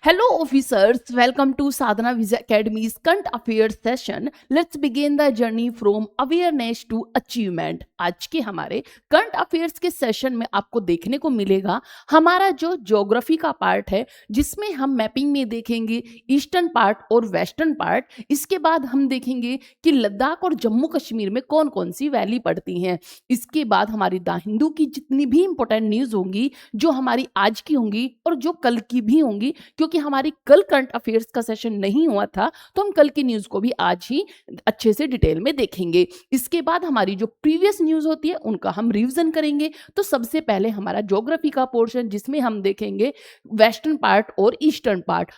Hello, officers. Welcome to Sadhana Visa Academy's Current Affairs session. Let's begin the journey from awareness to achievement. आज के हमारे current affairs के session में आपको देखने को मिलेगा हमारा जो ज्योग्राफी का पार्ट है, जिसमें हम मैपिंग में देखेंगे ईस्टर्न पार्ट और वेस्टर्न पार्ट। इसके बाद हम देखेंगे कि लद्दाख और जम्मू कश्मीर में कौन कौन सी वैली पड़ती हैं। इसके बाद हमारी द हिंदू की जितनी भी इंपॉर्टेंट न्यूज़ होंगी, जो हमारी आज की होंगी और जो कल की भी होंगी, क्योंकि हमारी कल करंट अफेयर्स का सेशन नहीं हुआ था, तो हम कल की न्यूज़ को भी आज ही अच्छे से डिटेल में देखेंगे। इसके बाद हमारी जो प्रीवियस न्यूज़ होती है उनका हम रिवीजन करेंगे। तो सबसे पहले हमारा ज्योग्राफी का पोर्शन, जिसमें हम देखेंगे वेस्टर्न पार्ट और ईस्टर्न पार्ट।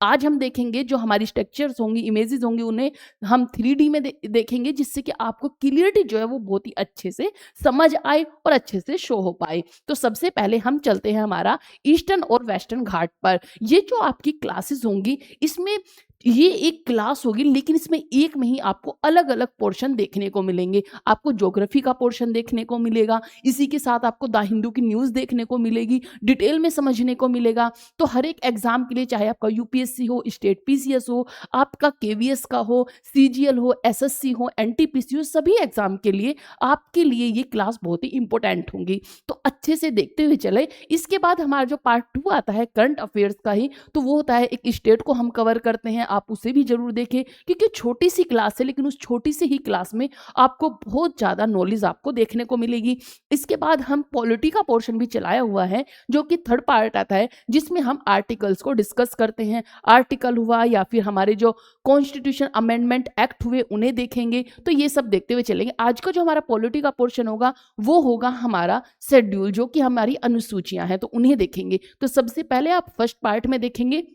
आज हम देखेंगे जो हमारी स्ट्रक्चर्स होंगी, इमेजेस होंगी, उन्हें हम 3D में देखेंगे, जिससे कि आपको क्लियरिटी जो है वो बहुत ही अच्छे से समझ आए और अच्छे से शो हो पाए। तो सबसे पहले हम चलते हैं हमारा ईस्टर्न और वेस्टर्न घाट पर। ये जो आपकी क्लासेस होंगी, इसमें ये एक क्लास होगी, लेकिन इसमें एक में ही आपको अलग अलग पोर्शन देखने को मिलेंगे। आपको ज्योग्राफी का पोर्शन देखने को मिलेगा, इसी के साथ आपको द हिंदू की न्यूज़ देखने को मिलेगी, डिटेल में समझने को मिलेगा। तो हर एक एग्जाम के लिए, चाहे आपका यूपीएससी हो, स्टेट पीसीएस हो, आपका केवीएस का हो, सीजीएल हो, एसएससी हो, एनटीपीसी हो, सभी एग्जाम के लिए आपके लिए ये क्लास बहुत ही इंपॉर्टेंट होंगी। तो अच्छे से देखते हुए चले। इसके बाद हमारा जो पार्ट 2 आता है करंट अफेयर्स का ही, तो वो होता है एक स्टेट को हम कवर करते हैं। आप उसे भी जरूर देखें, क्योंकि छोटी सी क्लास है, लेकिन उस छोटी सी ही क्लास में आपको बहुत ज़्यादा नॉलेज आपको देखने को मिलेगी। इसके बाद हम पॉलिटी का पोर्शन भी चलाया हुआ है, जो कि थर्ड पार्ट आता है, जिसमें हम आर्टिकल्स को डिस्कस करते हैं। आर्टिकल हुआ या फिर हमारे जो कॉन्स्टिट्यूशन अमेंडमेंट एक्ट हुए, उन्हें देखेंगे। तो ये सब देखते हुए चलेंगे। आज का जो हमारा पॉलिटी का पोर्शन होगा, वो होगा हमारा शेड्यूल, जो कि हमारी अनुसूचियां हैं, तो उन्हें देखेंगे। तो सबसे पहले आप फर्स्ट पार्ट में देखेंगे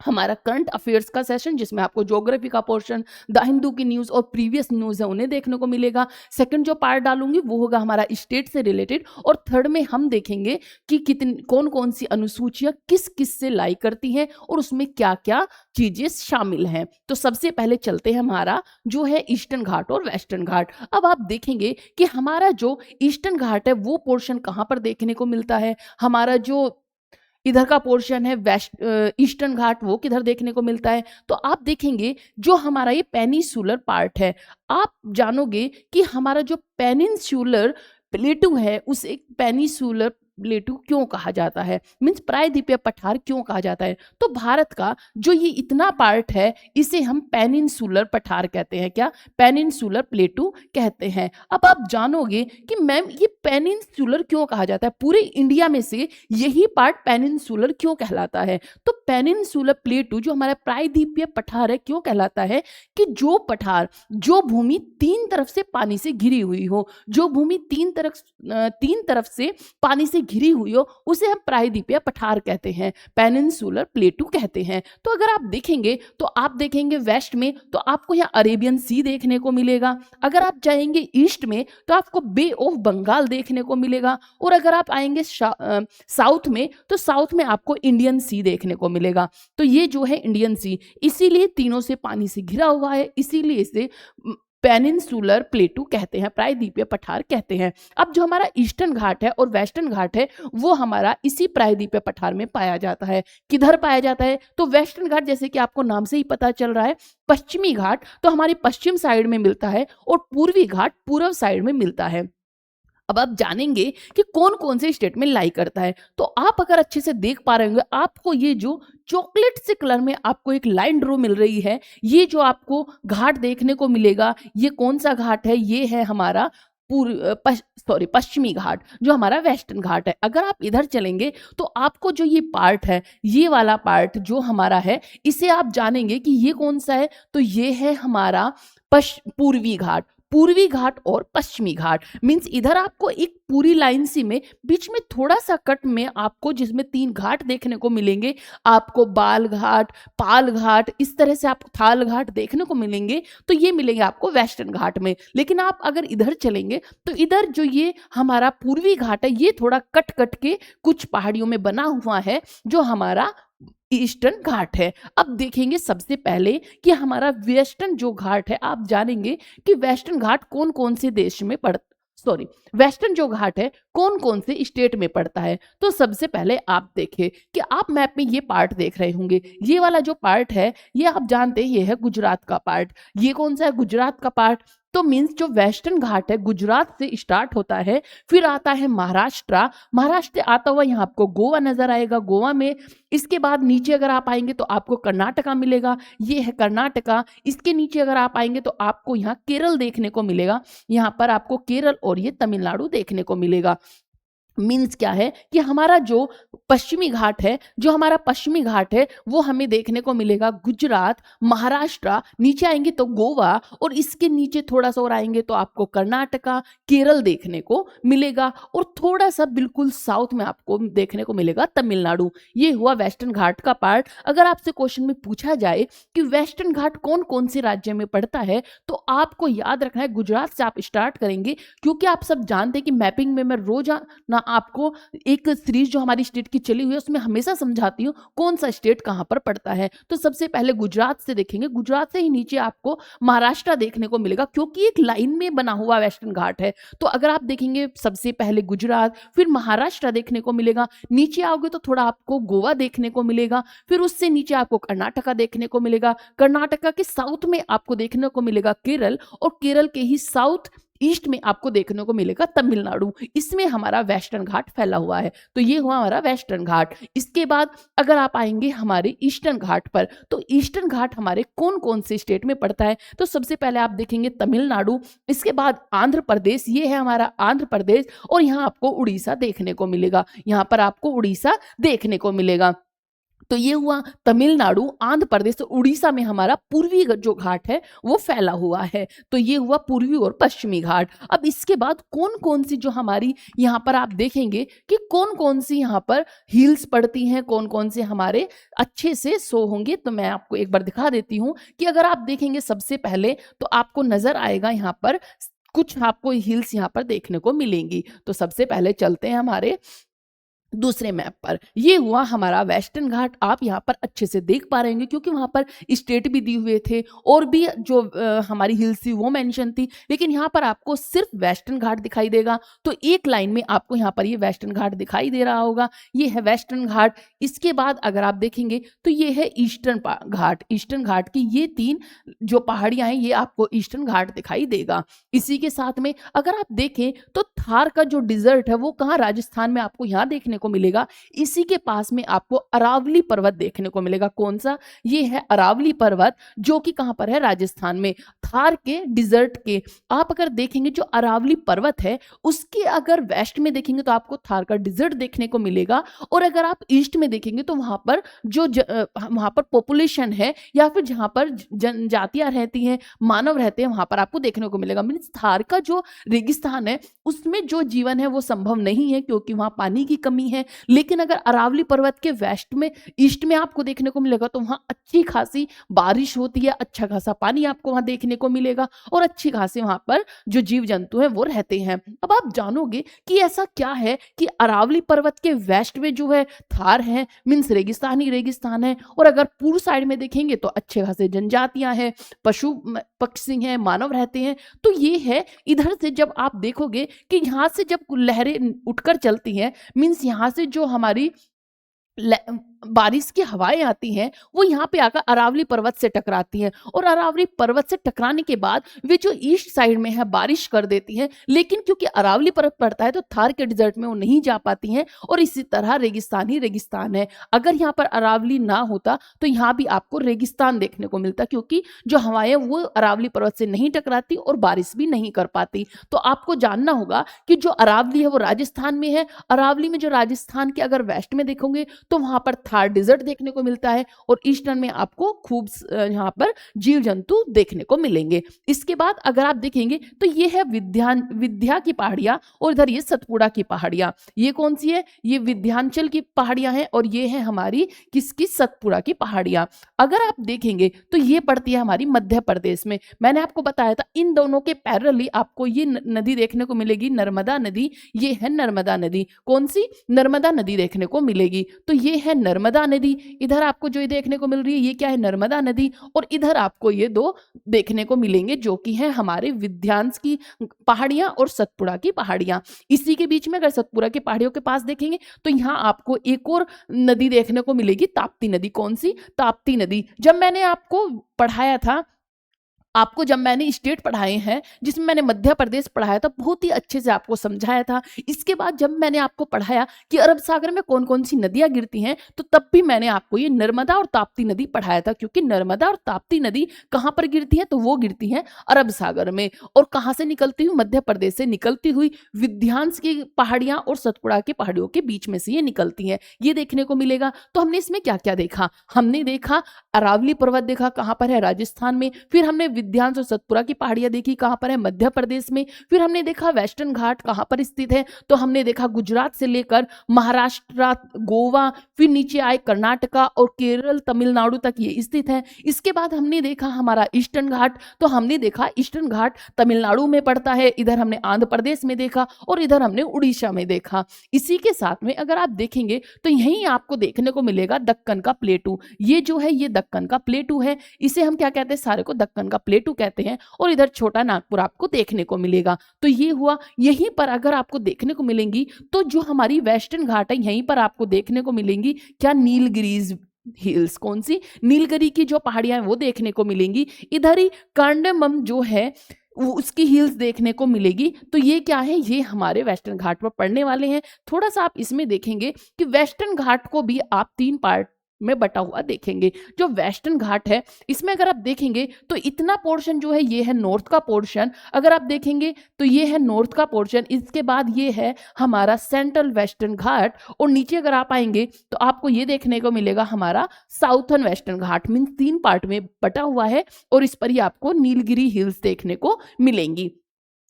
हमारा करंट अफेयर्स का सेशन, जिसमें आपको ज्योग्राफी का पोर्शन, द हिंदू की न्यूज़ और प्रीवियस न्यूज़ है, उन्हें देखने को मिलेगा। सेकंड जो पार्ट डालूंगी वो होगा हमारा स्टेट से रिलेटेड, और थर्ड में हम देखेंगे कि कितनी कौन कौन सी अनुसूचियां किस किस से लाई करती हैं और उसमें क्या क्या चीजें शामिल हैं। तो सबसे पहले चलते हैं हमारा जो है ईस्टर्न घाट और वेस्टर्न घाट। अब आप देखेंगे कि हमारा जो ईस्टर्न घाट है वो पोर्शन कहाँ पर देखने को मिलता है। हमारा जो इधर का पोर्शन है ईस्टर्न घाट, वो किधर देखने को मिलता है। तो आप देखेंगे जो हमारा ये पेनिनसुलर पार्ट है, आप जानोगे कि हमारा जो पेनिनसुलर प्लेटू है उसे पेनिनसुलर प्लेटू क्यों कहा जाता है, मीन्स प्रायद्वीपीय पठार क्यों कहा जाता है। तो भारत का जो ये इतना पार्ट है, इसे हम पेनिनसुलर पठार कहते हैं। क्या? पेनिनसुलर प्लेटू कहते हैं। अब आप जानोगे कि मैम ये पेनिनसुलर क्यों कहा जाता है, पूरे इंडिया में से यही पार्ट पेनिनसुलर क्यों कहलाता है। तो पेनिनसुलर प्लेटू जो हमारा प्रायद्वीपीय पठार है, क्यों कहलाता है कि जो पठार, जो भूमि 3 तरफ से पानी से घिरी हुई हो, जो भूमि 3 तरफ से पानी से घिरी हुई हो, उसे हम प्रायद्वीपीय पठार कहते हैं, पेनिनसुलर प्लेटू कहते हैं। तो अगर आप देखेंगे तो आप देखेंगे वेस्ट में तो आपको यहाँ अरेबियन सी देखने को मिलेगा। अगर आप जाएंगे ईस्ट में तो आपको बे ऑफ बंगाल देखने को मिलेगा। और अगर आप आएंगे साउथ में तो साउथ में आपको इंडियन सी देखने को मिलेगा। तो ये जो है इंडियन सी, इसीलिए तीनों से पानी से घिरा हुआ है, इसीलिए इसे पेनिनसुलर प्लेटू कहते हैं, प्रायद्वीपीय पठार कहते हैं। अब जो हमारा ईस्टर्न घाट है और वेस्टर्न घाट है, वो हमारा इसी प्रायद्वीपीय पठार में पाया जाता है। किधर पाया जाता है? तो वेस्टर्न घाट, जैसे कि आपको नाम से ही पता चल रहा है, पश्चिमी घाट तो हमारी पश्चिम साइड में मिलता है और पूर्वी घाट पूर्व साइड में मिलता है। अब आप जानेंगे कि कौन कौन से स्टेट में लाई करता है। तो आप अगर अच्छे से देख पा रहे होंगे, आपको ये जो चॉकलेट से कलर में आपको एक लाइन ड्रॉ मिल रही है, ये जो आपको घाट देखने को मिलेगा, ये कौन सा घाट है? ये है हमारा पश्चिमी घाट, जो हमारा वेस्टर्न घाट है। अगर आप इधर चलेंगे तो आपको जो ये पार्ट है, ये वाला पार्ट जो हमारा है, इसे आप जानेंगे कि ये कौन सा है। तो ये है हमारा पूर्वी घाट। पूर्वी घाट और पश्चिमी घाट मीन्स इधर आपको एक पूरी लाइन सी में बीच में थोड़ा सा कट में आपको, जिसमें 3 घाट देखने को मिलेंगे, आपको बाल घाट, पाल घाट, इस तरह से आपको थाल घाट देखने को मिलेंगे। तो ये मिलेंगे आपको वेस्टर्न घाट में। लेकिन आप अगर इधर चलेंगे तो इधर जो ये हमारा पूर्वी घाट है, ये थोड़ा कट कट के कुछ पहाड़ियों में बना हुआ है, जो हमारा ईस्टर्न घाट है। अब देखेंगे सबसे पहले कि हमारा वेस्टर्न जो घाट है, आप जानेंगे कि वेस्टर्न घाट कौन कौन से देश में सॉरी, वेस्टर्न जो घाट है कौन कौन से स्टेट में पड़ता है। तो सबसे पहले आप देखें कि आप मैप में ये पार्ट देख रहे होंगे, ये वाला जो पार्ट है ये आप जानते हैं ये है गुजरात का पार्ट। ये कौन सा है? गुजरात का पार्ट। तो मीन्स जो वेस्टर्न घाट है गुजरात से स्टार्ट होता है, फिर आता है महाराष्ट्र। महाराष्ट्र आता हुआ यहाँ आपको गोवा नजर आएगा, गोवा में। इसके बाद नीचे अगर आप आएंगे तो आपको कर्नाटका मिलेगा, ये है कर्नाटका। इसके नीचे अगर आप आएंगे तो आपको यहाँ केरल देखने को मिलेगा, यहाँ पर आपको केरल और ये तमिलनाडु देखने को मिलेगा। मीन्स क्या है कि हमारा जो पश्चिमी घाट है, जो हमारा पश्चिमी घाट है वो हमें देखने को मिलेगा गुजरात, महाराष्ट्र, नीचे आएंगे तो गोवा, और इसके नीचे थोड़ा सा और आएंगे तो आपको कर्नाटका, केरल देखने को मिलेगा, और थोड़ा सा बिल्कुल साउथ में आपको देखने को मिलेगा तमिलनाडु। ये हुआ वेस्टर्न घाट का पार्ट। अगर आपसे क्वेश्चन में पूछा जाए कि वेस्टर्न घाट कौन कौन से राज्य में पड़ता है, तो आपको याद रखना है गुजरात से आप स्टार्ट करेंगे, क्योंकि आप सब जानते हैं कि मैपिंग में मैं रोजाना आपको एक सीरीज जो हमारी स्टेट की चली हुई है उसमें हमेशा समझाती हूँ कौन सा स्टेट कहां पर पड़ता है। तो सबसे पहले गुजरात से देखेंगे, गुजरात से ही नीचे आपको महाराष्ट्र देखने को मिलेगा, क्योंकि एक लाइन में बना हुआ वेस्टर्न घाट है। तो अगर आप देखेंगे सबसे पहले गुजरात, फिर महाराष्ट्र देखने को मिलेगा, नीचे आओगे तो थोड़ा आपको गोवा देखने को मिलेगा, फिर उससे नीचे आपको कर्नाटका देखने को मिलेगा, कर्नाटका के साउथ में आपको देखने को मिलेगा केरल, और केरल के ही साउथ ईस्ट में आपको देखने को मिलेगा तमिलनाडु। इसमें हमारा वेस्टर्न घाट फैला हुआ है। तो ये हुआ हमारा वेस्टर्न घाट। इसके बाद अगर आप आएंगे हमारे ईस्टर्न घाट पर, तो ईस्टर्न घाट हमारे कौन कौन से स्टेट में पड़ता है। तो सबसे पहले आप देखेंगे तमिलनाडु, इसके बाद आंध्र प्रदेश, ये है हमारा आंध्र प्रदेश, और यहाँ आपको उड़ीसा देखने को मिलेगा, यहाँ पर आपको उड़ीसा देखने को मिलेगा। तो ये हुआ तमिलनाडु, आंध्र प्रदेश, उड़ीसा में हमारा पूर्वी जो घाट है वो फैला हुआ है। तो ये हुआ पूर्वी और पश्चिमी घाट। अब इसके बाद कौन कौन सी जो हमारी यहाँ पर आप देखेंगे कि कौन कौन सी यहाँ पर हिल्स पड़ती हैं, कौन कौन से हमारे अच्छे से शो होंगे। तो मैं आपको एक बार दिखा देती हूँ कि अगर आप देखेंगे सबसे पहले तो आपको नजर आएगा यहाँ पर कुछ आपको हिल्स यहाँ पर देखने को मिलेंगी। तो सबसे पहले चलते हैं हमारे दूसरे मैप पर। ये हुआ हमारा वेस्टर्न घाट। आप यहाँ पर अच्छे से देख पा रहे होंगे क्योंकि वहां पर स्टेट भी दिए हुए थे और भी जो हमारी हिल्स थी वो मेंशन थी, लेकिन यहाँ पर आपको सिर्फ वेस्टर्न घाट दिखाई देगा। तो एक लाइन में आपको यहाँ पर ये वेस्टर्न घाट दिखाई दे रहा होगा, ये है वेस्टर्न घाट। इसके बाद अगर आप देखेंगे तो ये है ईस्टर्न घाट। ईस्टर्न घाट की ये तीन जो पहाड़ियां हैं ये आपको ईस्टर्न घाट दिखाई देगा। इसी के साथ में अगर आप देखें तो थार का जो डिजर्ट है वो कहाँ, राजस्थान में आपको यहाँ देखने को मिलेगा। इसी के पास में आपको अरावली पर्वत देखने को मिलेगा। कौन सा? ये है अरावली पर्वत, जो कि कहां पर है, राजस्थान में, थार के डिजर्ट के। आप अगर देखेंगे जो अरावली पर्वत है उसके अगर वेस्ट में देखेंगे तो आपको थार का डिजर्ट देखने को मिलेगा, और अगर आप ईस्ट में देखेंगे तो वहां पर जो वहां पर पॉपुलेशन है या फिर जहां पर जनजातियां रहती हैं, मानव रहते हैं, वहां पर आपको देखने को मिलेगा। मीन्स थार का जो रेगिस्तान है उसमें जो जीवन है वो संभव नहीं है क्योंकि वहां पानी की कमी है। लेकिन अगर अरावली पर्वत के वेस्ट में, ईस्ट में आपको देखने को मिलेगा तो वहां अच्छी खासी बारिश होती है, अच्छा खासा पानी आपको वहां देखने को मिलेगा, और अच्छी खासी वहां पर जो जीव जंतु हैं वो रहते हैं। अब आप जानोगे कि ऐसा क्या है कि अरावली पर्वत के वेस्ट में जो है थार है, मीन्स रेगिस्तान ही रेगिस्तान है, और अगर पूर्व साइड में देखेंगे तो अच्छे खासे जनजातियां हैं, पशु पक्षी हैं, मानव रहते हैं। तो ये है, इधर से जब आप देखोगे कि यहाँ से जब लहरें उठकर चलती हैं, मीन्स यहाँ से जो हमारी बारिश की हवाएं आती हैं वो यहाँ पे आकर अरावली पर्वत से टकराती हैं, और अरावली पर्वत से टकराने के बाद वे जो ईस्ट साइड में है बारिश कर देती हैं। लेकिन क्योंकि अरावली पर्वत पड़ता है तो थार के डिजर्ट में वो नहीं जा पाती हैं, और इसी तरह रेगिस्तान ही रेगिस्तान है। अगर यहाँ पर अरावली ना होता तो यहाँ भी आपको रेगिस्तान देखने को मिलता, क्योंकि जो हवाएं वो अरावली पर्वत से नहीं टकराती और बारिश भी नहीं कर पाती। तो आपको जानना होगा कि जो अरावली है वो राजस्थान में है। अरावली में जो राजस्थान के अगर वेस्ट में देखोगे तो वहां पर थार डिजर्ट देखने को मिलता है, और ईस्टर्न में आपको खूब यहाँ पर जीव जंतु देखने को मिलेंगे। इसके बाद अगर आप देखेंगे तो ये है विंध्या की पहाड़ियां, और इधर ये सतपुड़ा की पहाड़ियां। ये कौन सी है? ये विंध्याचल की पहाड़ियां हैं, और ये है हमारी किसकी? सतपुड़ा की पहाड़ियां। अगर आप देखेंगे तो ये पड़ती है हमारी मध्य प्रदेश में। मैंने आपको बताया था इन दोनों के पैरेलली आपको ये नदी देखने को मिलेगी, नर्मदा नदी। ये है नर्मदा नदी। कौन सी? नर्मदा नदी देखने को मिलेगी। तो ये है नर्मदा नर्मदा नदी, इधर आपको जो ये देखने को मिल रही है ये क्या है, नर्मदा नदी, और इधर आपको ये दो देखने को मिलेंगे जो कि है हमारे विंध्याचल की पहाड़ियां और सतपुड़ा की पहाड़ियां। इसी के बीच में अगर सतपुड़ा की पहाड़ियों के पास देखेंगे तो यहाँ आपको एक और नदी देखने को मिलेगी, ताप्ती नदी। कौन सी, ताप्ती नदी। जब मैंने आपको पढ़ाया था, आपको जब मैंने स्टेट पढ़ाए हैं जिसमें मैंने मध्य प्रदेश पढ़ाया था, बहुत ही अच्छे से आपको समझाया था। इसके बाद जब मैंने आपको पढ़ाया कि अरब सागर में कौन कौन सी नदियां गिरती हैं, तो तब भी मैंने आपको ये नर्मदा और ताप्ती नदी पढ़ाया था, क्योंकि नर्मदा और ताप्ती नदी कहाँ पर गिरती है, तो वो गिरती हैं अरब सागर में। और कहाँ से निकलती हुई, मध्य प्रदेश से निकलती हुई विंध्याचल की पहाड़ियां और सतपुड़ा की पहाड़ियों के बीच में से ये निकलती हैं, ये देखने को मिलेगा। तो हमने इसमें क्या क्या देखा, हमने देखा अरावली पर्वत देखा, कहाँ पर है, राजस्थान में। फिर हमने विंध्याचल और सतपुड़ा की पहाड़ियां देखी, कहाँ पर है, मध्य प्रदेश में। फिर हमने देखा वेस्टर्न घाट कहाँ पर स्थित है, तो हमने देखा गुजरात से लेकर महाराष्ट्र, गोवा, फिर नीचे आए कर्नाटका और केरल, तमिलनाडु तक ये स्थित है। इसके बाद हमने देखा हमारा ईस्टर्न घाट, तो हमने देखा ईस्टर्न घाट तमिलनाडु में पड़ता है, इधर हमने आंध्र प्रदेश में देखा और इधर हमने उड़ीसा में देखा। इसी के साथ में अगर आप देखेंगे तो यहीं आपको देखने को मिलेगा दक्कन का प्लेटू। ये जो है ये दक्कन का प्लेटू है, इसे हम क्या कहते हैं, सारे को दक्कन का प्लेटू कहते हैं। और इधर छोटा नागपुर आपको देखने को मिलेगा। तो ये हुआ, यहीं पर अगर आपको देखने को मिलेंगी तो जो हमारी वेस्टर्न घाट है यहीं पर आपको देखने को मिलेंगी क्या, नीलगिरीज हिल्स। कौन सी, नीलगिरी की जो पहाड़ियां हैं वो देखने को मिलेंगी। इधर ही कार्डेमम जो है वो उसकी हिल्स देखने को मिलेगी। तो ये क्या है, ये हमारे वेस्टर्न घाट पर पड़ने वाले हैं। थोड़ा सा आप इसमें देखेंगे कि वेस्टर्न घाट को भी आप 3 पार्ट में बटा हुआ देखेंगे। जो वेस्टर्न घाट है इसमें अगर आप देखेंगे तो इतना पोर्शन जो है ये है नॉर्थ का पोर्शन, अगर आप देखेंगे तो ये है नॉर्थ का पोर्शन। इसके बाद ये है हमारा सेंट्रल वेस्टर्न घाट, और नीचे अगर आप आएंगे तो आपको ये देखने को मिलेगा हमारा साउथर्न वेस्टर्न घाट। मीन्स 3 पार्ट में बटा हुआ है, और इस पर ही आपको नीलगिरी हिल्स देखने को मिलेंगी।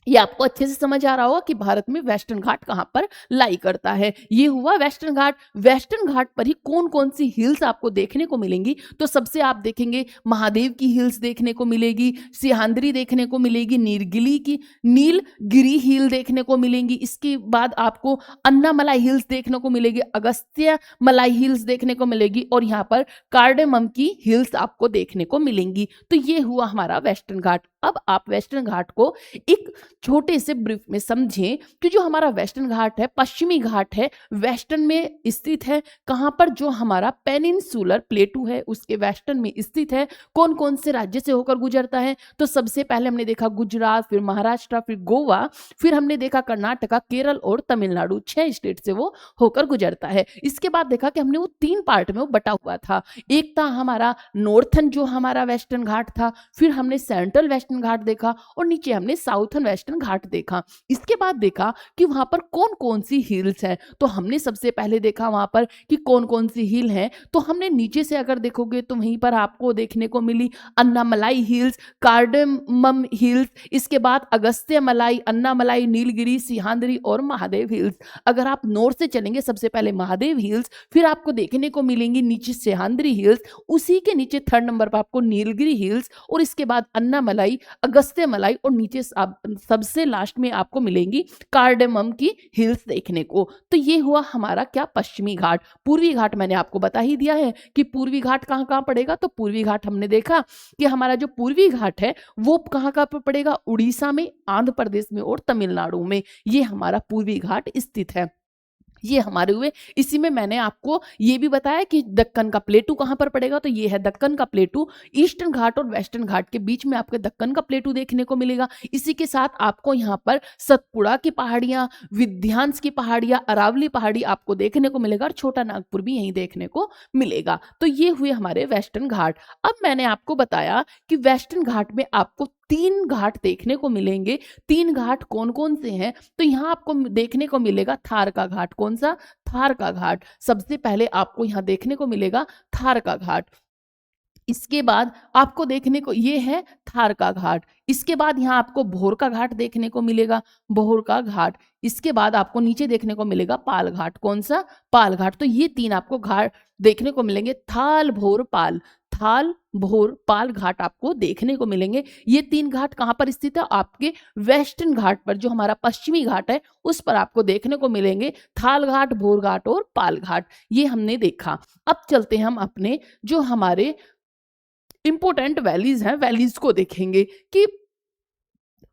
ये आपको अच्छे से समझ आ रहा होगा कि भारत में वेस्टर्न घाट कहां पर लाई करता है। ये हुआ वेस्टर्न घाट। वेस्टर्न घाट पर ही कौन कौन सी हिल्स आपको देखने को मिलेंगी, तो सबसे आप देखेंगे महादेव की हिल्स देखने को मिलेगी, सिहांद्री देखने को मिलेगी, नीलगिरी हिल देखने को मिलेंगी। इसके बाद आपको अन्नामलाई हिल्स देखने को मिलेगी, अगस्त्य मलाई हिल्स देखने को मिलेगी, और यहाँ पर कार्डेमम की हिल्स आपको देखने को मिलेंगी। तो ये हुआ हमारा वेस्टर्न घाट। अब आप वेस्टर्न घाट को एक छोटे से ब्रीफ में समझें कि जो हमारा वेस्टर्न घाट है, पश्चिमी घाट है, वेस्टर्न में स्थित है। कहां पर, जो हमारा पेनिनसुलर प्लेटू है उसके वेस्टर्न में स्थित है। कौन कौन से राज्य से होकर गुजरता है, तो सबसे पहले हमने देखा गुजरात, फिर महाराष्ट्र, फिर गोवा, फिर हमने देखा कर्नाटका, केरल और तमिलनाडु, 6 स्टेट से वो होकर गुजरता है। इसके बाद देखा कि हमने वो 3 पार्ट में वो बटा हुआ था। एक था हमारा नॉर्थन जो हमारा वेस्टर्न घाट था, फिर हमने सेंट्रल वेस्टर्न घाट देखा, और नीचे हमने साउथर्न वेस्टर्न घाट देखा। इसके बाद देखा कि वहां पर कौन कौन सी हिल्स हैं, तो हमने सबसे पहले देखा वहां पर कि कौन कौन सी हिल हैं। तो हमने नीचे से अगर देखोगे तो वहीं पर आपको देखने को मिली अन्नामलाई हिल्स, कार्डेमम हिल्स, इसके बाद अगस्त्य मलाई, अन्नामलाई, नीलगिरी, सिहांद्री और महादेव हिल्स। अगर आप नॉर्थ से चलेंगे सबसे पहले महादेव हिल्स, फिर आपको देखने को मिलेंगी नीचे सिहांद्री हिल्स, उसी के नीचे 3rd नंबर पर आपको नीलगिरी हिल्स, और इसके बाद अन्नामलाई, अगस्त्य मलाई, और नीचे सबसे लास्ट में आपको मिलेंगी कार्डेमम की हिल्स देखने को। तो ये हुआ हमारा क्या, पश्चिमी घाट। पूर्वी घाट मैंने आपको बता ही दिया है कि पूर्वी घाट कहाँ कहाँ पड़ेगा, तो पूर्वी घाट हमने देखा कि हमारा जो पूर्वी घाट है वो कहाँ कहाँ पर पड़ेगा, उड़ीसा में, आंध्र प्रदेश में और तमिलनाडु में। ये हमारा पूर्वी घाट स्थित है। ये हमारे हुए। इसी में मैंने आपको ये भी बताया कि दक्कन का प्लेटू कहां पर पड़ेगा, तो ये है दक्कन का प्लेटू। ईस्टर्न घाट और वेस्टर्न घाट के बीच में आपको दक्कन का प्लेटू देखने को मिलेगा। इसी के साथ आपको यहाँ पर सतपुड़ा की पहाड़ियां, विंध्याचल की पहाड़ियां, अरावली पहाड़ी आपको देखने को मिलेगा, और छोटा नागपुर भी यहीं देखने को मिलेगा। तो ये हुए हमारे वेस्टर्न घाट। अब मैंने आपको बताया कि वेस्टर्न घाट में आपको 3 घाट देखने को मिलेंगे। 3 घाट कौन कौन से हैं, तो यहाँ आपको देखने को मिलेगा थार का घाट। कौन सा, थार का घाट। सबसे पहले आपको यहाँ देखने को मिलेगा थार का घाट। इसके बाद आपको देखने को ये है थार का घाट। इसके बाद यहाँ आपको भोर का घाट देखने को मिलेगा, भोर का घाट। इसके बाद आपको नीचे देखने को मिलेगा पाल घाट। कौन सा, पाल घाट। तो ये 3 आपको घाट देखने को मिलेंगे, थाल, भोर, पाल। थाल, भोर, पाल घाट आपको देखने को मिलेंगे। ये 3 घाट कहाँ पर स्थित है? आपके वेस्टर्न घाट पर, जो हमारा पश्चिमी घाट है उस पर आपको देखने को मिलेंगे थाल घाट, भोर घाट और पाल घाट। ये हमने देखा। अब चलते हैं हम अपने जो हमारे इंपॉर्टेंट वैलीज हैं, वैलीज को देखेंगे कि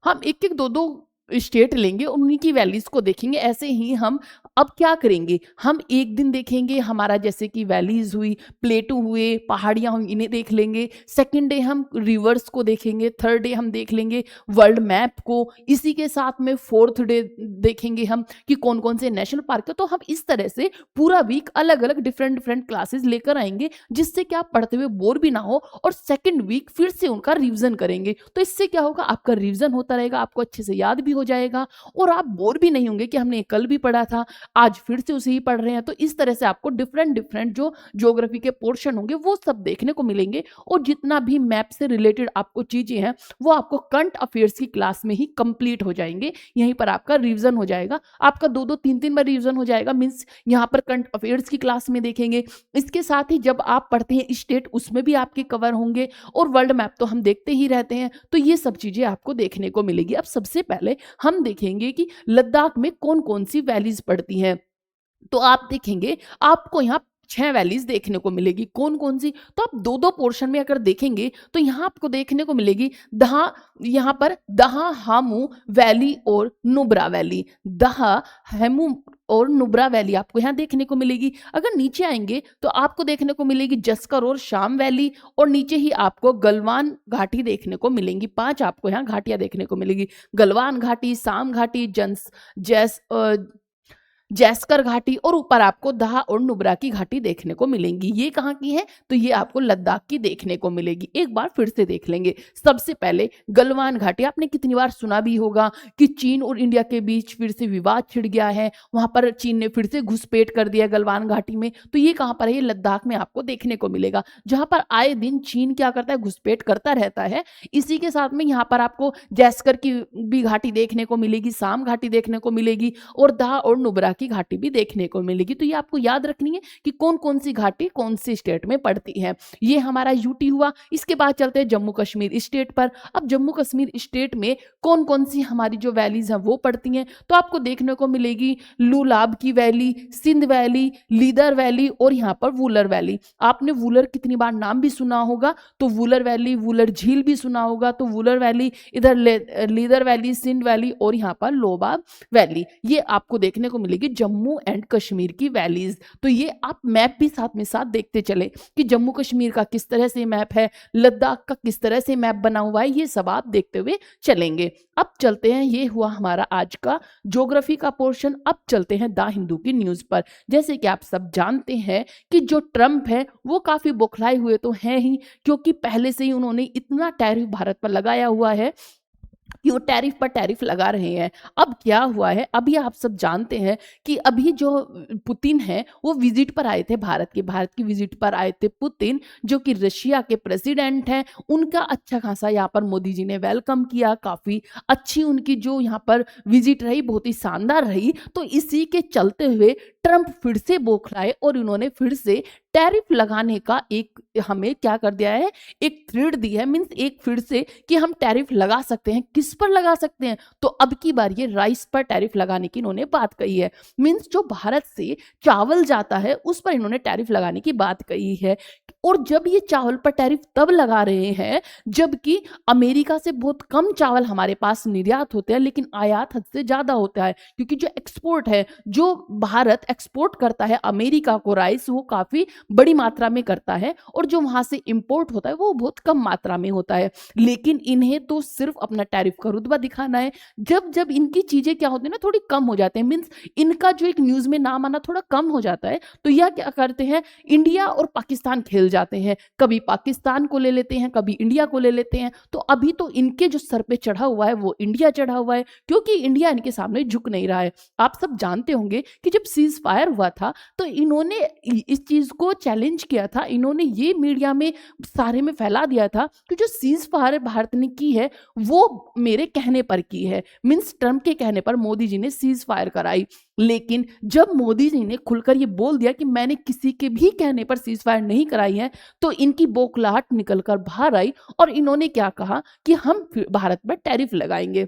हम एक एक दो दो स्टेट लेंगे, उन्हीं की वैलीज को देखेंगे। ऐसे ही हम अब क्या करेंगे, हम एक दिन देखेंगे हमारा जैसे कि वैलीज हुई, प्लेटू हुए, पहाड़ियां हुई, इन्हें देख लेंगे। सेकंड डे हम रिवर्स को देखेंगे। थर्ड डे हम देख लेंगे वर्ल्ड मैप को। इसी के साथ में फोर्थ डे देखेंगे हम कि कौन कौन से नेशनल पार्क है। तो हम इस तरह से पूरा वीक अलग अलग डिफरेंट डिफरेंट क्लासेस लेकर आएंगे, जिससे कि आप पढ़ते हुए बोर भी ना हो, और सेकंड वीक फिर से उनका रिवीजन करेंगे। तो इससे क्या होगा, आपका रिवीजन होता रहेगा, आपको अच्छे से याद भी हो जाएगा, और आप बोर भी नहीं होंगे कि हमने कल भी पढ़ा था, आज फिर से उसे ही पढ़ रहे हैं। तो इस तरह से आपको डिफरेंट डिफरेंट जो ज्योग्राफी के पोर्शन होंगे वो सब देखने को मिलेंगे, और जितना भी मैप से रिलेटेड आपको चीजें हैं वो आपको करंट अफेयर्स की क्लास में ही कंप्लीट हो जाएंगे। यहीं पर आपका रिवीजन हो जाएगा, आपका 2-2 3-3 बार रिवीजन हो जाएगा। मींस यहाँ पर करंट अफेयर्स की क्लास में देखेंगे, इसके साथ ही जब आप पढ़ते हैं स्टेट उसमें भी आपके कवर होंगे, और वर्ल्ड मैप तो हम देखते ही रहते हैं। तो ये सब चीजें आपको देखने को मिलेगी। अब सबसे पहले हम देखेंगे कि लद्दाख में कौन कौन सी वैलीज पड़ती हैं। तो आप देखेंगे आपको यहाँ 6 वैलीज देखने को मिलेगी। कौन कौन सी? तो आप 2-2 पोर्शन में अगर देखेंगे तो यहाँ आपको देखने को मिलेगी दहा, यहाँ पर दहा हामू वैली और नुब्रा वैली। दहा, हेमू और नुब्रा वैली आपको यहाँ देखने को मिलेगी। अगर नीचे आएंगे तो आपको देखने को मिलेगी जस्कर और शाम वैली, और नीचे ही आपको गलवान घाटी देखने को मिलेंगी। 5 आपको यहाँ घाटियां देखने को मिलेगी, गलवान घाटी, साम घाटी, जैस्कर घाटी, और ऊपर आपको दहा और नुब्रा की घाटी देखने को मिलेंगी। ये कहाँ की है? तो ये आपको लद्दाख की देखने को मिलेगी। एक बार फिर से देख लेंगे। सबसे पहले गलवान घाटी, आपने कितनी बार सुना भी होगा कि चीन और इंडिया के बीच फिर से विवाद छिड़ गया है, वहां पर चीन ने फिर से घुसपैठ कर दिया गलवान घाटी में। तो ये कहाँ पर है? ये लद्दाख में आपको देखने को मिलेगा, जहां पर आए दिन चीन क्या करता है? घुसपैठ करता रहता है। इसी के साथ में यहाँ पर आपको जैस्कर की भी घाटी देखने को मिलेगी, साम घाटी देखने को मिलेगी, और दहा और नुब्रा की घाटी भी देखने को मिलेगी। तो ये आपको याद रखनी है कि कौन कौन सी घाटी कौन सी स्टेट में पड़ती है। ये हमारा यूटी हुआ। इसके बाद चलते हैं जम्मू कश्मीर स्टेट पर। अब जम्मू कश्मीर स्टेट में कौन कौन सी हमारी जो वैलीज हैं वो पड़ती हैं। तो आपको देखने को मिलेगी लूलाब की valley, Sind valley, Lidder valley, और यहाँ पर वूलर वैली। आपने वूलर कितनी बार नाम भी सुना होगा, तो वूलर वैली, वूलर झील भी सुना होगा, तो वूलर वैली, इधर लीदर वैली, सिंध वैली, और यहाँ पर लोबाब वैली। ये आपको देखने को मिलेगी जम्मू एंड कश्मीर की वैलीज। तो ये आप मैप भी साथ में साथ देखते चले कि जम्मू कश्मीर का किस तरह से मैप है, लद्दाख का किस तरह से मैप बना हुआ है, ये सब आप देखते हुए चलेंगे। अब चलते हैं, ये हुआ हमारा आज का ज्योग्राफी का पोर्शन। अब चलते हैं द हिंदू की न्यूज पर। जैसे कि आप सब जानते हैं कि जो ट्रंप है वो काफी बौखलाए हुए तो हैं ही, क्योंकि पहले से ही उन्होंने इतना टैरिफ भारत पर लगाया हुआ है कि वो टैरिफ पर टैरिफ लगा रहे हैं। अब क्या हुआ है, अभी आप सब जानते हैं कि अभी जो पुतिन है वो विजिट पर आए थे, भारत की विजिट पर आए थे पुतिन, जो कि रशिया के प्रेसिडेंट हैं। उनका अच्छा खासा यहाँ पर मोदी जी ने वेलकम किया, काफी अच्छी उनकी जो यहाँ पर विजिट रही, बहुत ही शानदार रही। तो इसी के चलते हुए ट्रंप फिर से बौखलाए और उन्होंने फिर से टैरिफ लगाने का एक हमें क्या कर दिया है, एक थ्रेड दी है। मीन्स एक फिर से कि हम टैरिफ लगा सकते हैं। किस पर लगा सकते हैं? तो अब की बार ये राइस पर टैरिफ लगाने की इन्होंने बात कही है। मीन्स जो भारत से चावल जाता है उस पर इन्होंने टैरिफ लगाने की बात कही है। और जब ये चावल पर टैरिफ तब लगा रहे हैं जबकि अमेरिका से बहुत कम चावल हमारे पास निर्यात होते हैं, लेकिन आयात हद से ज्यादा होता है, क्योंकि जो एक्सपोर्ट है, जो भारत एक्सपोर्ट करता है अमेरिका को राइस, वो काफी बड़ी मात्रा में करता है, और जो वहां से इंपोर्ट होता है वो बहुत कम मात्रा में होता है। लेकिन इन्हें तो सिर्फ अपना टैरिफ का रुतबा दिखाना है। जब जब इनकी चीजें क्या होती है ना, थोड़ी कम हो जाते हैं, मीन्स इनका जो एक न्यूज में नाम आना थोड़ा कम हो जाता है, तो यह क्या करते हैं, इंडिया और पाकिस्तान खेल जाते हैं। कभी पाकिस्तान को ले लेते हैं, कभी इंडिया को ले लेते हैं। तो अभी तो इनके जो सर पे चढ़ा हुआ है वो इंडिया चढ़ा हुआ है, क्योंकि इंडिया इनके सामने झुक नहीं रहा है। आप सब जानते होंगे कि जब सीज फायर हुआ था तो इन्होंने इस चीज को चैलेंज किया था, इन्होंने ये मीडिया में सारे में फैला दिया था कि जो सीज फायर भारत ने की है वो मेरे कहने पर की है, मीन्स ट्रम्प के कहने पर मोदी जी ने सीज फायर कराई। लेकिन जब मोदी जी ने खुलकर ये बोल दिया कि मैंने किसी के भी कहने पर सीज फायर नहीं कराई है, तो इनकी बौखलाहट निकलकर बाहर आई और इन्होंने क्या कहा कि हम भारत पर टैरिफ लगाएंगे,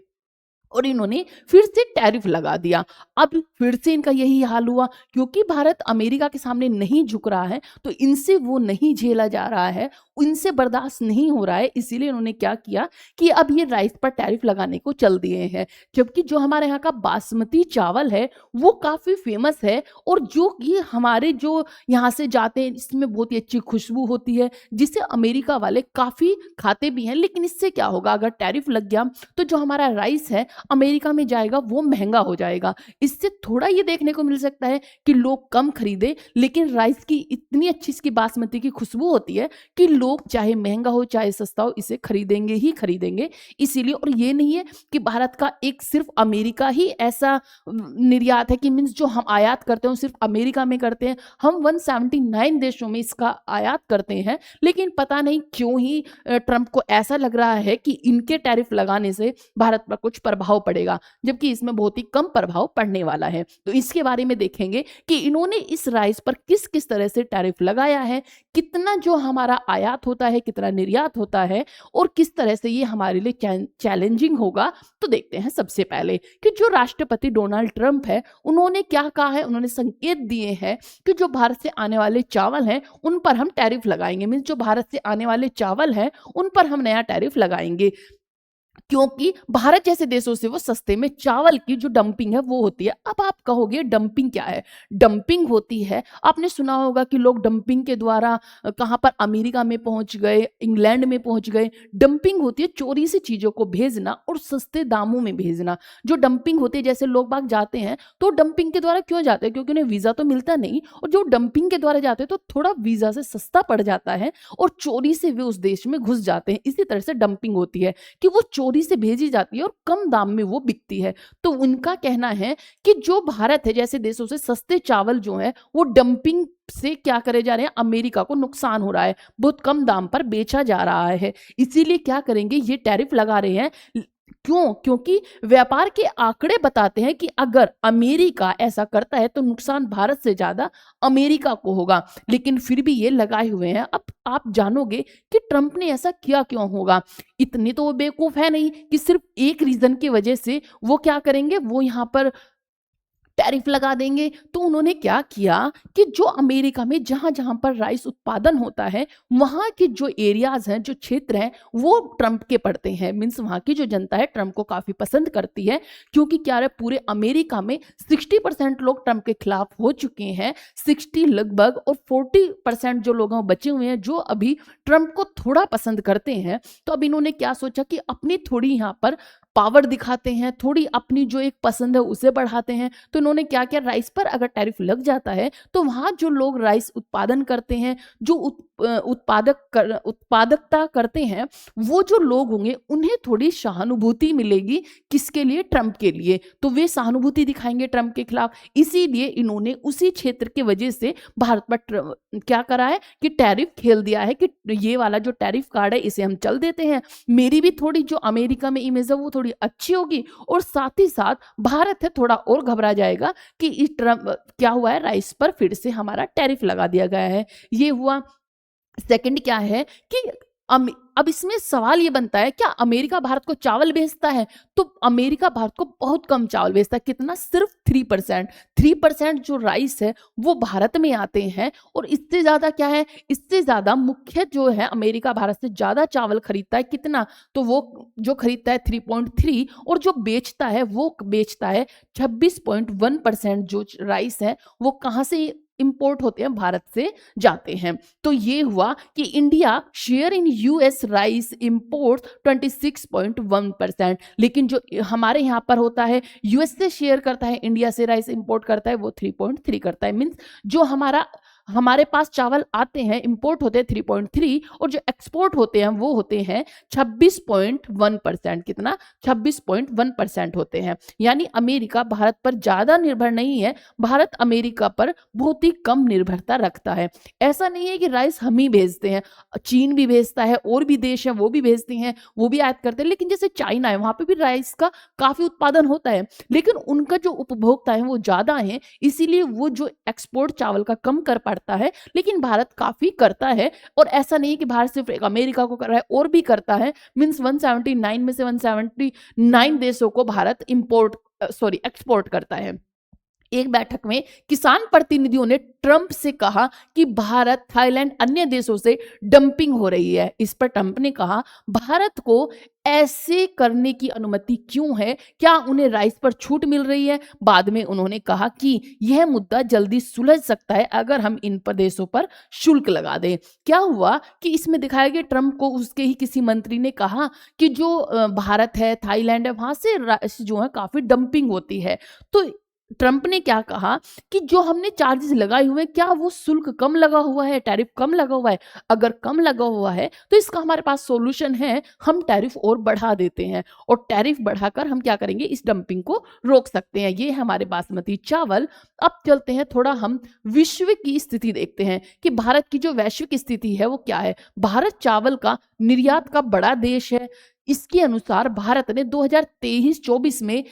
और इन्होंने फिर से टैरिफ लगा दिया। अब फिर से इनका यही हाल हुआ, क्योंकि भारत अमेरिका के सामने नहीं झुक रहा है तो इनसे वो नहीं झेला जा रहा है, इनसे बर्दाश्त नहीं हो रहा है, इसीलिए इन्होंने क्या किया कि अब ये राइस पर टैरिफ लगाने को चल दिए हैं। जबकि जो हमारे यहाँ का बासमती चावल है वो काफी फेमस है, और जो ये हमारे जो यहाँ से जाते हैं इसमें बहुत ही अच्छी खुशबू होती है जिसे अमेरिका वाले काफी खाते भी हैं। लेकिन इससे क्या होगा, अगर टैरिफ लग गया तो जो हमारा राइस है अमेरिका में जाएगा वो महंगा हो जाएगा। इससे थोड़ा ये देखने को मिल सकता है कि लोग कम खरीदे, लेकिन राइस की इतनी अच्छी इसकी बासमती की खुशबू होती है कि लोग चाहे महंगा हो चाहे सस्ता हो इसे खरीदेंगे ही खरीदेंगे। इसीलिए, और ये नहीं है कि भारत का एक सिर्फ अमेरिका ही ऐसा निर्यात है कि मीन्स जो हम आयात करते हैं सिर्फ अमेरिका में करते हैं, हम 179 देशों में इसका आयात करते हैं। लेकिन पता नहीं क्यों ही ट्रंप को ऐसा लग रहा है कि इनके टैरिफ लगाने से भारत पर कुछ प्रभाव पड़ेगा, जबकि इसमें बहुत ही कम प्रभाव पड़ने वाला है। तो इसके बारे में देखेंगे कि इन्होंने इस राइस पर किस किस तरह से टैरिफ लगाया है, कितना जो हमारा आयात होता है, कितना निर्यात होता है, और किस तरह से ये हमारे लिए चैलेंजिंग होगा। तो देखते हैं सबसे पहले कि जो राष्ट्रपति डोनाल्ड ट्रंप है उन्होंने क्या कहा है। उन्होंने संकेत दिए हैं कि जो भारत से आने वाले चावल हैं उन पर हम टैरिफ लगाएंगे, मीन्स जो भारत से आने वाले चावल हैं उन पर हम नया टैरिफ लगाएंगे, क्योंकि भारत जैसे देशों से वो सस्ते में चावल की जो डंपिंग है वो होती है। अब आप कहोगे डंपिंग क्या है? डंपिंग होती है, आपने सुना होगा कि लोग डंपिंग के द्वारा कहां पर अमेरिका में पहुंच गए, इंग्लैंड में पहुंच गए। डंपिंग होती है चोरी से चीजों को भेजना और सस्ते दामों में भेजना। जो डंपिंग होती है, जैसे लोग बाग जाते हैं तो डंपिंग के द्वारा क्यों जाते हैं? क्योंकि उन्हें वीजा तो मिलता नहीं, और जो डंपिंग के द्वारा जाते हैं तो थोड़ा वीजा से सस्ता पड़ जाता है और चोरी से वे उस देश में घुस जाते हैं। इसी तरह से डंपिंग होती है कि वो चोरी से भेजी जाती है और कम दाम में वो बिकती है। तो उनका कहना है कि जो भारत है जैसे देशों से सस्ते चावल जो है वो डंपिंग से क्या करे जा रहे हैं, अमेरिका को नुकसान हो रहा है, बहुत कम दाम पर बेचा जा रहा है। इसीलिए क्या करेंगे, ये टैरिफ लगा रहे हैं। क्यों? क्योंकि व्यापार के आंकड़े बताते हैं कि अगर अमेरिका ऐसा करता है तो नुकसान भारत से ज्यादा अमेरिका को होगा, लेकिन फिर भी ये लगाए हुए हैं। अब आप जानोगे कि ट्रंप ने ऐसा किया क्यों होगा। इतनी तो वो बेवकूफ है नहीं कि सिर्फ एक रीजन की वजह से वो क्या करेंगे, वो यहाँ पर टैरिफ लगा देंगे। तो उन्होंने क्या किया कि जो अमेरिका में जहां जहां पर राइस उत्पादन होता है वहां के जो एरियाज हैं, जो क्षेत्र हैं, वो ट्रंप के पड़ते हैं। मीन्स वहां की जो जनता है ट्रंप को काफी पसंद करती है, क्योंकि क्या है, पूरे अमेरिका में 60% लोग ट्रंप के खिलाफ हो चुके हैं, 60 लगभग, और 40% जो लोग हैं बचे हुए हैं जो अभी ट्रंप को थोड़ा पसंद करते हैं। तो अब इन्होंने क्या सोचा कि अपनी थोड़ी यहाँ पर पावर दिखाते हैं, थोड़ी अपनी जो एक पसंद है उसे बढ़ाते हैं। तो इन्होंने क्या किया, राइस पर अगर टैरिफ लग जाता है तो वहां जो लोग राइस उत्पादन करते हैं, जो उत्पादकता करते हैं, वो जो लोग होंगे उन्हें थोड़ी सहानुभूति मिलेगी। किसके लिए? ट्रंप के लिए। तो वे सहानुभूति दिखाएंगे ट्रंप के खिलाफ। इसीलिए इन्होंने उसी क्षेत्र की वजह से भारत पर क्या करा है कि टैरिफ खेल दिया है कि ये वाला जो टैरिफ कार्ड है इसे हम चल देते हैं, मेरी भी थोड़ी जो अमेरिका में इमेज है वो थोड़ी अच्छी होगी, और साथ ही साथ भारत है थोड़ा और घबरा जाएगा कि इस ट्रंप क्या हुआ है, राइस पर फिर से हमारा टैरिफ लगा दिया गया है। ये हुआ। सेकंड क्या है कि अब इसमें सवाल ये बनता है, क्या अमेरिका भारत को चावल भेजता है? तो अमेरिका भारत को बहुत कम चावल भेजता है। कितना? सिर्फ 3% जो राइस है वो भारत में आते हैं। और इससे ज्यादा क्या है, इससे ज्यादा मुख्य जो है अमेरिका भारत से ज्यादा चावल खरीदता है। कितना? तो वो जो खरीदता है 3.3, और जो बेचता है वो बेचता है 26.1%। जो राइस है वो कहाँ से इंपोर्ट होते हैं? भारत से जाते हैं। तो ये हुआ कि India share in US rice import 26.1%, लेकिन जो हमारे यहाँ पर होता है यूएस से शेयर करता है, इंडिया से राइस इंपोर्ट करता है वो 3.3 करता है। मीन्स जो हमारा हमारे पास चावल आते हैं, इंपोर्ट होते हैं 3.3 और जो एक्सपोर्ट होते हैं वो होते हैं 26.1%। कितना? 26.1% होते हैं। यानी अमेरिका भारत पर ज्यादा निर्भर नहीं है, भारत अमेरिका पर बहुत ही कम निर्भरता रखता है। ऐसा नहीं है कि राइस हम ही भेजते हैं, चीन भी भेजता है, और भी देश हैं वो भी भेजते हैं, वो भी आयात करते हैं। लेकिन जैसे चाइना है, वहां पे भी राइस का काफी उत्पादन होता है, लेकिन उनका जो उपभोक्ता है वो ज्यादा है, इसीलिए वो जो एक्सपोर्ट चावल का कम कर पाता है, लेकिन भारत काफी करता है। और ऐसा नहीं है कि भारत सिर्फ एक अमेरिका को कर रहा है, और भी करता है। मीन्स 179 में से 179 देशों को भारत एक्सपोर्ट करता है। एक बैठक में किसान प्रतिनिधियों ने ट्रंप से कहा कि भारत, थाईलैंड, अन्य देशों से डंपिंग हो रही है। इस पर ट्रंप ने कहा, भारत को ऐसे करने की अनुमति क्यों है? क्या उन्हें राइस पर छूट मिल रही है? बाद में उन्होंने कहा कि यह मुद्दा जल्दी सुलझ सकता है अगर हम इन प्रदेशों पर शुल्क लगा दें। क्या हुआ कि इसमें दिखाया गया, ट्रंप को उसके ही किसी मंत्री ने कहा कि जो भारत है, थाईलैंड है, वहां से राइस जो है काफी डंपिंग होती है। तो ट्रंप ने क्या कहा कि जो हमने चार्जेस लगाए हुए हैं, क्या वो शुल्क कम लगा हुआ है, टैरिफ कम लगा हुआ है? अगर कम लगा हुआ है तो इसका हमारे पास सॉल्यूशन है, हम टैरिफ और बढ़ा देते हैं, और टैरिफ बढ़ाकर हम क्या करेंगे, इस डंपिंग को रोक सकते हैं। ये हमारे बासमती चावल। अब चलते हैं थोड़ा हम विश्व की स्थिति देखते हैं कि भारत की जो वैश्विक स्थिति है वो क्या है। भारत चावल का निर्यात का बड़ा देश है। इसके अनुसार भारत ने 2023-24 में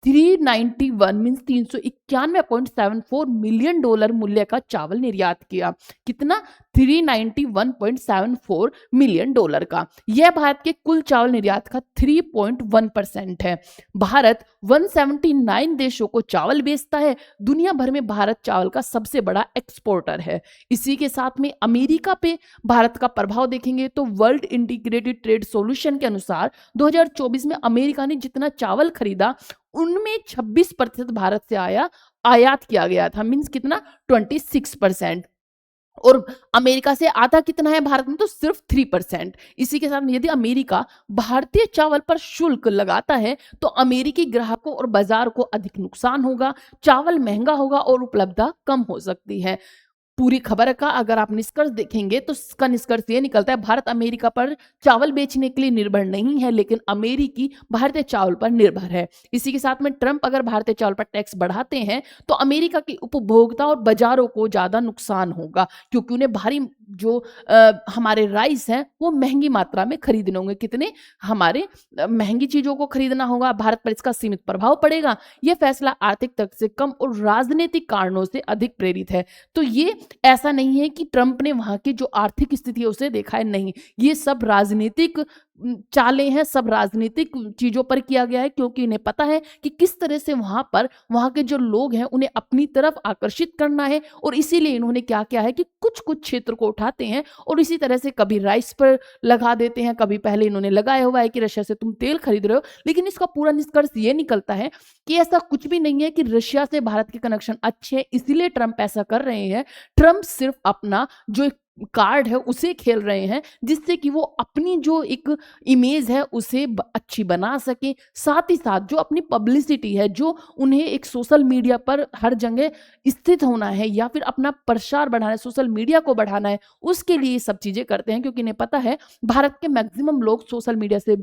391 मीन्स $391.74 मिलियन मूल्य का चावल निर्यात किया। कितना? 391.74 मिलियन डॉलर का। यह भारत के कुल चावल निर्यात का 3.1% है। भारत 179 देशों को चावल बेचता है। दुनिया भर में भारत चावल का सबसे बड़ा एक्सपोर्टर है। इसी के साथ में अमेरिका पे भारत का प्रभाव देखेंगे तो वर्ल्ड इंटीग्रेटेड ट्रेड सॉल्यूशन के अनुसार 2024 में अमेरिका ने जितना चावल खरीदा, उनमें 26% भारत से आयात किया गया था। मीन्स कितना? 26%। और अमेरिका से आधा कितना है भारत में? तो सिर्फ 3%। इसी के साथ में यदि अमेरिका भारतीय चावल पर शुल्क लगाता है तो अमेरिकी ग्राहकों और बाजार को अधिक नुकसान होगा, चावल महंगा होगा और उपलब्धता कम हो सकती है। पूरी खबर का अगर आप निष्कर्ष देखेंगे तो इसका निष्कर्ष ये निकलता है, भारत अमेरिका पर चावल बेचने के लिए निर्भर नहीं है, लेकिन अमेरिकी भारतीय चावल पर निर्भर है। इसी के साथ में ट्रंप अगर भारतीय चावल पर टैक्स बढ़ाते हैं तो अमेरिका के उपभोक्ता और बाजारों को ज्यादा नुकसान होगा, क्योंकि उन्हें भारी जो हमारे राइस हैं वो महंगी मात्रा में खरीदने होंगे। कितने? हमारे महंगी चीजों को खरीदना होगा। भारत पर इसका सीमित प्रभाव पड़ेगा। यह फैसला आर्थिक तक से कम और राजनीतिक कारणों से अधिक प्रेरित है। तो ये ऐसा नहीं है कि ट्रंप ने वहां की जो आर्थिक स्थिति है उसे देखा है, नहीं, ये सब राजनीतिक चालें हैं, सब राजनीतिक चीजों पर किया गया है, क्योंकि इन्हें पता है कि किस तरह से वहां के जो लोग हैं उन्हें अपनी तरफ आकर्षित करना है। और इसीलिए इन्होंने क्या किया है कि कुछ कुछ क्षेत्र को उठाते हैं और इसी तरह से कभी राइस पर लगा देते हैं, कभी पहले इन्होंने लगाया हुआ है कि रशिया से तुम तेल खरीद रहे हो। लेकिन इसका पूरा निष्कर्ष ये निकलता है कि ऐसा कुछ भी नहीं है कि रशिया से भारत के कनेक्शन अच्छे हैं इसीलिए ट्रंप ऐसा कर रहे हैं। ट्रंप सिर्फ अपना जो कार्ड है उसे खेल रहे हैं, जिससे कि वो अपनी जो एक इमेज है उसे अच्छी बना सके। साथ ही साथ जो अपनी पब्लिसिटी है, जो उन्हें एक सोशल मीडिया पर हर जगह स्थित होना है या फिर अपना प्रचार बढ़ाना है, सोशल मीडिया को बढ़ाना है, उसके लिए ये सब चीजें करते हैं। क्योंकि इन्हें पता है भारत के मैक्सिमम लोग सोशल मीडिया से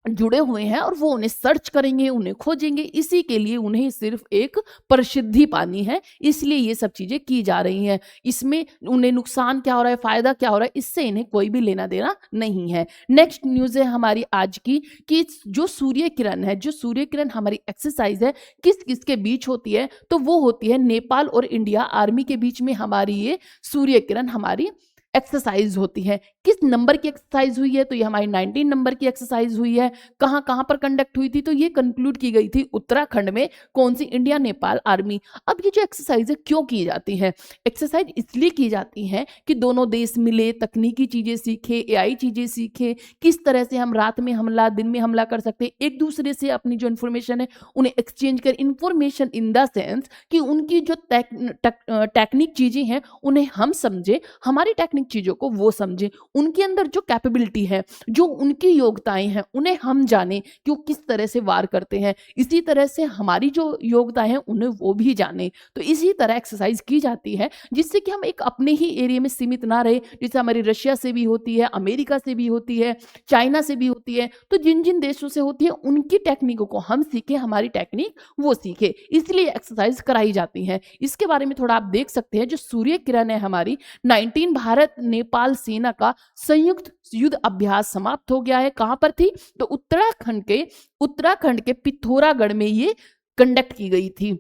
जुड़े हुए हैं और वो उन्हें सर्च करेंगे, उन्हें खोजेंगे। इसी के लिए उन्हें सिर्फ एक प्रसिद्धि पानी है, इसलिए ये सब चीजें की जा रही हैं। इसमें उन्हें नुकसान क्या हो रहा है, फायदा क्या हो रहा है, इससे इन्हें कोई भी लेना देना नहीं है। नेक्स्ट न्यूज है हमारी आज की कि जो सूर्य किरण है, जो सूर्य किरण हमारी एक्सरसाइज है किस किस के बीच होती है, तो वो होती है नेपाल और इंडिया आर्मी के बीच में हमारी ये सूर्य किरण हमारी एक्सरसाइज होती है। किस नंबर की एक्सरसाइज हुई है? तो ये हमारी 19 नंबर की एक्सरसाइज हुई है। कहां कहां पर कंडक्ट हुई थी? तो ये कंक्लूड की गई थी उत्तराखंड में। कौन सी? India Nepal army. अब ये जो एक्सरसाइज है क्यों की जाती है? एक्सरसाइज इसलिए की जाती है कि दोनों देश मिले, तकनीकी चीजें सीखे, एआई चीजें सीखे, किस तरह से हम रात में हमला, दिन में हमला कर सकते हैं, एक दूसरे से अपनी जो इन्फॉर्मेशन है उन्हें एक्सचेंज कर, इन्फॉर्मेशन इन द सेंस कि उनकी जो टेक्निक चीजें हैं उन्हें हम समझे, हमारी टेक्निक टेक्निक चीज़ों को वो समझें, उनके अंदर जो कैपेबिलिटी है, जो उनकी योग्यताएं हैं, उन्हें हम जानें कि वो किस तरह से वार करते हैं, इसी तरह से हमारी जो योग्यताएं हैं उन्हें वो भी जानें। तो इसी तरह एक्सरसाइज की जाती है जिससे कि हम एक अपने ही एरिया में सीमित ना रहे, जैसे हमारी रशिया से भी होती है, अमेरिका से भी होती है, चाइना से भी होती है। तो जिन जिन देशों से होती है उनकी टेक्निकों को हम सीखें, हमारी टेक्निक वो सीखे, इसलिए एक्सरसाइज कराई जाती है। इसके बारे में थोड़ा आप देख सकते हैं। जो सूर्य किरण है हमारी 19 भारत नेपाल सेना का संयुक्त युद्ध अभ्यास समाप्त हो गया है। कहां पर थी? तो उत्तराखंड के पिथौरागढ़ में ये कंडक्ट की गई थी।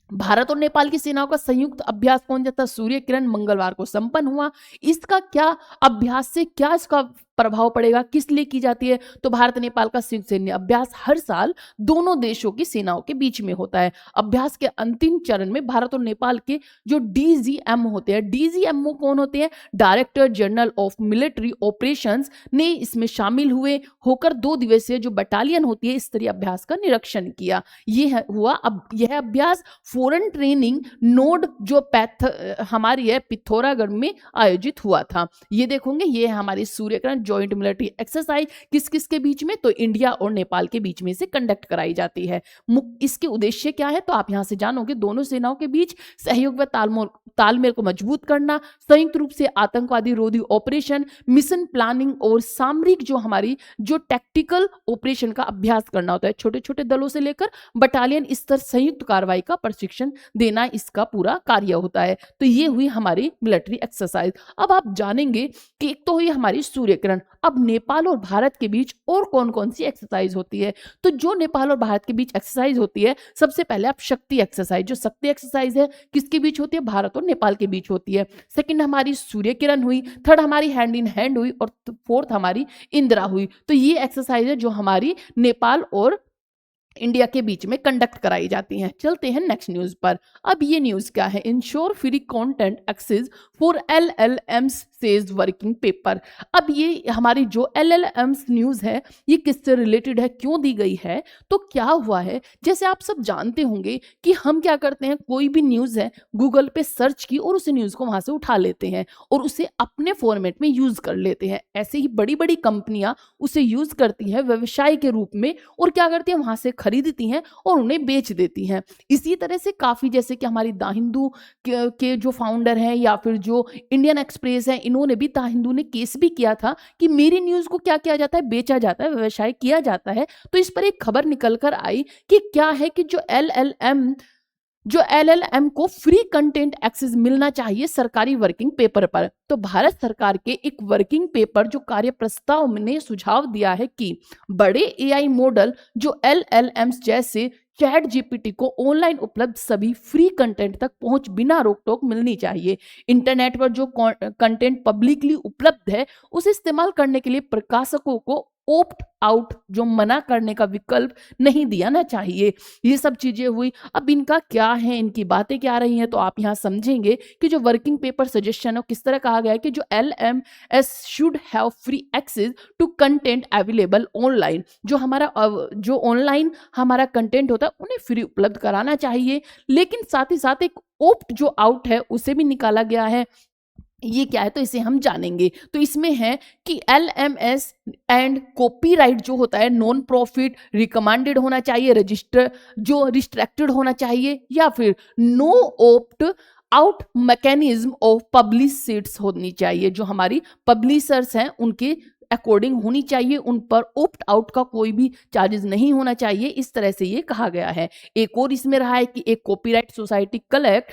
भारत और नेपाल की सेनाओं का संयुक्त अभ्यास कौन सा था? सूर्य किरण, मंगलवार को संपन्न हुआ। इसका क्या अभ्यास से क्या इसका प्रभाव पड़ेगा, किस लिए की जाती है? तो भारत नेपाल का संयुक्त सैन्य अभ्यास हर साल दोनों देशों की सेनाओं के बीच में होता है। अभ्यास के अंतिम चरण में भारत और नेपाल के जो डीजीएम होते हैं, डीजीएमओ कौन होते हैं? Director general of military operations ने इसमें शामिल हुए होकर 2 दिवसीय जो बटालियन होती है स्तरीय अभ्यास का निरीक्षण किया। ये हुआ। अब यह अभ्यास फॉरेन ट्रेनिंग नोड जो हमारी है पिथौरागढ़ में आयोजित हुआ था। ये देखोगे, ये है हमारी सूर्यकिरण जॉइंट मिलिट्री एक्सरसाइज। किस किस के बीच में? तो इंडिया और नेपाल के बीच में से कंडक्ट कराई जाती है। इसके उद्देश्य क्या है? तो आप यहां से जानोगे, दोनों सेनाओं के बीच सहयोग व तालमेल को मजबूत करना, संयुक्त रूप से आतंकवादी रोधी ऑपरेशन, मिशन प्लानिंग और सामरिक जो हमारी जो टैक्टिकल ऑपरेशन का अभ्यास करना होता है। छोटे छोटे दलों से लेकर बटालियन स्तर संयुक्त कार्रवाई का प्रशिक्षण देना इसका पूरा कार्य होता है। तो ये हुई हमारी मिलिट्री एक्सरसाइज। अब आप जानेंगे कि एक तो हुई हमारी सूर्य किरण। अब नेपाल और भारत के बीच और कौन कौन सी एक्सरसाइज होती है? तो जो नेपाल और भारत के बीच एक्सरसाइज होती है, सबसे पहले आप शक्ति एक्सरसाइज। जो शक्ति एक्सरसाइज है किसके बीच होती है? भारत और नेपाल के बीच होती है। सेकंड हमारी सूर्य किरण हुई, थर्ड हमारी हैंड इन हैंड हुई और फोर्थ हमारी इंदिरा हुई। तो ये एक्सरसाइज है जो हमारी नेपाल और इंडिया के बीच में कंडक्ट कराई जाती हैं। चलते हैं नेक्स्ट न्यूज पर। अब ये न्यूज क्या है? Ensure free content access for LLMs says working paper. अब ये हमारी जो एलएलएम्स न्यूज है ये किससे रिलेटेड है, क्यों दी गई है? तो क्या हुआ है, जैसे आप सब जानते होंगे कि हम क्या करते हैं, कोई भी न्यूज है गूगल पे सर्च की और उस न्यूज को वहां से उठा लेते हैं और उसे अपने फॉर्मेट में यूज कर लेते हैं। ऐसे ही बड़ी बड़ी कंपनियां उसे यूज करती हैं व्यवसाय के रूप में और क्या करती हैं, वहां से खरीदती हैं और उन्हें बेच देती हैं। इसी तरह से काफी, जैसे कि हमारी द हिंदू के जो फाउंडर हैं या फिर जो इंडियन एक्सप्रेस है, इन्होंने भी, द हिंदू ने केस भी किया था कि मेरी न्यूज को क्या किया जाता है, बेचा जाता है, व्यवसाय किया जाता है। तो इस पर एक खबर निकल कर आई कि क्या है कि जो एलएलएम को फ्री कंटेंट एक्सेस मिलना चाहिए सरकारी वर्किंग पेपर पर। तो भारत सरकार के एक वर्किंग पेपर जो कार्य प्रस्ताव ने सुझाव दिया है कि बड़े एआई मॉडल जो एलएलएम्स जैसे चैट जीपीटी को ऑनलाइन उपलब्ध सभी फ्री कंटेंट तक पहुंच बिना रोक टोक मिलनी चाहिए। इंटरनेट पर जो कंटेंट पब्लिकली उपलब्ध है उसे इस्तेमाल करने के लिए प्रकाशकों को ओप्ट आउट जो मना करने का विकल्प नहीं दिया चाहिए। ये सब चीजें हुई। अब इनका क्या है, इनकी बातें क्या रही हैं, तो आप यहाँ समझेंगे कि जो वर्किंग पेपर सजेशन है किस तरह कहा गया है कि जो LMS should have free access to content available online. जो हमारा जो ऑनलाइन हमारा कंटेंट होता है उन्हें फ्री उपलब्ध कराना चाहिए, लेकिन साथ ही साथ एक ओप्ट जो आउट है उसे भी निकाला गया है। ये क्या है तो इसे हम जानेंगे। तो इसमें है कि एलएमएस एंड कॉपीराइट जो होता है नॉन प्रॉफिट रिकमेंडेड होना चाहिए, रजिस्टर जो रिस्ट्रिक्टेड होना चाहिए, या फिर no opt out mechanism of publishers होनी चाहिए। जो हमारी पब्लिशर्स हैं उनके अकॉर्डिंग होनी चाहिए, उन पर ओप्ट आउट का कोई भी चार्जेस नहीं होना चाहिए। इस तरह से ये कहा गया है। एक और इसमें रहा है कि एक कॉपीराइट सोसाइटी कलेक्ट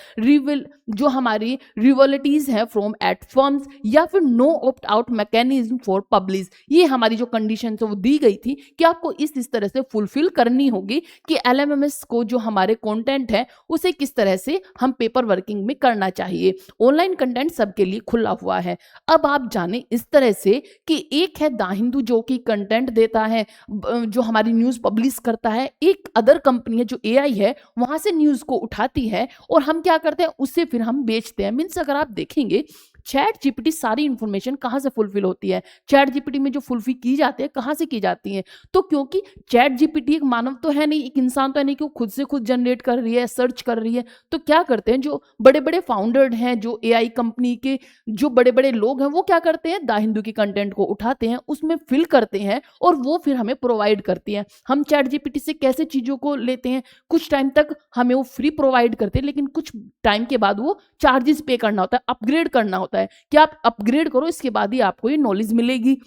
जो हमारी रिवॉलिटीज है फ्रॉम एट फर्म्स, या फिर no opt out mechanism for publish. ये हमारी जो कंडीशन है वो दी गई थी कि आपको इस तरह से फुलफिल करनी होगी कि एलएमएस को जो हमारे कंटेंट है उसे किस तरह से हम पेपर वर्किंग में करना चाहिए। ऑनलाइन कंटेंट सबके लिए खुला हुआ है। अब आप जाने इस तरह से कि एक है द हिंदू जो कि कंटेंट देता है, जो हमारी न्यूज पब्लिश करता है, एक अदर कंपनी है जो एआई है वहां से न्यूज को उठाती है और हम क्या करते हैं उसे फिर हम बेचते हैं। मीन्स अगर आप देखेंगे चैट जीपीटी सारी इंफॉर्मेशन कहाँ से फुलफिल होती है, चैट जीपीटी में जो फुलफिल की जाती है कहाँ से की जाती है? तो क्योंकि चैट जीपीटी एक मानव तो है नहीं, एक इंसान तो है नहीं कि वो खुद से खुद जनरेट कर रही है, सर्च कर रही है। तो क्या करते हैं जो बड़े बड़े फाउंडर हैं, जो एआई कंपनी के जो बड़े बड़े लोग हैं, वो क्या करते हैं, द हिंदू की कंटेंट को उठाते हैं, उसमें फिल करते हैं और वो फिर हमें प्रोवाइड करती है। हम चैट जीपीटी से कैसे चीजों को लेते हैं, कुछ टाइम तक हमें वो फ्री प्रोवाइड करते हैं, लेकिन कुछ टाइम के बाद वो चार्जेस पे करना होता है, अपग्रेड करना होता है कि आप अपग्रेड करो, इसके बाद ही आपको ये नॉलेज मिलेगी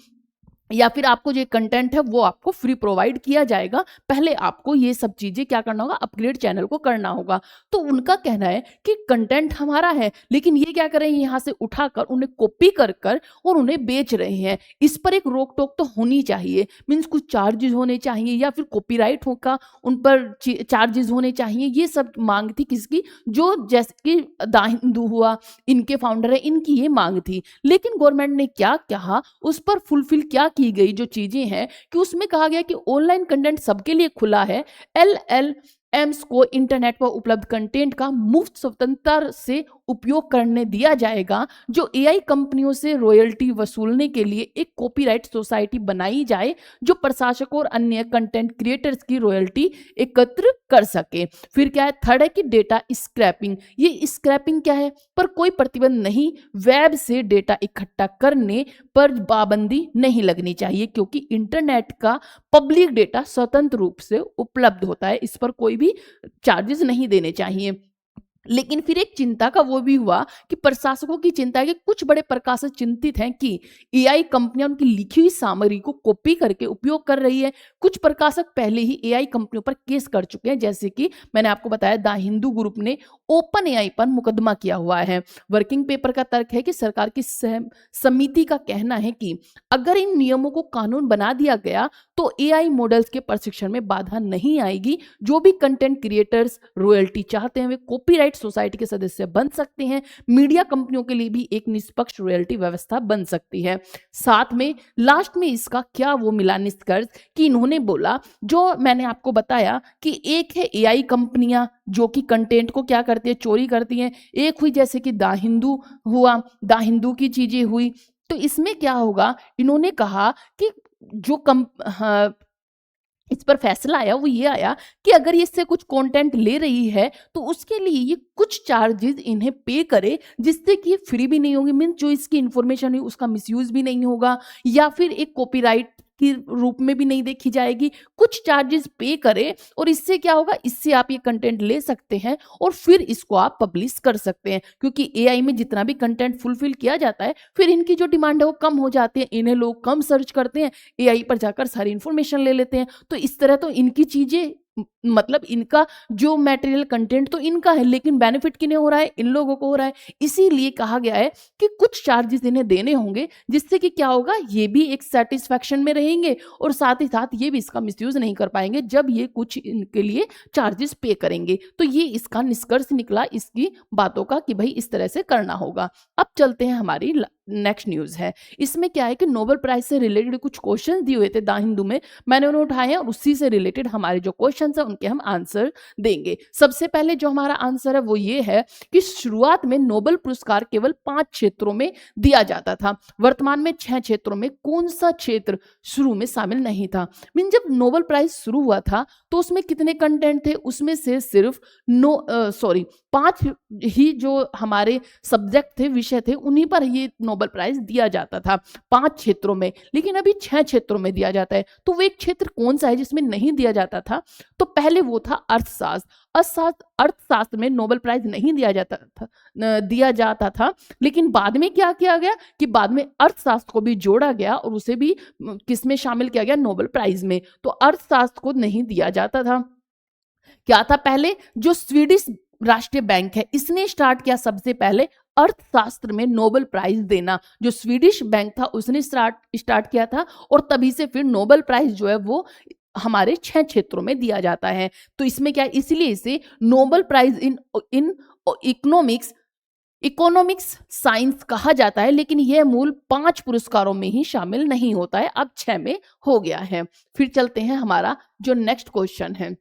या फिर आपको जो कंटेंट है वो आपको फ्री प्रोवाइड किया जाएगा। पहले आपको ये सब चीजें क्या करना होगा, अपग्रेड चैनल को करना होगा। तो उनका कहना है कि कंटेंट हमारा है, लेकिन ये क्या कर रहे हैं, यहाँ से उठाकर उन्हें कॉपी कर कर और उन्हें बेच रहे हैं। इस पर एक रोक टोक तो होनी चाहिए, मीन्स कुछ चार्जेस होने चाहिए या फिर कॉपीराइट होगा उन पर चार्जेस होने चाहिए। ये सब मांग थी किसकी, जो जैसे कि द हिंदू हुआ, इनके फाउंडर है, इनकी ये मांग थी। लेकिन गवर्नमेंट ने क्या कहा, उस पर फुलफिल क्या की गई जो चीजें हैं कि उसमें कहा गया कि ऑनलाइन कंटेंट सबके लिए खुला है। एलएलएम्स को इंटरनेट पर उपलब्ध कंटेंट का मुफ्त स्वतंत्रता से उपयोग करने दिया जाएगा। जो एआई कंपनियों से रॉयल्टी वसूलने के लिए एक कॉपीराइट सोसाइटी बनाई जाए जो प्रशासकों और अन्य कंटेंट क्रिएटर्स की रॉयल्टी एकत्र कर सके। फिर क्या है, थर्ड है कि डेटा स्क्रैपिंग। ये स्क्रैपिंग क्या है, पर कोई प्रतिबंध नहीं, वेब से डेटा इकट्ठा करने पर पाबंदी नहीं लगनी चाहिए क्योंकि इंटरनेट का पब्लिक डेटा स्वतंत्र रूप से उपलब्ध होता है, इस पर कोई भी चार्जेस नहीं देने चाहिए। लेकिन फिर एक चिंता का वो भी हुआ कि प्रशासकों की चिंता है कि कुछ बड़े प्रकाशक चिंतित हैं कि एआई कंपनियां उनकी लिखी हुई सामग्री को कॉपी करके उपयोग कर रही है। कुछ प्रकाशक पहले ही एआई कंपनियों पर केस कर चुके हैं, जैसे कि मैंने आपको बताया द हिंदू ग्रुप ने ओपन एआई पर मुकदमा किया हुआ है। वर्किंग पेपर का तर्क है कि सरकार की समिति का कहना है कि अगर इन नियमों को कानून बना दिया गया तो एआई मॉडल्स के प्रशिक्षण में बाधा नहीं आएगी। जो भी कंटेंट क्रिएटर्स रॉयल्टी चाहते हैं वे कॉपीराइट सोसाइटी के सदस्य बन सकते हैं। मीडिया कंपनियों के लिए भी एक निष्पक्ष रॉयल्टी व्यवस्था बन सकती है। साथ में लास्ट में इसका क्या वो मिला निष्कर्ष कि इन्होंने बोला, जो मैंने आपको बताया कि एक है एआई कंपनियां जो कि कंटेंट को क्या करती है, चोरी करती हैं। एक हुई जैसे कि द हिंदू हुआ, द हिंदू की चीजें हुई। तो इसमें क्या होगा, इन्होंने कहा कि जो इस पर फैसला आया वो ये आया कि अगर ये इससे कुछ कंटेंट ले रही है तो उसके लिए ये कुछ चार्जेस इन्हें पे करे, जिससे कि ये फ्री भी नहीं होगी, मीन जो इसकी इंफॉर्मेशन है उसका मिसयूज भी नहीं होगा या फिर एक कॉपीराइट के रूप में भी नहीं देखी जाएगी। कुछ चार्जेस पे करे और इससे क्या होगा, इससे आप ये कंटेंट ले सकते हैं और फिर इसको आप पब्लिश कर सकते हैं, क्योंकि एआई में जितना भी कंटेंट फुलफिल किया जाता है फिर इनकी जो डिमांड है वो कम हो जाती है, इन्हें लोग कम सर्च करते हैं, एआई पर जाकर सारी इंफॉर्मेशन ले लेते हैं। तो इस तरह तो इनकी चीजें मतलब इनका जो मटेरियल कंटेंट तो इनका है, लेकिन बेनिफिट किन्हें हो रहा है, इन लोगों को हो रहा है। इसीलिए कहा गया है कि कुछ चार्जेस इन्हें देने होंगे, जिससे कि क्या होगा, ये भी एक सेटिस्फैक्शन में रहेंगे और साथ ही साथ ये भी इसका मिसयूज नहीं कर पाएंगे जब ये कुछ इनके लिए चार्जेस पे करेंगे। तो ये इसका निष्कर्ष निकला इसकी बातों का कि भाई इस तरह से करना होगा। अब चलते हैं हमारी नेक्स्ट न्यूज है। इसमें क्या है कि नोबेल प्राइज से रिलेटेड कुछ क्वेश्चन दिए हुए थे द हिंदू में, मैंने उन्हें उठाए हैं और उसी से रिलेटेड हमारे जो क्वेश्चन है उनके हम आंसर देंगे। सबसे पहले जो हमारा आंसर है वो ये है कि शुरुआत में नोबेल पुरस्कार केवल 5 क्षेत्रों में दिया जाता था, वर्तमान में 6 क्षेत्रों में कौन सा क्षेत्र शुरू में शामिल नहीं था। मीन जब नोबेल प्राइज शुरू हुआ था तो उसमें कितने कंटेंट थे, उसमें से सिर्फ 5 ही जो हमारे सब्जेक्ट थे, विषय थे, उन्हीं पर ये नोबेल प्राइज दिया जाता था 5 क्षेत्रों में, लेकिन अभी 6 क्षेत्रों में दिया जाता है। तो वो एक क्षेत्र कौन सा है जिसमें नहीं दिया जाता था, तो पहले वो था अर्थशास्त्र। अर्थशास्त्र में नोबेल प्राइज नहीं दिया जाता था, लेकिन बाद में क्या किया गया कि बाद में अर्थशास्त्र को भी जोड़ा गया और उसे भी किसमें शामिल किया गया, नोबेल प्राइज में। तो अर्थशास्त्र को नहीं दिया जाता था। क्या था पहले, जो स्वीडिश राष्ट्रीय बैंक है इसने स्टार्ट किया सबसे पहले अर्थशास्त्र में नोबेल प्राइज देना। जो स्वीडिश बैंक था उसने स्टार्ट किया था और तभी से फिर नोबेल प्राइज जो है वो हमारे 6 क्षेत्रों में दिया जाता है। तो इसमें क्या है, इसलिए इसे Nobel prize in economics science कहा जाता है, लेकिन यह मूल 5 पुरस्कारों में ही शामिल नहीं होता है, अब 6 में हो गया है। फिर चलते हैं हमारा जो नेक्स्ट क्वेश्चन है।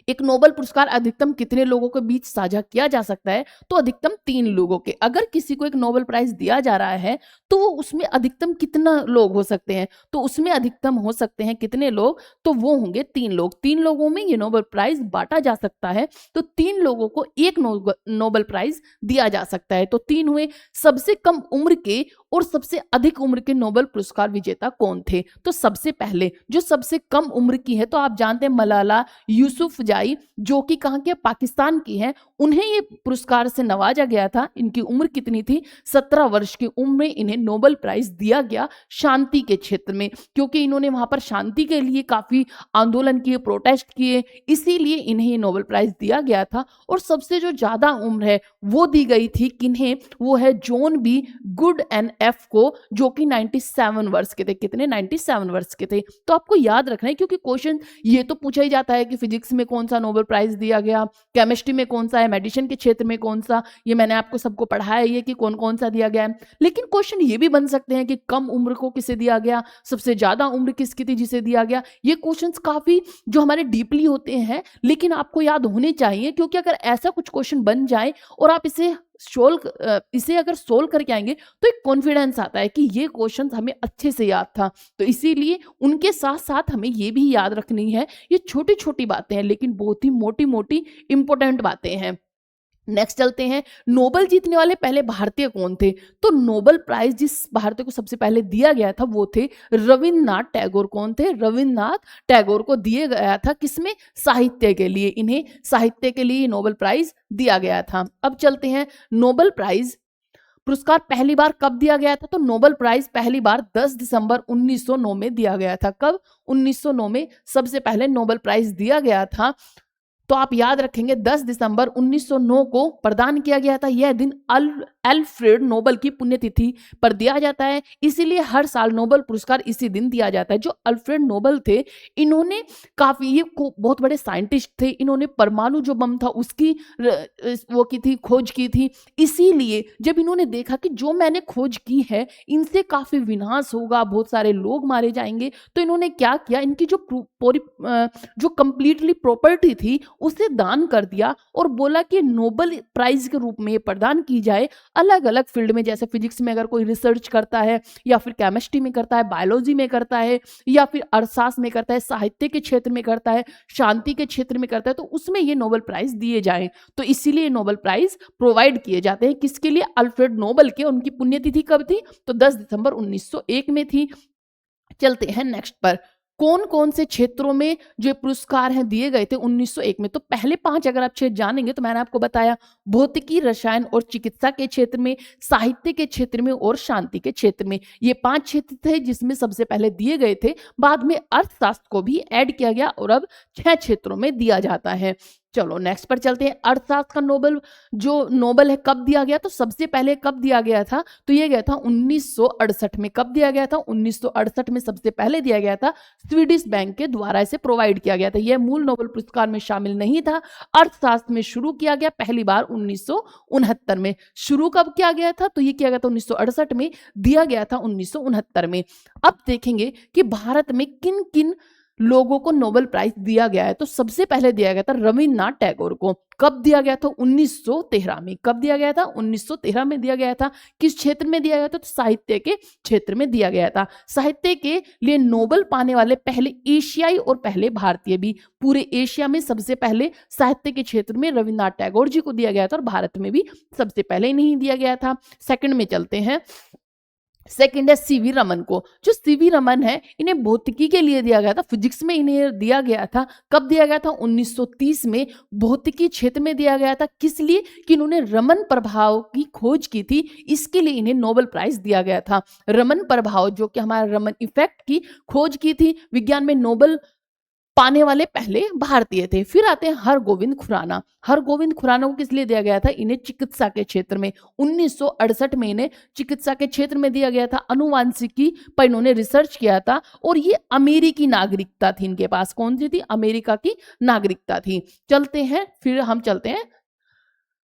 एक नोबेल पुरस्कार अधिकतम कितने लोगों के बीच साझा किया जा सकता है? तो अधिकतम 3 लोगों के। अगर किसी को एक नोबेल प्राइज दिया जा रहा है तो वो उसमें अधिकतम कितना लोग हो सकते हैं? तो उसमें अधिकतम हो सकते हैं कितने लोग? तो वो होंगे 3 लोग। 3 लोगों में ये नोबेल प्राइज बांटा जा सकता है, तो 3 लोगों को एक नोबेल प्राइज दिया जा सकता है। तो 3 हुए। सबसे कम उम्र के और सबसे अधिक उम्र के नोबेल पुरस्कार विजेता कौन थे? तो सबसे पहले जो सबसे कम उम्र की है, तो आप जानते हैं मलाला यूसुफजाई, जो कि कहाँ की है? पाकिस्तान की है। उन्हें ये पुरस्कार से नवाजा गया था। इनकी उम्र कितनी थी? 17 वर्ष की उम्र में इन्हें नोबेल प्राइज दिया गया शांति के क्षेत्र में, क्योंकि इन्होंने वहां पर शांति के लिए काफी आंदोलन किए, प्रोटेस्ट किए, इसीलिए इन्हें ये नोबेल प्राइज दिया गया था। और सबसे जो ज्यादा उम्र है वो दी गई थी किन्हें? वो है John B Goodenough को, जो कि 97 वर्ष के थे। कितने? 97 वर्ष के थे। तो आपको याद रखना है, क्योंकि क्वेश्चन ये तो पूछा ही जाता है कि फिजिक्स में कौन सा नोबेल प्राइज दिया गया, केमिस्ट्री में कौन सा है, मेडिसिन के क्षेत्र में कौन सा, ये मैंने आपको सबको पढ़ाया है कि कौन कौन सा दिया गया है। लेकिन क्वेश्चन ये भी बन सकते हैं कि कम उम्र को किसे दिया गया, सबसे ज्यादा उम्र किसकी थी जिसे दिया गया। ये क्वेश्चंस काफी जो हमारे डीपली होते हैं, लेकिन आपको याद होने चाहिए, क्योंकि अगर ऐसा कुछ क्वेश्चन बन जाए और आप इसे अगर सोल्व करके आएंगे तो एक कॉन्फिडेंस आता है कि ये क्वेश्चन हमें अच्छे से याद था। तो इसीलिए उनके साथ साथ हमें ये भी याद रखनी है। ये छोटी छोटी बातें हैं, लेकिन बहुत ही मोटी मोटी इंपॉर्टेंट बातें हैं। नेक्स्ट चलते हैं, नोबेल जीतने वाले पहले भारतीय कौन थे? तो नोबेल प्राइज जिस भारतीय को सबसे पहले दिया गया था वो थे रविन्द्रनाथ टैगोर। कौन थे? रविन्द्रनाथ टैगोर को दिया गया था। किसमें? साहित्य के लिए। इन्हें साहित्य के लिए नोबेल प्राइज दिया गया था। अब चलते हैं, नोबेल प्राइज पुरस्कार पहली बार कब दिया गया था? तो नोबेल प्राइज पहली बार 10 दिसंबर 1909 में दिया गया था। कब? 1909 में सबसे पहले नोबेल प्राइज दिया गया था। तो आप याद रखेंगे 10 दिसंबर 1909 को प्रदान किया गया था। यह दिन अल्फ्रेड नोबेल की पुण्यतिथि पर दिया जाता है, इसीलिए हर साल नोबेल पुरस्कार इसी दिन दिया जाता है। जो अल्फ्रेड नोबेल थे, इन्होंने काफी ये बहुत बड़े साइंटिस्ट थे। इन्होंने परमाणु जो बम था उसकी वो की थी, खोज की थी। इसीलिए जब इन्होंने देखा कि जो मैंने खोज की है इनसे काफी विनाश होगा, बहुत सारे लोग मारे जाएंगे, तो इन्होंने क्या किया? इनकी जो कंप्लीटली प्रॉपर्टी थी उसे दान कर दिया और बोला कि नोबेल प्राइज के रूप में प्रदान की जाए अलग अलग फील्ड में। जैसे फिजिक्स में अगर कोई रिसर्च करता है, या फिर केमिस्ट्री में करता है, बायोलॉजी में करता है, या फिर अर्थशास्त्र में करता है, साहित्य के क्षेत्र में करता है, शांति के क्षेत्र में करता है, तो उसमें ये नोबेल प्राइज दिए जाएं। तो इसीलिए नोबेल प्राइज प्रोवाइड किए जाते हैं। किसके लिए? अल्फ्रेड नोबेल के। उनकी पुण्यतिथि कब थी? तो 10 दिसंबर 1901 में थी। चलते हैं नेक्स्ट पर, कौन कौन से क्षेत्रों में जो पुरस्कार हैं दिए गए थे 1901 में? तो पहले 5 अगर आप क्षेत्र जानेंगे तो मैंने आपको बताया, भौतिकी, रसायन और चिकित्सा के क्षेत्र में, साहित्य के क्षेत्र में और शांति के क्षेत्र में। ये 5 क्षेत्र थे जिसमें सबसे पहले दिए गए थे। बाद में अर्थशास्त्र को भी ऐड किया गया और अब 6 क्षेत्रों में दिया जाता है। चलो नेक्स्ट पर चलते हैं, अर्थशास्त्र का नोबेल है कब दिया गया? तो सबसे पहले कब दिया गया था? तो ये गया था 1968 में। कब दिया गया था? 1968 में सबसे पहले दिया गया था। स्वीडिश बैंक के द्वारा इसे प्रोवाइड किया गया था। यह मूल नोबेल पुरस्कार में शामिल नहीं था। अर्थशास्त्र में शुरू किया गया पहली बार 1969 में। शुरू कब किया गया था? तो ये किया गया था 1968 में, दिया गया था 1969 में। अब देखेंगे कि भारत में किन किन लोगों को नोबेल प्राइज दिया गया है। तो सबसे पहले दिया गया था रविन्द्रनाथ टैगोर को। कब दिया गया था? 1913 में। कब दिया गया था? 1913 में दिया गया था। किस क्षेत्र में दिया गया था? तो साहित्य के क्षेत्र में दिया गया था। साहित्य के लिए नोबेल पाने वाले पहले एशियाई और पहले भारतीय भी। पूरे एशिया में सबसे पहले साहित्य के क्षेत्र में रविन्द्रनाथ टैगोर जी को दिया गया था, और भारत में भी सबसे पहले नहीं दिया गया था। सेकंड में चलते हैं, सेकंड है सीवी रमन को। जो सीवी रमन है, इन्हें भौतिकी के लिए दिया गया था। फिजिक्स में इन्हें दिया गया था। कब दिया गया था? 1930 में भौतिकी क्षेत्र में दिया गया था। किस लिए? कि इन्होंने रमन प्रभाव की खोज की थी, इसके लिए इन्हें नोबेल प्राइज दिया गया था। रमन प्रभाव जो कि हमारा रमन इफेक्ट की खोज की थी, विज्ञान में नोबेल पाने वाले पहले भारतीय थे। फिर आते हैं हरगोविंद खुराना। हरगोविंद खुराना को किस लिए दिया गया था? इन्हें चिकित्सा के क्षेत्र में 1968 में इन्हें चिकित्सा के क्षेत्र में दिया गया था। अनुवांशिकी पर इन्होंने रिसर्च किया था, और ये अमेरिकी नागरिकता थी इनके पास। कौन सी थी? अमेरिका की नागरिकता थी। चलते हैं, फिर हम चलते हैं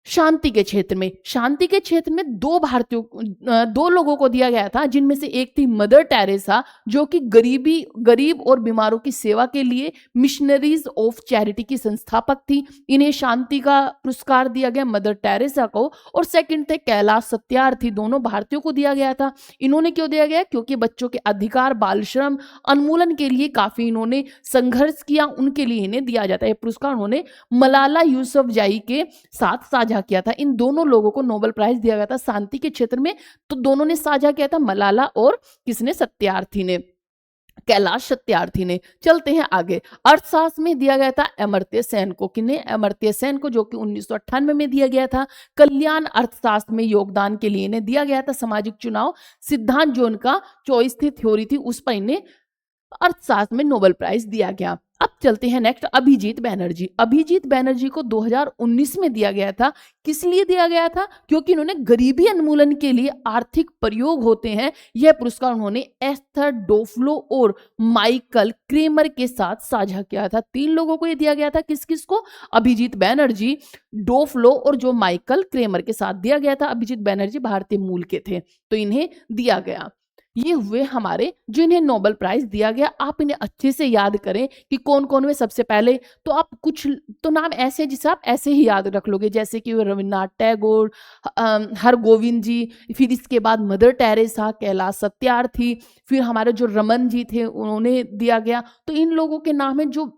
शांति के क्षेत्र में, शांति के क्षेत्र में दो लोगों को दिया गया था, जिनमें से एक थी मदर टेरेसा, जो कि गरीब और बीमारों की सेवा के लिए मिशनरीज ऑफ चैरिटी की संस्थापक थी। इन्हें शांति का पुरस्कार दिया गया मदर टेरेसा को। और सेकंड थे कैलाश सत्यार्थी, दोनों भारतीयों को दिया गया था। इन्होंने क्यों दिया गया? क्योंकि बच्चों के अधिकार, बाल श्रम उन्मूलन के लिए काफी इन्होंने संघर्ष किया, उनके लिए इन्हें दिया जाता है। पुरस्कार उन्होंने मलाला यूसुफजई के साथ साझा किया था। इन दोनों लोगों को नोबेल प्राइज दिया गया था शांति के क्षेत्र में, तो दोनों ने साझा किया था, मलाला और किसने? सत्यार्थी ने, कैलाश सत्यार्थी ने। चलते हैं आगे। अर्थशास्त्र में दिया गया था अमर्त्य सेन को। किन्हें? अमर्त्य सेन को, जो कि 1998 में दिया गया था। कल्याण अर्थशास्त्र में योगदान के लिए इन्हें दिया गया था। सामाजिक चुनाव सिद्धांत जो उनका चॉइस थी, थ्योरी थी, उस पर इन्हें अर्थशास्त्र में नोबेल प्राइज दिया गया। अब चलते हैं नेक्स्ट, अभिजीत बैनर्जी। अभिजीत बैनर्जी को 2019 में दिया गया था। किस लिए दिया गया था? क्योंकि इन्होंने गरीबी उन्मूलन के लिए आर्थिक प्रयोग होते हैं, यह पुरस्कार उन्होंने एस्थर डोफ्लो और माइकल क्रेमर के साथ साझा किया था। 3 लोगों को यह दिया गया था। किस किस को? अभिजीत बैनर्जी, डोफ्लो और जो माइकल क्रेमर के साथ दिया गया था। अभिजीत बैनर्जी भारतीय मूल के थे, तो इन्हें दिया गया। ये हुए हमारे जो इन्हें नोबेल प्राइज दिया गया। आप इन्हें अच्छे से याद करें कि कौन कौन हुए। सबसे पहले तो आप कुछ तो नाम ऐसे हैं जिसे आप ऐसे ही याद रख लोगे, जैसे कि रविन्द्रनाथ टैगोर, हरगोविंद जी, फिर इसके बाद मदर टेरेसा, कैलाश सत्यार्थी, फिर हमारे जो रमन जी थे उन्होंने दिया गया। तो इन लोगों के नाम है जो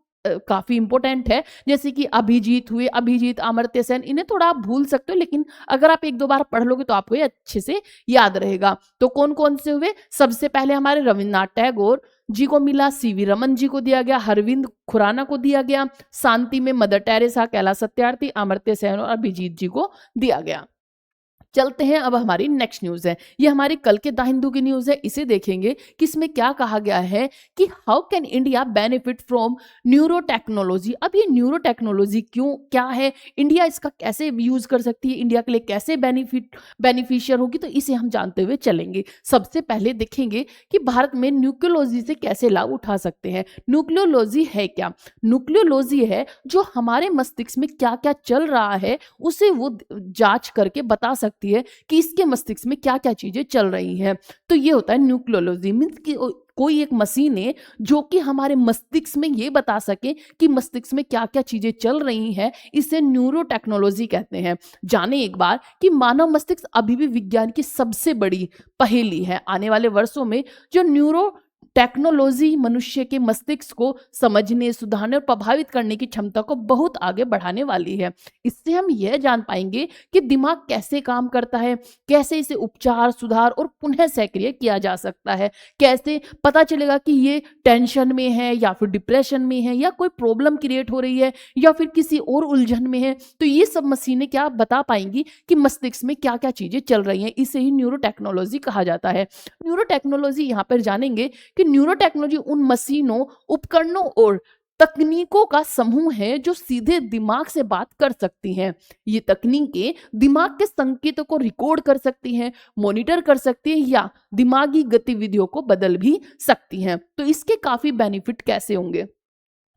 काफी इंपॉर्टेंट है, जैसे कि अभिजीत हुए, अभिजीत, अमर्त्य सेन, इन्हें थोड़ा आप भूल सकते हो, लेकिन अगर आप 1-2 बार पढ़ लोगे तो आपको ये अच्छे से याद रहेगा। तो कौन कौन से हुए? सबसे पहले हमारे रविन्द्रनाथ टैगोर जी को मिला, सीवी रमन जी को दिया गया, अरविंद खुराना को दिया गया, शांति में मदर टेरेसा, कैलाश सत्यार्थी, अमर्त्य सेन और अभिजीत जी को दिया गया। चलते हैं, अब हमारी नेक्स्ट न्यूज है, ये हमारी कल के द हिंदू की न्यूज है। इसे देखेंगे कि इसमें क्या कहा गया है कि how can India benefit from neuro technology. अब ये न्यूरो टेक्नोलॉजी क्या है, इंडिया इसका कैसे यूज कर सकती है, इंडिया के लिए कैसे बेनिफिशियर होगी, तो इसे हम जानते हुए चलेंगे। सबसे पहले देखेंगे कि भारत में न्यूक्लियोलॉजी से कैसे लाभ उठा सकते हैं। न्यूक्लियोलॉजी है क्या? न्यूक्लियोलॉजी है जो हमारे मस्तिष्क में क्या क्या चल रहा है उसे वो जांच करके बता सकती है कि इसके मस्तिष्क में क्या क्या चीजें चल रही हैं। तो ये होता है न्यूक्लियोलॉजी। मींस कि कोई एक मशीन है जो कि हमारे मस्तिष्क में ये बता सके कि मस्तिष्क में क्या क्या चीजें चल रही हैं, इसे न्यूरो टेक्नोलॉजी कहते हैं। जाने एक बार कि मानव मस्तिष्क अभी भी विज्ञान की सबसे बड़ी पहेली है। आने वाले वर्षों में जो न्यूरो टेक्नोलॉजी मनुष्य के मस्तिष्क को समझने, सुधारने और प्रभावित करने की क्षमता को बहुत आगे बढ़ाने वाली है। इससे हम यह जान पाएंगे कि दिमाग कैसे काम करता है, कैसे इसे उपचार, सुधार और पुनः सक्रिय किया जा सकता है, कैसे पता चलेगा कि ये टेंशन में है या फिर डिप्रेशन में है या कोई प्रॉब्लम क्रिएट हो रही है या फिर किसी और उलझन में है। तो ये सब मशीनें क्या बता पाएंगी कि मस्तिष्क में क्या क्या चीजें चल रही हैं। इसे ही न्यूरो टेक्नोलॉजी कहा जाता है। न्यूरो टेक्नोलॉजी यहाँ पर जानेंगे कि न्यूरो टेक्नोलॉजी उन मशीनों, उपकरणों और तकनीकों का समूह है जो सीधे दिमाग से बात कर सकती हैं। ये तकनीकें दिमाग के संकेतों को रिकॉर्ड कर सकती हैं, मॉनिटर कर सकती हैं या दिमागी गतिविधियों को बदल भी सकती हैं। तो इसके काफी बेनिफिट कैसे होंगे?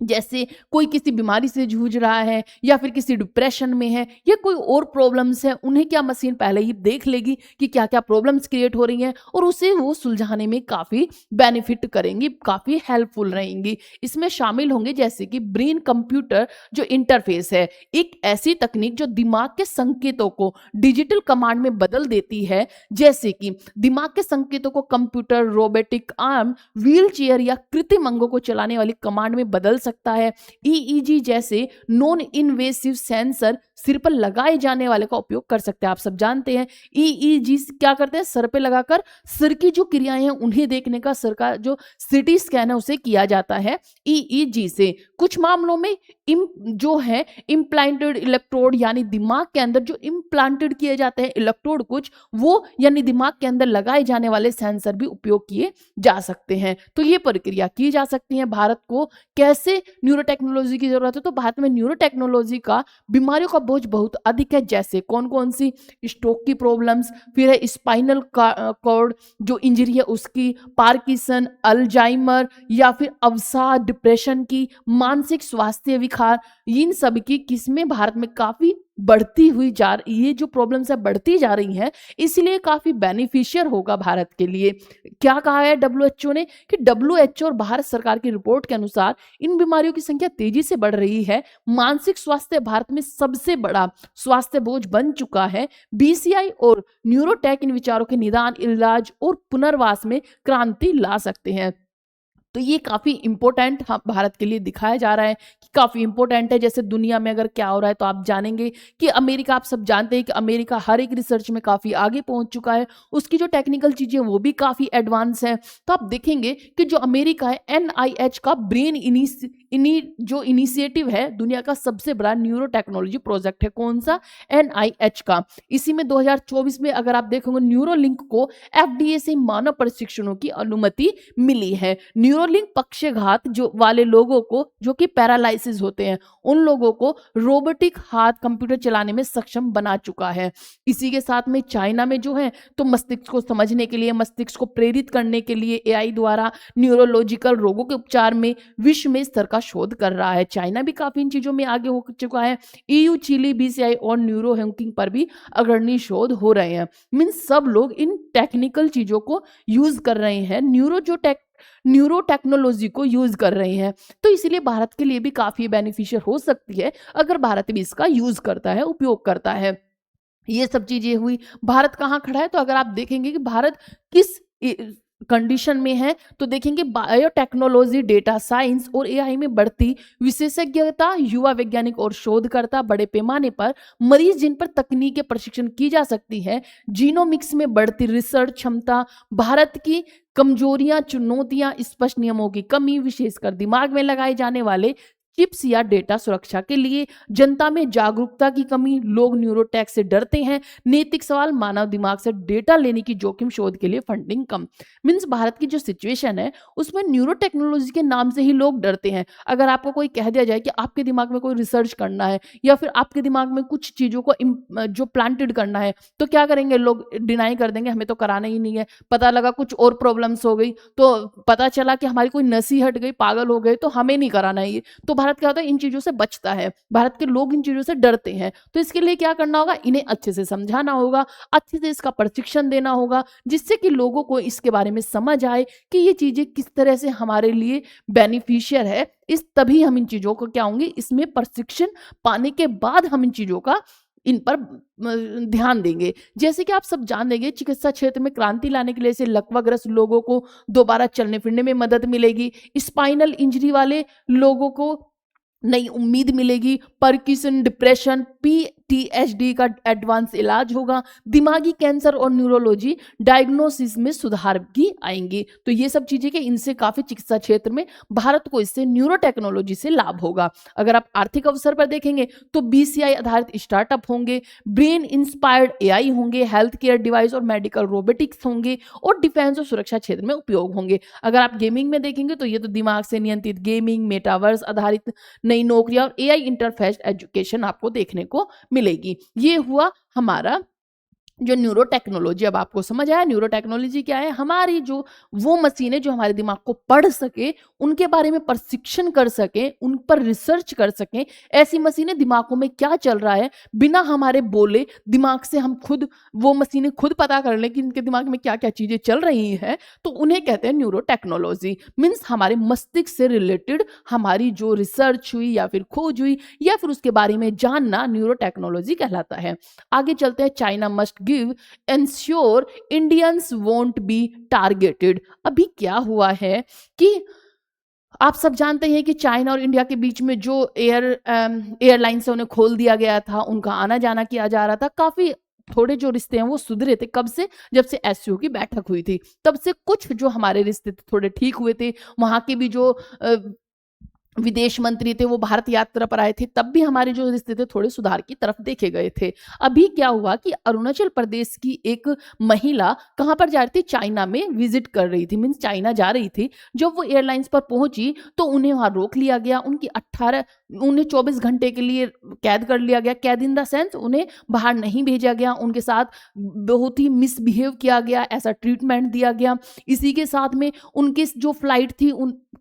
जैसे कोई किसी बीमारी से जूझ रहा है या फिर किसी डिप्रेशन में है या कोई और प्रॉब्लम्स है, उन्हें क्या मशीन पहले ही देख लेगी कि क्या क्या प्रॉब्लम्स क्रिएट हो रही हैं और उसे वो सुलझाने में काफ़ी बेनिफिट करेंगी, काफ़ी हेल्पफुल रहेंगी। इसमें शामिल होंगे जैसे कि ब्रेन कंप्यूटर जो इंटरफेस है, एक ऐसी तकनीक जो दिमाग के संकेतों को डिजिटल कमांड में बदल देती है, जैसे कि दिमाग के संकेतों को computer, robotic arm, wheel chair या कृत्रिम अंगों को चलाने वाली कमांड में बदल सकता है। ईईजी जैसे नॉन इन्वेसिव सेंसर सिर पर लगाए जाने वाले का उपयोग कर सकते हैं। आप सब जानते हैं ईईजी क्या करते हैं, सर पे लगाकर सिर की जो क्रियाएं हैं उन्हें देखने का सर का जो सीटी स्कैन है उसे किया जाता है ईईजी से। कुछ मामलों में जो है इम्प्लांटेड इलेक्ट्रोड यानी दिमाग के अंदर जो इम्प्लांटेड किए जाते हैं इलेक्ट्रोड कुछ, वो यानी दिमाग के अंदर लगाए जाने वाले सेंसर भी उपयोग किए जा सकते हैं। तो ये प्रक्रिया की जा सकती है। भारत को कैसे न्यूरो टेक्नोलॉजी की जरूरत है? तो भारत में न्यूरो टेक्नोलॉजी का बीमारियों का बोझ बहुत अधिक है। जैसे कौन कौन सी? स्ट्रोक की प्रॉब्लम्स, फिर है स्पाइनल कॉर्ड जो इंजरी है उसकी, पार्किंसन, अल्जाइमर या फिर अवसाद, डिप्रेशन की, मानसिक स्वास्थ्य विकार, इन सब की किस्में भारत में काफी बढ़ती हुई ये जो प्रॉब्लम्स है बढ़ती जा रही हैं, इसलिए काफी बेनिफिशियल होगा भारत के लिए। क्या कहा है डब्ल्यूएचओ ने कि डब्ल्यूएचओ और भारत सरकार की रिपोर्ट के अनुसार इन बीमारियों की संख्या तेजी से बढ़ रही है। मानसिक स्वास्थ्य भारत में सबसे बड़ा स्वास्थ्य बोझ बन चुका है। बीसीआई और न्यूरोटेक इन विचारों के निदान, इलाज और पुनर्वास में क्रांति ला सकते हैं। तो ये काफी इंपॉर्टेंट भारत के लिए दिखाया जा रहा है कि काफी इंपॉर्टेंट है। जैसे दुनिया में अगर क्या हो रहा है तो आप जानेंगे कि अमेरिका, आप सब जानते हैं कि अमेरिका हर एक रिसर्च में काफी आगे पहुंच चुका है, उसकी जो टेक्निकल चीजें वो भी काफी एडवांस है। तो आप देखेंगे कि जो अमेरिका है, एनआईएच का ब्रेन जो इनिशिएटिव है, दुनिया का सबसे बड़ा न्यूरो टेक्नोलॉजी प्रोजेक्ट है। कौन सा? एनआईएच का। इसी में 2024 में अगर आप देखोगे न्यूरोलिंक को एफडीए से मानव परीक्षणों की अनुमति मिली है। न्यूरोलिंक पक्षाघात जो वाले लोगों को, जो कि पैरालाइसिस होते हैं, उन लोगों को रोबोटिक हाथ कंप्यूटर चलाने में सक्षम बना चुका है। इसी के साथ में चाइना में जो है तो मस्तिष्क को समझने के लिए, मस्तिष्क को प्रेरित करने के लिए एआई द्वारा न्यूरोलॉजिकल रोगों के उपचार में विश्व में स्तर का शोध कर रहा है। चाइना भी काफी इन चीजों में आगे हो चुका है। ईयू, चिली, बीसीआई और न्यूरो हैकिंग पर भी अग्रणी शोध हो रहे हैं। मीन्स सब लोग इन टेक्निकल चीजों को यूज कर रहे हैं, न्यूरो टेक्नोलॉजी को यूज कर रहे हैं। तो इसलिए भारत के लिए भी काफी बेनिफिशियल हो सकती है अगर भारत भी इसका यूज करता है, उपयोग करता है। ये सब चीजें हुई। भारत कहाँ खड़ा है? तो अगर आप देखेंगे कि भारत किस कंडीशन में है तो देखेंगे बायोटेक्नोलॉजी, डेटा साइंस और एआई में बढ़ती विशेषज्ञता, युवा वैज्ञानिक और शोधकर्ता, बड़े पैमाने पर मरीज जिन पर तकनीकी प्रशिक्षण की जा सकती है, जीनोमिक्स में बढ़ती रिसर्च क्षमता, भारत की कमजोरियां, चुनौतियां, स्पष्ट नियमों की कमी, विशेषकर दिमाग में लगाए जाने वाले चिप्स या डेटा सुरक्षा के लिए, जनता में जागरूकता की कमी, लोग न्यूरोटेक से डरते हैं, नैतिक सवाल, मानव दिमाग से डेटा लेने की जोखिम, शोध के लिए फंडिंग कम। मीन्स भारत की जो सिचुएशन है उसमें न्यूरो टेक्नोलॉजी के नाम से ही लोग डरते हैं। अगर आपको कोई कह दिया जाए कि आपके दिमाग में कोई रिसर्च करना है या फिर आपके दिमाग में कुछ चीजों को जो प्लांटेड करना है, तो क्या करेंगे लोग? डिनाई कर देंगे, हमें तो कराना ही नहीं है। पता लगा कुछ और प्रॉब्लम्स हो गई, तो पता चला कि हमारी कोई नसी हट गई, पागल हो गए, तो हमें नहीं कराना है ये। तो भारत क्या होता है? इन चीजों से बचता है। भारत के लोग इन चीजों से डरते हैं। तो इसके लिए क्या करना होगा? इन्हें अच्छे से समझाना होगा, अच्छे से इसका प्रशिक्षण देना होगा, जिससे कि लोगों को इसके बारे में समझ आए कि ये चीजें किस तरह से हमारे लिए बेनिफिशियल है। तभी हम इन चीजों को क्या होंगे, इसमें प्रशिक्षण पाने के बाद हम इन चीजों का इन पर ध्यान देंगे। जैसे कि आप सब जान देंगे, चिकित्सा क्षेत्र में क्रांति लाने के लिए से लकवाग्रस्त लोगों को दोबारा चलने फिरने में मदद मिलेगी, स्पाइनल इंजरी वाले लोगों को नई उम्मीद मिलेगी, पार्किंसन, डिप्रेशन, पीटीएसडी का एडवांस इलाज होगा, दिमागी कैंसर और न्यूरोलॉजी डायग्नोसिस में सुधार भी आएंगे। तो ये सब चीजें कि इनसे काफी चिकित्सा क्षेत्र में भारत को इससे न्यूरो टेक्नोलॉजी से लाभ होगा। अगर आप आर्थिक अवसर पर देखेंगे तो बीसीआई आधारित स्टार्टअप होंगे, ब्रेन इंस्पायर्ड एआई होंगे, हेल्थ केयर डिवाइस और मेडिकल रोबोटिक्स होंगे और डिफेंस और सुरक्षा क्षेत्र में उपयोग होंगे। अगर आप गेमिंग में देखेंगे तो ये तो दिमाग से नियंत्रित गेमिंग, मेटावर्स आधारित नई नौकरियां और एआई इंटरफेस एजुकेशन आपको देखने को मिलेगी। ये हुआ हमारा जो न्यूरो टेक्नोलॉजी। अब आपको समझ आया न्यूरो टेक्नोलॉजी क्या है? हमारी जो वो मशीनें जो हमारे दिमाग को पढ़ सके, उनके बारे में प्रशिक्षण कर सके, उन पर रिसर्च कर सके। ऐसी मशीनें दिमागों में क्या चल रहा है बिना हमारे बोले, दिमाग से हम खुद वो मशीनें खुद पता कर लें कि इनके दिमाग में क्या क्या चीजें चल रही हैं, तो उन्हें कहते हैं न्यूरो टेक्नोलॉजी। मीन्स हमारे मस्तिष्क से रिलेटेड हमारी जो रिसर्च हुई या फिर खोज हुई या फिर उसके बारे में जानना न्यूरो टेक्नोलॉजी कहलाता है। आगे चलते हैं। China must give ensure Indians won't be targeted. अभी क्या हुआ है कि आप सब जानते हैं कि चाइना और इंडिया के बीच में जो एयरलाइन से उन्हें खोल दिया गया था, उनका आना जाना किया जा रहा था, काफी थोड़े जो रिश्ते हैं वो सुधरे थे। कब से? जब से एससीओ की बैठक हुई थी, तब से कुछ जो हमारे रिश्ते थोड़े ठीक हुए थे। वहां के भी जो विदेश मंत्री थे वो भारत यात्रा पर आए थे, तब भी हमारे जो रिश्ते थे थोड़े सुधार की तरफ देखे गए थे। अभी क्या हुआ कि अरुणाचल प्रदेश की एक महिला कहां पर जा रही थी? चाइना में विजिट कर रही थी, मीन्स चाइना जा रही थी। जब वो एयरलाइंस पर पहुंची तो उन्हें वहां रोक लिया गया। उन्हें 24 घंटे के लिए कैद कर लिया गया। कैद इन द सेंस उन्हें बाहर नहीं भेजा गया, उनके साथ बहुत ही मिसबिहेव किया गया, ऐसा ट्रीटमेंट दिया गया। इसी के साथ में उनकी जो फ्लाइट थी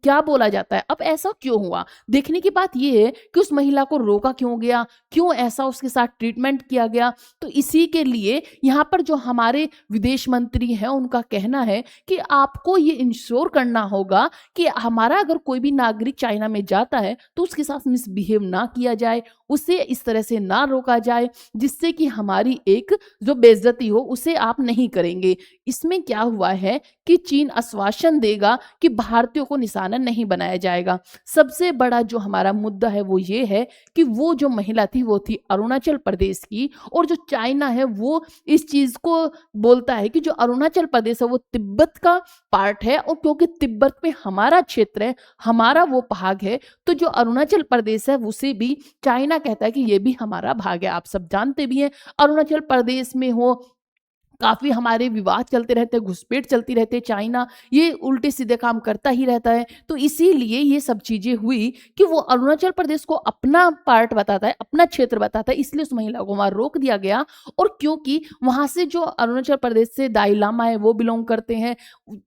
क्या बोला जाता है, अब ऐसा क्यों हुआ? देखने की बात ये है कि उस महिला को रोका क्यों गया, क्यों ऐसा उसके साथ ट्रीटमेंट किया गया। तो इसी के लिए यहाँ पर जो हमारे विदेश मंत्री हैं उनका कहना है कि आपको ये इंश्योर करना होगा कि हमारा अगर कोई भी नागरिक चाइना में जाता है तो उसके साथ मिसबिहेव ना किया जाए, उसे इस तरह से ना रोका जाए जिससे कि हमारी एक जो बेइज्जती हो उसे आप नहीं करेंगे। इसमें क्या हुआ है कि चीन आश्वासन देगा कि भारतीयों को निशाना नहीं बनाया जाएगा। सबसे बड़ा जो हमारा मुद्दा है वो ये है कि वो जो महिला थी वो थी अरुणाचल प्रदेश की, और जो चाइना है वो इस चीज को बोलता है कि जो अरुणाचल प्रदेश है वो तिब्बत का पार्ट है, और क्योंकि तिब्बत में हमारा क्षेत्र है, हमारा वो भाग है, तो जो अरुणाचल प्रदेश है उसे भी चाइना कहता है कि ये भी हमारा भाग है। आप सब जानते भी हैं अरुणाचल प्रदेश में हो काफी हमारे विवाद चलते रहते हैं, घुसपैठ चलती रहती है, चाइना ये उल्टे सीधे काम करता ही रहता है। तो इसीलिए ये सब चीजें हुई कि वो अरुणाचल प्रदेश को अपना पार्ट बताता है, अपना क्षेत्र बताता है, इसलिए उस महिला को वहां रोक दिया गया। और क्योंकि वहां से जो अरुणाचल प्रदेश से दाई लामा है वो बिलोंग करते हैं,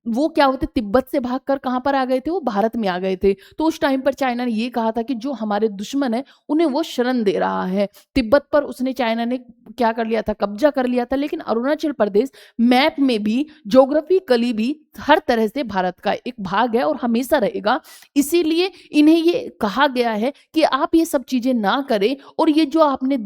वो क्या होते तिब्बत से भागकर कहां पर आ गए थे, वो भारत में आ गए थे। तो उस टाइम पर चाइना ने ये कहा था कि जो हमारे दुश्मन है उन्हें वो शरण दे रहा है। तिब्बत पर उसने चाइना ने क्या कर लिया था, कब्जा कर लिया था। लेकिन अरुणाचल प्रदेश मैप में भी, ज्योग्राफिकली भी हर तरह से भारत का एक भाग है और हमेशा रहेगा। इसीलिए इन्हें ये कहा गया है कि आप ये सब चीजें ना करें, और ये जो आपने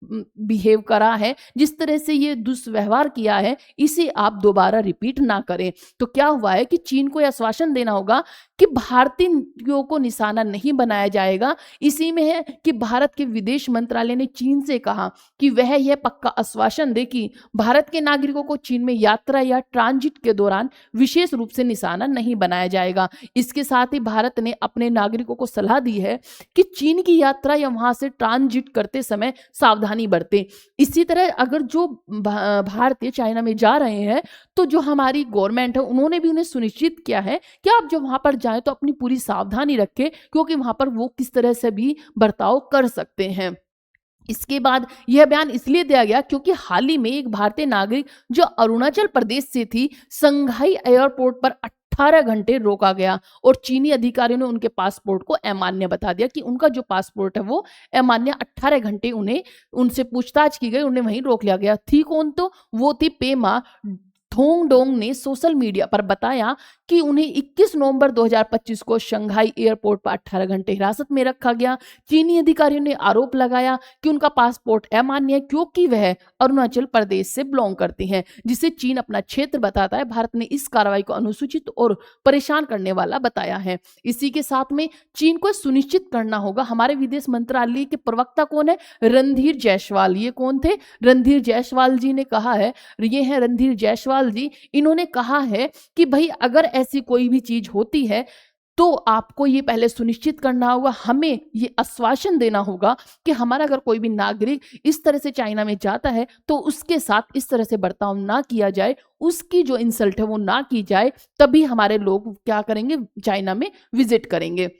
बिहेव करा है, जिस तरह से ये दुष्व्यवहार किया है, इसे आप दोबारा रिपीट ना करें। तो क्या हुआ है कि चीन को यह आश्वासन देना होगा कि भारतीयों को निशाना नहीं बनाया जाएगा। इसी में है कि भारत के विदेश मंत्रालय ने चीन से कहा कि वह यह पक्का आश्वासन दे कि भारत के नागरिकों को चीन में यात्रा या ट्रांजिट के दौरान विशेष रूप से निशाना नहीं बनाया जाएगा। इसके साथ ही भारत ने अपने नागरिकों को सलाह दी है कि चीन की यात्रा या वहां से ट्रांजिट करते समय सावधानी बरतें। इसी तरह अगर जो भारतीय चाइना में जा रहे हैं तो जो हमारी गवर्नमेंट है उन्होंने भी उन्हें सुनिश्चित किया है कि आप जब वहां पर जाएं तो अपनी पूरी सावधानी रखें, क्योंकि वहां पर वो किस तरह से भी बर्ताव कर सकते हैं। इसके बाद यह बयान इसलिए दिया गया क्योंकि हाल ही में एक भारतीय नागरिक जो अरुणाचल प्रदेश से थी, संघाई एयरपोर्ट पर 18 घंटे रोका गया, और चीनी अधिकारियों ने उनके पासपोर्ट को अमान्य बता दिया कि उनका जो पासपोर्ट है वो अमान्य। 18 घंटे उन्हें उनसे पूछताछ की गई, उन्हें वहीं रोक लिया गया। थी कौन? तो वो थी पेमा थोंगडोंग ने सोशल मीडिया पर बताया कि उन्हें 21 नवंबर 2025 को शंघाई एयरपोर्ट पर 18 घंटे हिरासत में रखा गया। चीनी अधिकारियों ने आरोप लगाया कि उनका पासपोर्ट अमान्य है क्योंकि वह अरुणाचल प्रदेश से बिलोंग करते हैं, जिसे चीन अपना क्षेत्र बताता है। भारत ने इस कार्रवाई को अनुसूचित और परेशान करने वाला बताया है। इसी के साथ में चीन को सुनिश्चित करना होगा। हमारे विदेश मंत्रालय के प्रवक्ता कौन है? रणधीर जायसवाल। ये कौन थे? रणधीर जायसवाल जी ने कहा है, ये है रणधीर जायसवाल जी। इन्होंने कहा है कि भाई अगर ऐसी कोई भी चीज होती है तो आपको ये पहले सुनिश्चित करना होगा, हमें ये आश्वासन देना होगा कि हमारा अगर कोई भी नागरिक इस तरह से चाइना में जाता है तो उसके साथ इस तरह से बर्ताव ना किया जाए, उसकी जो इंसल्ट है वो ना की जाए, तभी हमारे लोग क्या करेंगे, चाइना में विजिट करेंगे।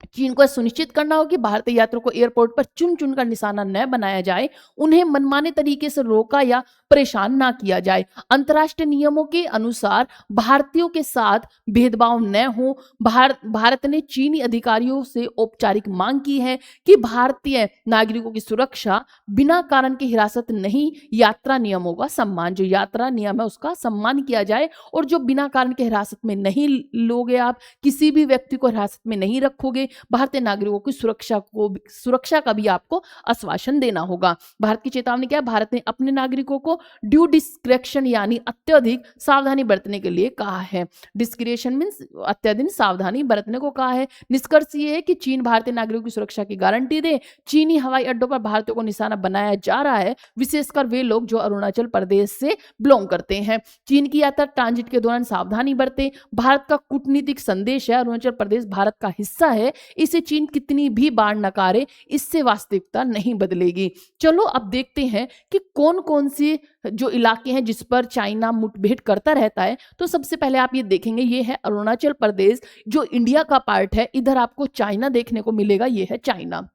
चीन को सुनिश्चित करना हो कि भारतीय यात्रियों को एयरपोर्ट पर चुन चुन कर निशाना न बनाया जाए, उन्हें मनमाने तरीके से रोका या परेशान ना किया जाए। अंतर्राष्ट्रीय नियमों के अनुसार भारतीयों के साथ भेदभाव न हो। भारत ने चीनी अधिकारियों से औपचारिक मांग की है कि भारतीय नागरिकों की सुरक्षा, बिना कारण की हिरासत नहीं, यात्रा नियमों का सम्मान, जो यात्रा नियम है उसका सम्मान किया जाए, और जो बिना कारण के हिरासत में नहीं लोगे, आप किसी भी व्यक्ति को हिरासत में नहीं रखोगे, भारतीय नागरिकों की सुरक्षा का भी आपको आश्वासन देना होगा। भारत की चेतावनी क्या है? भारत ने अपने नागरिकों को ड्यू डिस्क्रेशन यानी अत्यधिक सावधानी बरतने के लिए कहा है। डिस्क्रेशन मीन्स अत्यधिक सावधानी बरतने को कहा है। निष्कर्ष ये है कि चीन भारतीय नागरिकों की सुरक्षा की गारंटी दे। चीनी हवाई अड्डों पर भारतीयों को निशाना बनाया जा रहा है, विशेषकर वे लोग जो अरुणाचल प्रदेश से बिलोंग करते हैं। चीन की यात्रा ट्रांजिट के दौरान सावधानी बरते। भारत का कूटनीतिक संदेश है, अरुणाचल प्रदेश भारत का हिस्सा है, इसे चीन कितनी भी बार नकारे, इससे वास्तविकता नहीं बदलेगी। चलो अब देखते हैं कि कौन कौन से जो इलाके हैं जिस पर चाइना मुठभेड़ करता रहता है। तो सबसे पहले आप ये देखेंगे, ये है अरुणाचल प्रदेश जो इंडिया का पार्ट है, इधर आपको चाइना देखने को मिलेगा, ये है चाइना।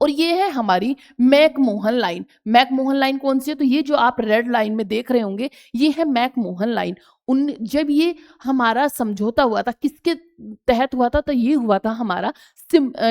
और ये है हमारी मैकमोहन लाइन। मैकमोहन लाइन कौन सी है? तो ये जो आप रेड लाइन में देख रहे होंगे ये है मैकमोहन लाइन। जब ये हमारा समझौता हुआ था, किसके तहत हुआ था? तो ये हुआ था हमारा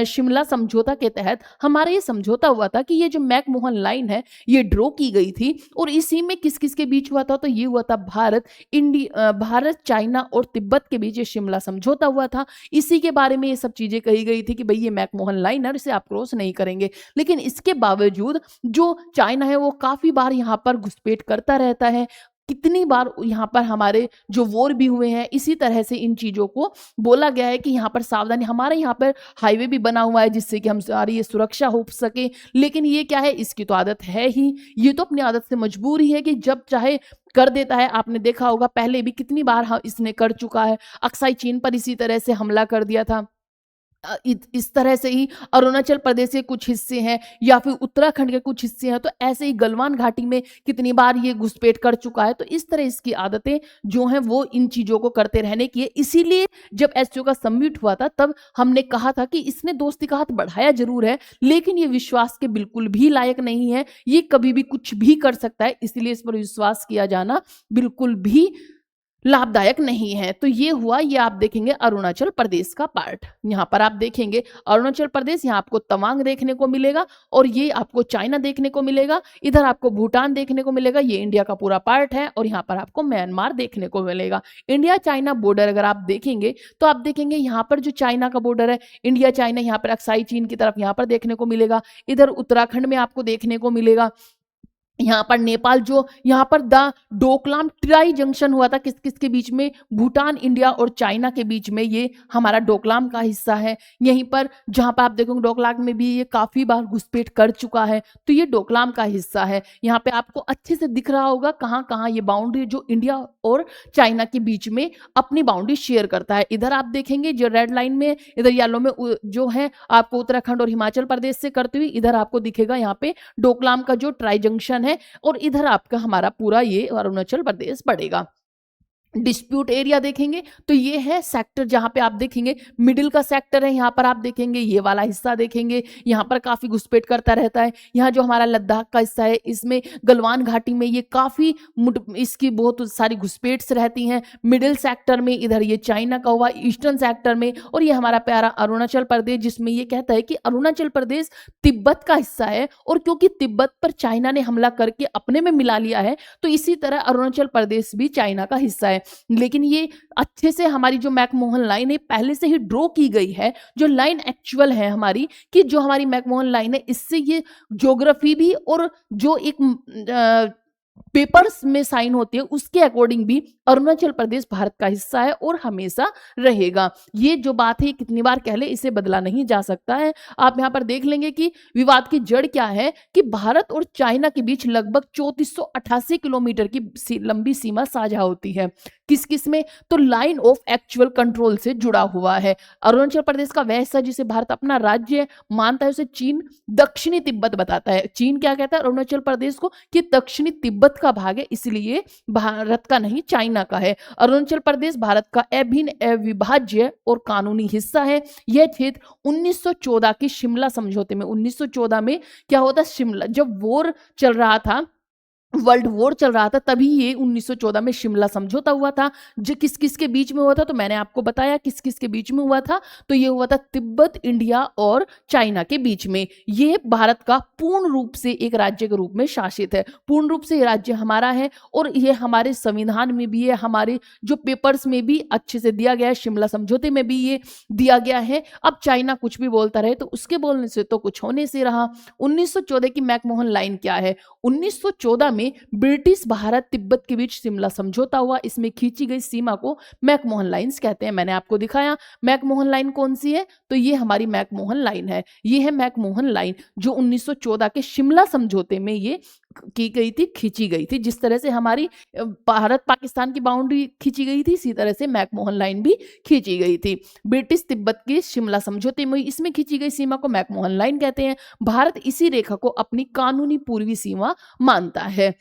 शिमला समझौता के तहत हमारा ये समझौता हुआ था कि ये जो मैकमोहन लाइन है ये ड्रॉ की गई थी। और इसी में किस किस के बीच हुआ था? तो ये हुआ था भारत, चाइना और तिब्बत के बीच ये शिमला समझौता हुआ था। इसी के बारे में ये सब चीजें कही गई थी कि भाई ये मैकमोहन लाइन है और इसे आप क्रॉस नहीं करेंगे। लेकिन इसके बावजूद जो चाइना है वो काफी बार यहाँ पर घुसपैठ करता रहता है। कितनी बार यहाँ पर हमारे जो वॉर भी हुए हैं, इसी तरह से इन चीजों को बोला गया है कि यहाँ पर सावधानी। हमारे यहाँ पर हाईवे भी बना हुआ है जिससे कि हम सारी ये सुरक्षा हो सके, लेकिन ये क्या है, इसकी तो आदत है ही, ये तो अपनी आदत से मजबूर ही है कि जब चाहे कर देता है। आपने देखा होगा पहले भी कितनी बार इसने कर चुका है। अक्साई चीन पर इसी तरह से हमला कर दिया था। इस तरह से ही अरुणाचल प्रदेश के कुछ हिस्से हैं या फिर उत्तराखंड के कुछ हिस्से हैं, तो ऐसे ही गलवान घाटी में कितनी बार ये घुसपैठ कर चुका है। तो इस तरह इसकी आदतें जो हैं वो इन चीजों को करते रहने की है। इसीलिए जब एससीओ का समिट हुआ था तब हमने कहा था कि इसने दोस्ती का हाथ बढ़ाया जरूर है, लेकिन ये विश्वास के बिल्कुल भी लायक नहीं है, ये कभी भी कुछ भी कर सकता है, इसलिए इस पर विश्वास किया जाना बिल्कुल भी लाभदायक नहीं है। तो ये हुआ, ये आप देखेंगे अरुणाचल प्रदेश का पार्ट। यहाँ पर आप देखेंगे अरुणाचल प्रदेश, यहाँ आपको तवांग देखने को मिलेगा और ये आपको चाइना देखने को मिलेगा। इधर आपको भूटान देखने को मिलेगा, ये इंडिया का पूरा पार्ट है। और यहाँ पर आपको म्यांमार देखने को मिलेगा। इंडिया चाइना बॉर्डर अगर आप देखेंगे तो आप देखेंगे यहाँ पर जो चाइना का बॉर्डर है, इंडिया चाइना, यहाँ पर अक्साई चीन की तरफ यहाँ पर देखने को मिलेगा। इधर उत्तराखंड में आपको देखने को मिलेगा। यहाँ पर नेपाल, जो यहाँ पर द डोकलाम ट्राई जंक्शन हुआ था किस किस के बीच में, भूटान, इंडिया और चाइना के बीच में, ये हमारा डोकलाम का हिस्सा है। यहीं पर जहाँ पर आप देखोगे डोकलाम में भी ये काफी बार घुसपैठ कर चुका है, तो ये डोकलाम का हिस्सा है। यहाँ पे आपको अच्छे से दिख रहा होगा कहाँ कहाँ ये बाउंड्री जो इंडिया और चाइना के बीच में अपनी बाउंड्री शेयर करता है। इधर आप देखेंगे जो रेड लाइन में, इधर येलो में जो है आपको उत्तराखंड और हिमाचल प्रदेश से करते हुए, इधर आपको दिखेगा यहाँ पे डोकलाम का जो ट्राई जंक्शन है, और इधर आपका हमारा पूरा ये अरुणाचल प्रदेश पड़ेगा। डिस्प्यूट एरिया देखेंगे तो ये है सेक्टर, जहां पे आप देखेंगे मिडिल का सेक्टर है। यहाँ पर आप देखेंगे ये वाला हिस्सा देखेंगे, यहाँ पर काफी घुसपैठ करता रहता है। यहाँ जो हमारा लद्दाख का हिस्सा है, इसमें गलवान घाटी में ये काफी इसकी बहुत सारी घुसपैठ रहती हैं। मिडिल सेक्टर में इधर ये चाइना का हुआ, ईस्टर्न सेक्टर में, और ये हमारा प्यारा अरुणाचल प्रदेश, जिसमें ये कहता है कि अरुणाचल प्रदेश तिब्बत का हिस्सा है, और क्योंकि तिब्बत पर चाइना ने हमला करके अपने में मिला लिया है, तो इसी तरह अरुणाचल प्रदेश भी चाइना का हिस्सा है। लेकिन ये अच्छे से हमारी जो मैकमोहन लाइन है पहले से ही ड्रॉ की गई है, जो लाइन एक्चुअल है हमारी, कि जो हमारी मैकमोहन लाइन है, इससे ये ज्योग्राफी भी और जो एक पेपर्स में साइन होती है उसके अकॉर्डिंग भी अरुणाचल प्रदेश भारत का हिस्सा है और हमेशा रहेगा। ये जो बात है कितनी बार कह ले, इसे बदला नहीं जा सकता है। आप यहाँ पर देख लेंगे कि विवाद की जड़ क्या है, कि भारत और चाइना के बीच लगभग 3488 किलोमीटर की लंबी सीमा साझा होती है। किस किस में? तो लाइन ऑफ एक्चुअल कंट्रोल से जुड़ा हुआ है। अरुणाचल प्रदेश का वह हिस्सा जिसे भारत अपना राज्य मानता है उसे चीन दक्षिणी तिब्बत बताता है। चीन क्या कहता है अरुणाचल प्रदेश को? कि दक्षिणी तिब्बत का भाग है, इसलिए भारत का नहीं चाइना का है। अरुणाचल प्रदेश भारत का अभिन्न अविभाज्य और कानूनी हिस्सा है। यह क्षेत्र 1914 के शिमला समझौते में, 1914 में क्या होता, शिमला जब वॉर चल रहा था, वर्ल्ड वॉर चल रहा था, तभी ये 1914 में शिमला समझौता हुआ था। जो किस किस के बीच में हुआ था, तो मैंने आपको बताया किस किस के बीच में हुआ था। तो ये हुआ था तिब्बत, इंडिया और चाइना के बीच में। ये भारत का पूर्ण रूप से एक राज्य के रूप में शासित है। पूर्ण रूप से ये राज्य हमारा है और ये हमारे संविधान में भी है, हमारे जो पेपर्स में भी अच्छे से दिया गया है, शिमला समझौते में भी ये दिया गया है। अब चाइना कुछ भी बोलता रहे तो उसके बोलने से तो कुछ होने से रहा। 1914 की मैकमोहन लाइन क्या है? 1914 में ब्रिटिश भारत तिब्बत के बीच शिमला समझौता हुआ। इसमें खींची गई सीमा को मैकमोहन लाइंस कहते हैं। मैंने आपको दिखाया मैकमोहन लाइन कौन सी है, तो ये हमारी मैकमोहन लाइन है। ये है मैकमोहन लाइन जो 1914 के शिमला समझौते में ये की गई थी, खींची गई थी। जिस तरह से हमारी भारत पाकिस्तान की बाउंड्री खींची गई थी, इसी तरह से मैकमोहन लाइन भी खींची गई थी। ब्रिटिश तिब्बत के शिमला समझौते में इसमें खींची गई सीमा को मैकमोहन लाइन कहते हैं। भारत इसी रेखा को अपनी कानूनी पूर्वी सीमा मानता है।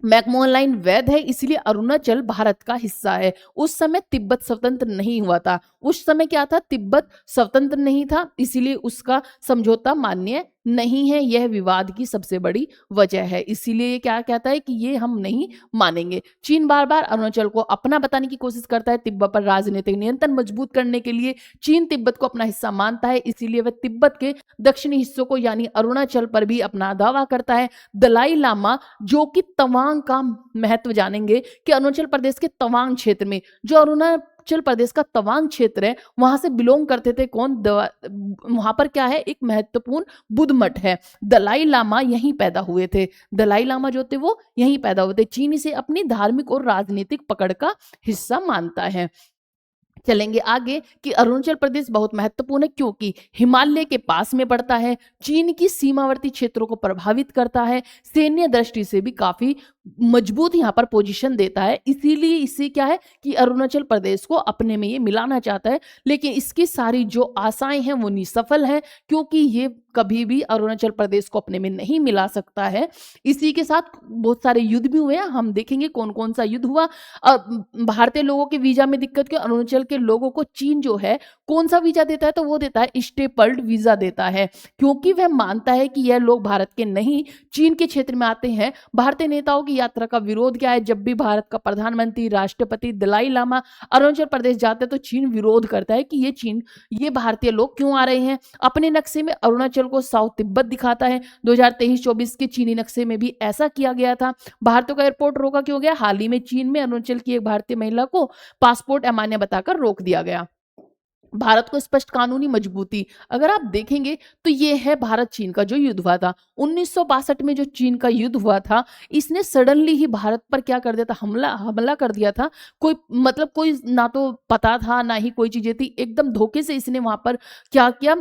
मैकमोहन लाइन वैध है, इसलिए अरुणाचल भारत का हिस्सा है। उस समय तिब्बत स्वतंत्र नहीं हुआ था। उस समय क्या था, तिब्बत स्वतंत्र नहीं था, इसीलिए उसका समझौता मान्य नहीं है, यह विवाद की सबसे बड़ी वजह है। इसीलिए ये क्या कहता है कि ये हम नहीं मानेंगे। चीन बार-बार अरुणाचल को अपना बताने की कोशिश करता है। तिब्बत पर राजनीतिक नियंत्रण मजबूत करने के लिए चीन तिब्बत को अपना हिस्सा मानता है, इसीलिए वह तिब्बत के दक्षिणी हिस्सों को यानी अरुणाचल पर भी अपना दावा करता है। दलाई लामा जो कि तवांग का महत्व जानेंगे कि अरुणाचल प्रदेश के तवांग क्षेत्र में, जो अरुणाचल प्रदेश का तवांग क्षेत्र है, वहां से बिलोंग करते थे कौन? वहां पर क्या है? एक महत्वपूर्ण बुद्ध मठ है। दलाई लामा यहीं पैदा हुए थे। दलाई लामा जो थे वो यहीं पैदा हुए थे। चीन इसे अपनी धार्मिक और राजनीतिक पकड़ का हिस्सा मानता है। चलेंगे आगे कि अरुणाचल प्रदेश बहुत महत्वपूर्ण है क्योंकि हिमालय के पास में पड़ता है, चीन की सीमावर्ती क्षेत्रों को प्रभावित करता है, सैन्य दृष्टि से भी काफी मजबूत यहाँ पर पोजीशन देता है। इसीलिए इससे क्या है कि अरुणाचल प्रदेश को अपने में ये मिलाना चाहता है, लेकिन इसकी सारी जो आशाएं हैं वो निसफल हैं क्योंकि ये कभी भी अरुणाचल प्रदेश को अपने में नहीं मिला सकता है। इसी के साथ बहुत सारे युद्ध भी हुए हैं, हम देखेंगे कौन कौन सा युद्ध हुआ। भारतीय लोगों के वीजा में दिक्कत क्यों? अरुणाचल के लोगों को चीन जो है कौन सा वीजा देता है? तो वो देता है स्टेपल्ड वीजा देता है, क्योंकि वह मानता है कि यह लोग भारत के नहीं चीन के क्षेत्र में आते हैं। भारतीय नेताओं की यात्रा का विरोध क्या है? जब भी भारत का प्रधानमंत्री, राष्ट्रपति, दलाई लामा अरुणाचल प्रदेश जाते हैं तो चीन विरोध करता है कि ये भारतीय लोग क्यों आ रहे हैं। अपने नक्शे में अरुणाचल को साउथ तिब्बत दिखाता है। 2023-24 के चीनी नक्शे में भी ऐसा किया गया था। भारतीयों का एयरपोर्ट रोका क्यों गया? हाल ही में चीन में अरुणाचल की एक भारतीय महिला को पासपोर्ट अमान्य बताकर रोक दिया गया। भारत को स्पष्ट कानूनी मजबूती, अगर आप देखेंगे तो ये है भारत चीन का जो युद्ध हुआ था 1962 में, जो चीन का युद्ध हुआ था, इसने सडनली ही भारत पर क्या कर दिया था? हमला कर दिया था। कोई ना तो पता था ना ही कोई चीजें थी, एकदम धोखे से इसने वहां पर क्या किया?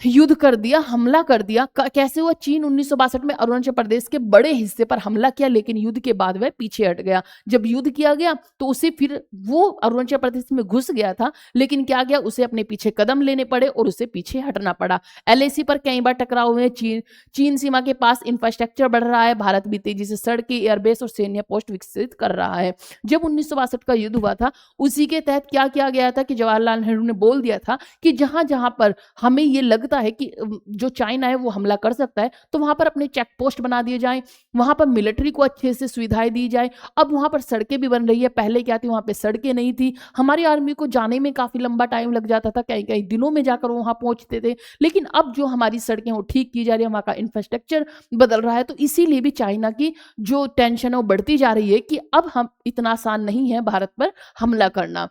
युद्ध कर दिया, हमला कर दिया। कैसे हुआ? चीन 1962 में अरुणाचल प्रदेश के बड़े हिस्से पर हमला किया, लेकिन युद्ध के बाद वह पीछे हट गया। जब युद्ध किया गया तो उसे फिर वो अरुणाचल प्रदेश में घुस गया था, लेकिन क्या गया? उसे अपने पीछे कदम लेने पड़े और उसे पीछे हटना पड़ा। एलएसी पर कई बार टकराव हुए। चीन सीमा के पास इंफ्रास्ट्रक्चर बढ़ रहा है। भारत भी तेजी से सड़कें, एयरबेस और सैन्य पोस्ट विकसित कर रहा है। जब 1962 का युद्ध हुआ था, उसी के तहत क्या किया गया था कि जवाहरलाल नेहरू ने बोल दिया था कि जहां जहां पर हमें ये लगता है कि जो चाइना है वो हमला कर सकता है, तो वहां पर अपने चेक पोस्ट बना दिए जाएं, वहां पर मिलिट्री को अच्छे से सुविधाएं दी जाए। अब वहां पर सड़कें भी बन रही है। पहले क्या थी? वहां पे सड़कें नहीं थी। हमारी आर्मी को जाने में काफी लंबा टाइम लग जाता था, कई कई दिनों में जाकर वहां पहुंचते थे। लेकिन अब जो हमारी सड़कें वो ठीक की जा रही है, वहां का इंफ्रास्ट्रक्चर बदल रहा है, तो इसीलिए भी चाइना की जो टेंशन है वो बढ़ती जा रही है कि अब हम इतना आसान नहीं है भारत पर हमला करना।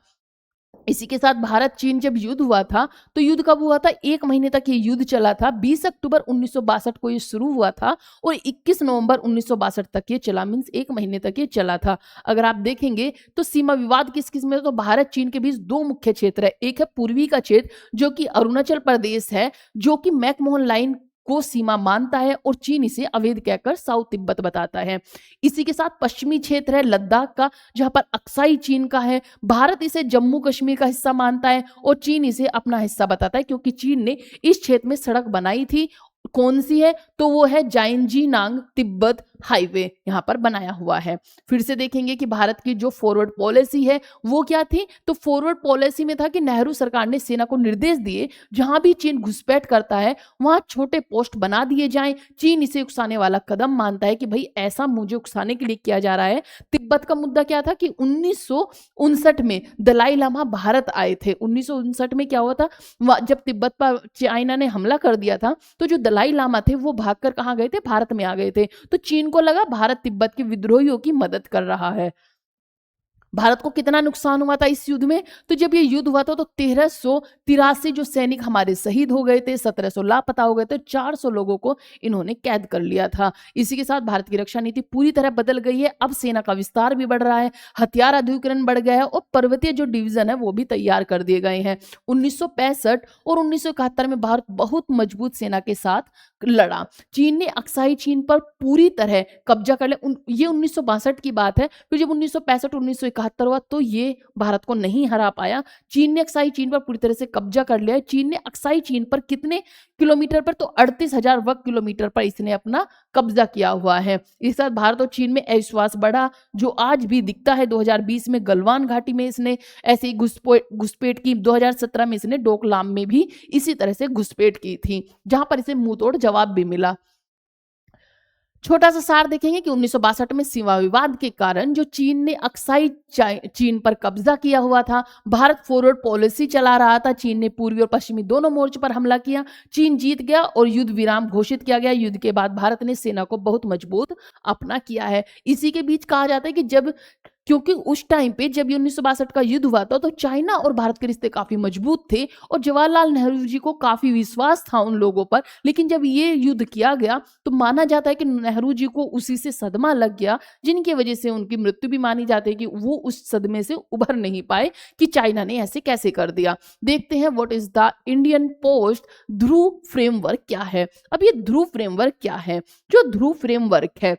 इसी के साथ भारत चीन जब युद्ध हुआ था, तो युद्ध कब हुआ था? 1 महीने तक ये युद्ध चला था। 20 अक्टूबर 1962 को ये शुरू हुआ था और 21 नवंबर 1962 तक ये चला, मीन्स 1 महीने तक ये चला था। अगर आप देखेंगे तो सीमा विवाद किस किस में? तो भारत चीन के बीच 2 मुख्य क्षेत्र है। एक है पूर्वी का क्षेत्र जो कि अरुणाचल प्रदेश है, जो कि मैकमोहन लाइन को सीमा मानता है और चीन इसे अवैध कहकर साउथ तिब्बत बताता है। इसी के साथ पश्चिमी क्षेत्र है लद्दाख का, जहां पर अक्साई चीन का है। भारत इसे जम्मू कश्मीर का हिस्सा मानता है और चीन इसे अपना हिस्सा बताता है, क्योंकि चीन ने इस क्षेत्र में सड़क बनाई थी। कौन सी है? तो वो है जाइंजीनांग तिब्बत हाईवे, यहां पर बनाया हुआ है। फिर से देखेंगे कि भारत की जो फॉरवर्ड पॉलिसी है वो क्या थी? तो फॉरवर्ड पॉलिसी में था कि नेहरू सरकार ने सेना को निर्देश दिए जहां भी चीन घुसपैठ करता है वहां छोटे पोस्ट बना दिए जाएं। चीन इसे उकसाने वाला कदम मानता है कि भाई ऐसा मुझे उकसाने के लिए किया जा रहा है। तिब्बत का मुद्दा क्या था कि 1959 में दलाई लामा भारत आए थे। 1959 में क्या हुआ था? जब तिब्बत पर चाइना ने हमला कर दिया था, तो जो दलाई लामा थे वो भागकर कहाँ गए थे? भारत में आ गए थे। तो चीन को लगा भारत तिब्बत के विद्रोहियों की मदद कर रहा है। भारत को कितना नुकसान हुआ था इस युद्ध में? तो जब ये युद्ध हुआ था तो 1383 जो सैनिक हमारे शहीद हो गए थे, 1700 लापता हो गए थे, 400 लोगों को इन्होंने कैद कर लिया था। इसी के साथ भारत की रक्षा नीति पूरी तरह बदल गई है। अब सेना का विस्तार भी बढ़ रहा है, हथियार अधिग्रहण बढ़ गया है और पर्वतीय जो डिवीजन है वो भी तैयार कर दिए गए हैं। 1965 और 1971 में भारत बहुत मजबूत सेना के साथ लड़ा। चीन ने अक्साई चीन पर पूरी तरह कब्जा कर लिया। ये 1962 की बात है। फिर जब 1965-1971 हुआ तो ये भारत को नहीं हरा पाया। चीन ने अक्साई चीन पर पूरी तरह से कब्जा कर लिया है। चीन ने अक्साई चीन पर कितने किलोमीटर पर? तो 38,000 वर्ग किलोमीटर पर इसने अपना कब्जा किया हुआ है। इस साथ भारत और चीन में अविश्वास बढ़ा, जो आज भी दिखता है। 2020 में गलवान घाटी में इसने ऐसे ही घुसपैठ की। 2017 में इसने डोकलाम में भी इसी तरह से घुसपैठ की थी, जहां पर इसे मुंह तोड़ जवाब भी मिला। छोटा सा सार देखेंगे कि 1962 में सीमा विवाद के कारण जो चीन ने अक्साई चीन पर कब्जा किया हुआ था, भारत फॉरवर्ड पॉलिसी चला रहा था, चीन ने पूर्वी और पश्चिमी दोनों मोर्चों पर हमला किया, चीन जीत गया और युद्ध विराम घोषित किया गया। युद्ध के बाद भारत ने सेना को बहुत मजबूत अपना किया है। इसी के बीच कहा जाता है कि जब क्योंकि उस टाइम पे जब ये 1962 का युद्ध हुआ था तो चाइना और भारत के रिश्ते काफी मजबूत थे और जवाहरलाल नेहरू जी को काफी विश्वास था उन लोगों पर। लेकिन जब ये युद्ध किया गया तो माना जाता है कि नेहरू जी को उसी से सदमा लग गया, जिनकी वजह से उनकी मृत्यु भी मानी जाती है कि वो उस सदमे से उभर नहीं पाए कि चाइना ने ऐसे कैसे कर दिया। देखते हैं what is the Indian post Dhruv framework क्या है। अब ये ध्रुव फ्रेमवर्क क्या है? जो ध्रुव फ्रेमवर्क है,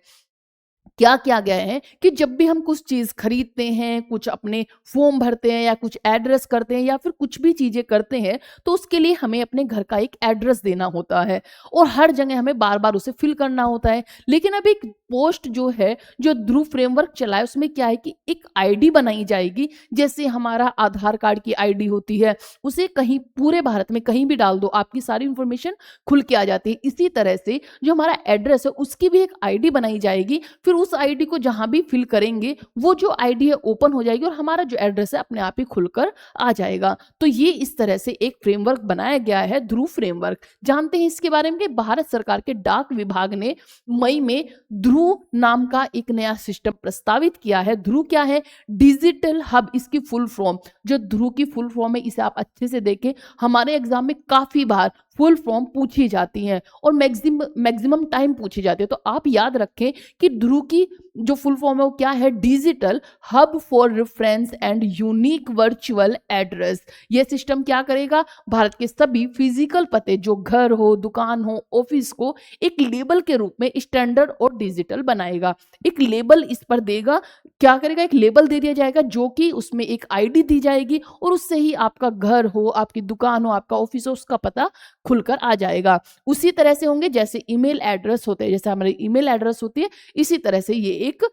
क्या किया गया है कि जब भी हम कुछ चीज खरीदते हैं, कुछ अपने फॉर्म भरते हैं या कुछ एड्रेस करते हैं या फिर कुछ भी चीजें करते हैं तो उसके लिए हमें अपने घर का एक एड्रेस देना होता है और हर जगह हमें बार बार उसे फिल करना होता है। लेकिन अब एक पोस्ट जो है, जो ध्रुव फ्रेमवर्क चला है, उसमें क्या है कि एक आईडी बनाई जाएगी। जैसे हमारा आधार कार्ड की आईडी होती है, उसे कहीं पूरे भारत में कहीं भी डाल दो, आपकी सारी इंफॉर्मेशन खुल के आ जाती है। इसी तरह से जो हमारा एड्रेस है उसकी भी एक आईडी बनाई जाएगी। फिर उस आईडी को जहां भी फिल करेंगे वो जो आईडी है ओपन हो जाएगी और हमारा जो एड्रेस है अपने आप ही खुलकर आ जाएगा। तो ये इस तरह से एक फ्रेमवर्क बनाया गया है, ध्रुव फ्रेमवर्क। जानते हैं इसके बारे में कि भारत सरकार के डाक विभाग ने मई में ध्रुव नाम का एक नया सिस्टम प्रस्तावित किया है। ध्रुव क्या है? डिजिटल हब, इसकी फुल फॉर्म। जो ध्रुव की फुल फॉर्म है इसे आप अच्छे से देखें, हमारे एग्जाम में काफी बार फुल फॉर्म पूछी जाती हैं और मैक्सिमम टाइम पूछी जाती है। तो आप याद रखें कि ध्रुव की जो फुल फॉर्म है वो क्या है? Digital hub for reference and unique virtual address. ये सिस्टम क्या करेगा? भारत के सभी फिजिकल पते, जो घर हो, दुकान हो, ऑफिस को, एक लेबल के रूप में स्टैंडर्ड और डिजिटल बनाएगा। एक लेबल इस पर देगा, क्या करेगा? एक लेबल दे दिया जाएगा जो कि उसमें एक आईडी दी जाएगी और उससे ही आपका घर हो, आपकी दुकान हो, आपका ऑफिस हो, उसका पता खुलकर आ जाएगा। उसी तरह से होंगे जैसे ईमेल एड्रेस होते हैं, जैसे हमारी ईमेल एड्रेस होती है, इसी तरह से ये एक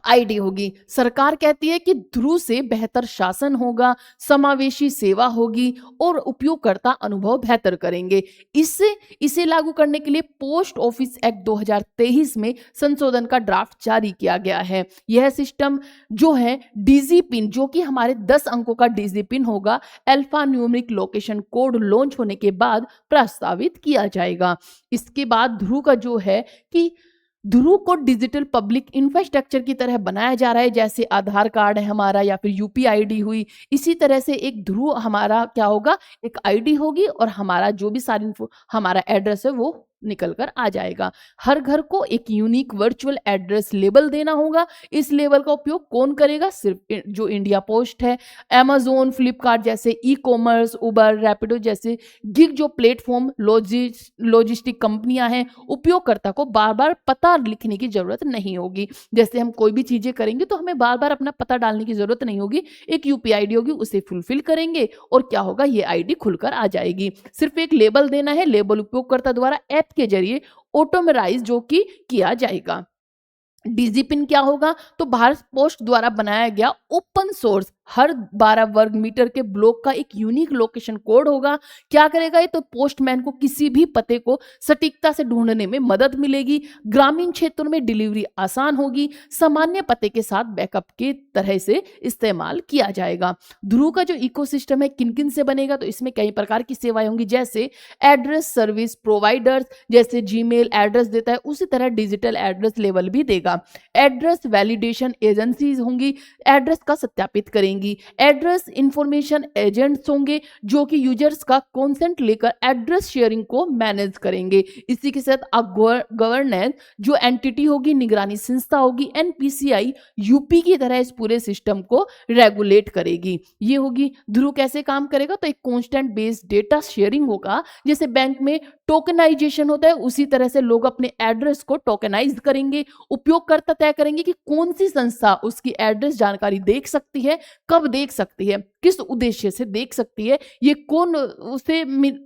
आईडी होगी। सरकार कहती है कि ध्रुव से बेहतर शासन होगा, समावेशी सेवा होगी और उपयोगकर्ता अनुभव बेहतर करेंगे। इसे लागू करने के लिए पोस्ट ऑफिस एक्ट 2023 में संशोधन का ड्राफ्ट जारी किया गया है। यह सिस्टम जो है डीजी पिन, जो कि हमारे 10 अंकों का डीजी पिन होगा, alpha numeric location code launch होने के बाद प्रस्तावित किया जाएगा। इसके बाद ध्रुव का जो है कि ध्रुव को डिजिटल पब्लिक इंफ्रास्ट्रक्चर की तरह बनाया जा रहा है। जैसे आधार कार्ड है हमारा या फिर यूपीआईडी हुई, इसी तरह से एक ध्रुव हमारा क्या होगा? एक आईडी होगी और हमारा जो भी सारी हमारा एड्रेस है वो निकल कर आ जाएगा। हर घर को एक यूनिक वर्चुअल एड्रेस लेबल देना होगा। इस लेबल का उपयोग कौन करेगा? सिर्फ जो इंडिया पोस्ट है, अमेजोन, फ्लिपकार्ट जैसे ई कॉमर्स, उबर, रैपिडो जैसे गिग जो प्लेटफॉर्म लॉजिस्टिक कंपनियां हैं, उपयोगकर्ता को बार बार पता लिखने की जरूरत नहीं होगी। जैसे हम कोई भी चीजें करेंगे तो हमें बार बार अपना पता डालने की जरूरत नहीं होगी। एक यूपीआई आईडी होगी, उसे फुलफिल करेंगे और क्या होगा? ये आईडी खुलकर आ जाएगी। सिर्फ एक लेबल देना है, लेबल उपयोगकर्ता द्वारा ऐप के जरिए ऑटोमेराइज जो कि किया जाएगा। डीजी पिन क्या होगा? तो भारत पोस्ट द्वारा बनाया गया ओपन सोर्स हर 12 वर्ग मीटर के ब्लॉक का एक यूनिक लोकेशन कोड होगा। क्या करेगा ये? तो पोस्टमैन को किसी भी पते को सटीकता से ढूंढने में मदद मिलेगी। ग्रामीण क्षेत्रों में डिलीवरी आसान होगी। सामान्य पते के साथ बैकअप के तरह से इस्तेमाल किया जाएगा। ध्रुव का जो इकोसिस्टम है किन किन से बनेगा? तो इसमें कई प्रकार की सेवाएं होंगी, जैसे एड्रेस सर्विस प्रोवाइडर्स, जैसे जीमेल एड्रेस देता है उसी तरह डिजिटल एड्रेस लेवल भी देगा। एड्रेस वैलिडेशन एजेंसीज होंगी, एड्रेस का सत्यापित करेंगी। एड्रेस इंफॉर्मेशन एजेंट्स होंगे जो कि यूजर्स का कंसेंट लेकर एड्रेस शेयरिंग को मैनेज करेंगे। इसी के साथ गवर्नेंस जो एंटिटी होगी, निगरानी संस्था होगी, एनपीसीआई यूपी की तरह इस पूरे सिस्टम को रेगुलेट करेगी। ये होगी। ध्रुव कैसे काम करेगा? तो एक कांस्टेंट बेस्ड डेटा शेयरिंग होगा। जैसे बैंक में टोकनाइजेशन होता है उसी तरह से लोग अपने एड्रेस को टोकनाइज करेंगे। उपयोगकर्ता तय करेंगे कि कौन सी संस्था उसकी एड्रेस जानकारी देख सकती है, कब देख सकती है, किस उद्देश्य से देख सकती है, ये कौन उसे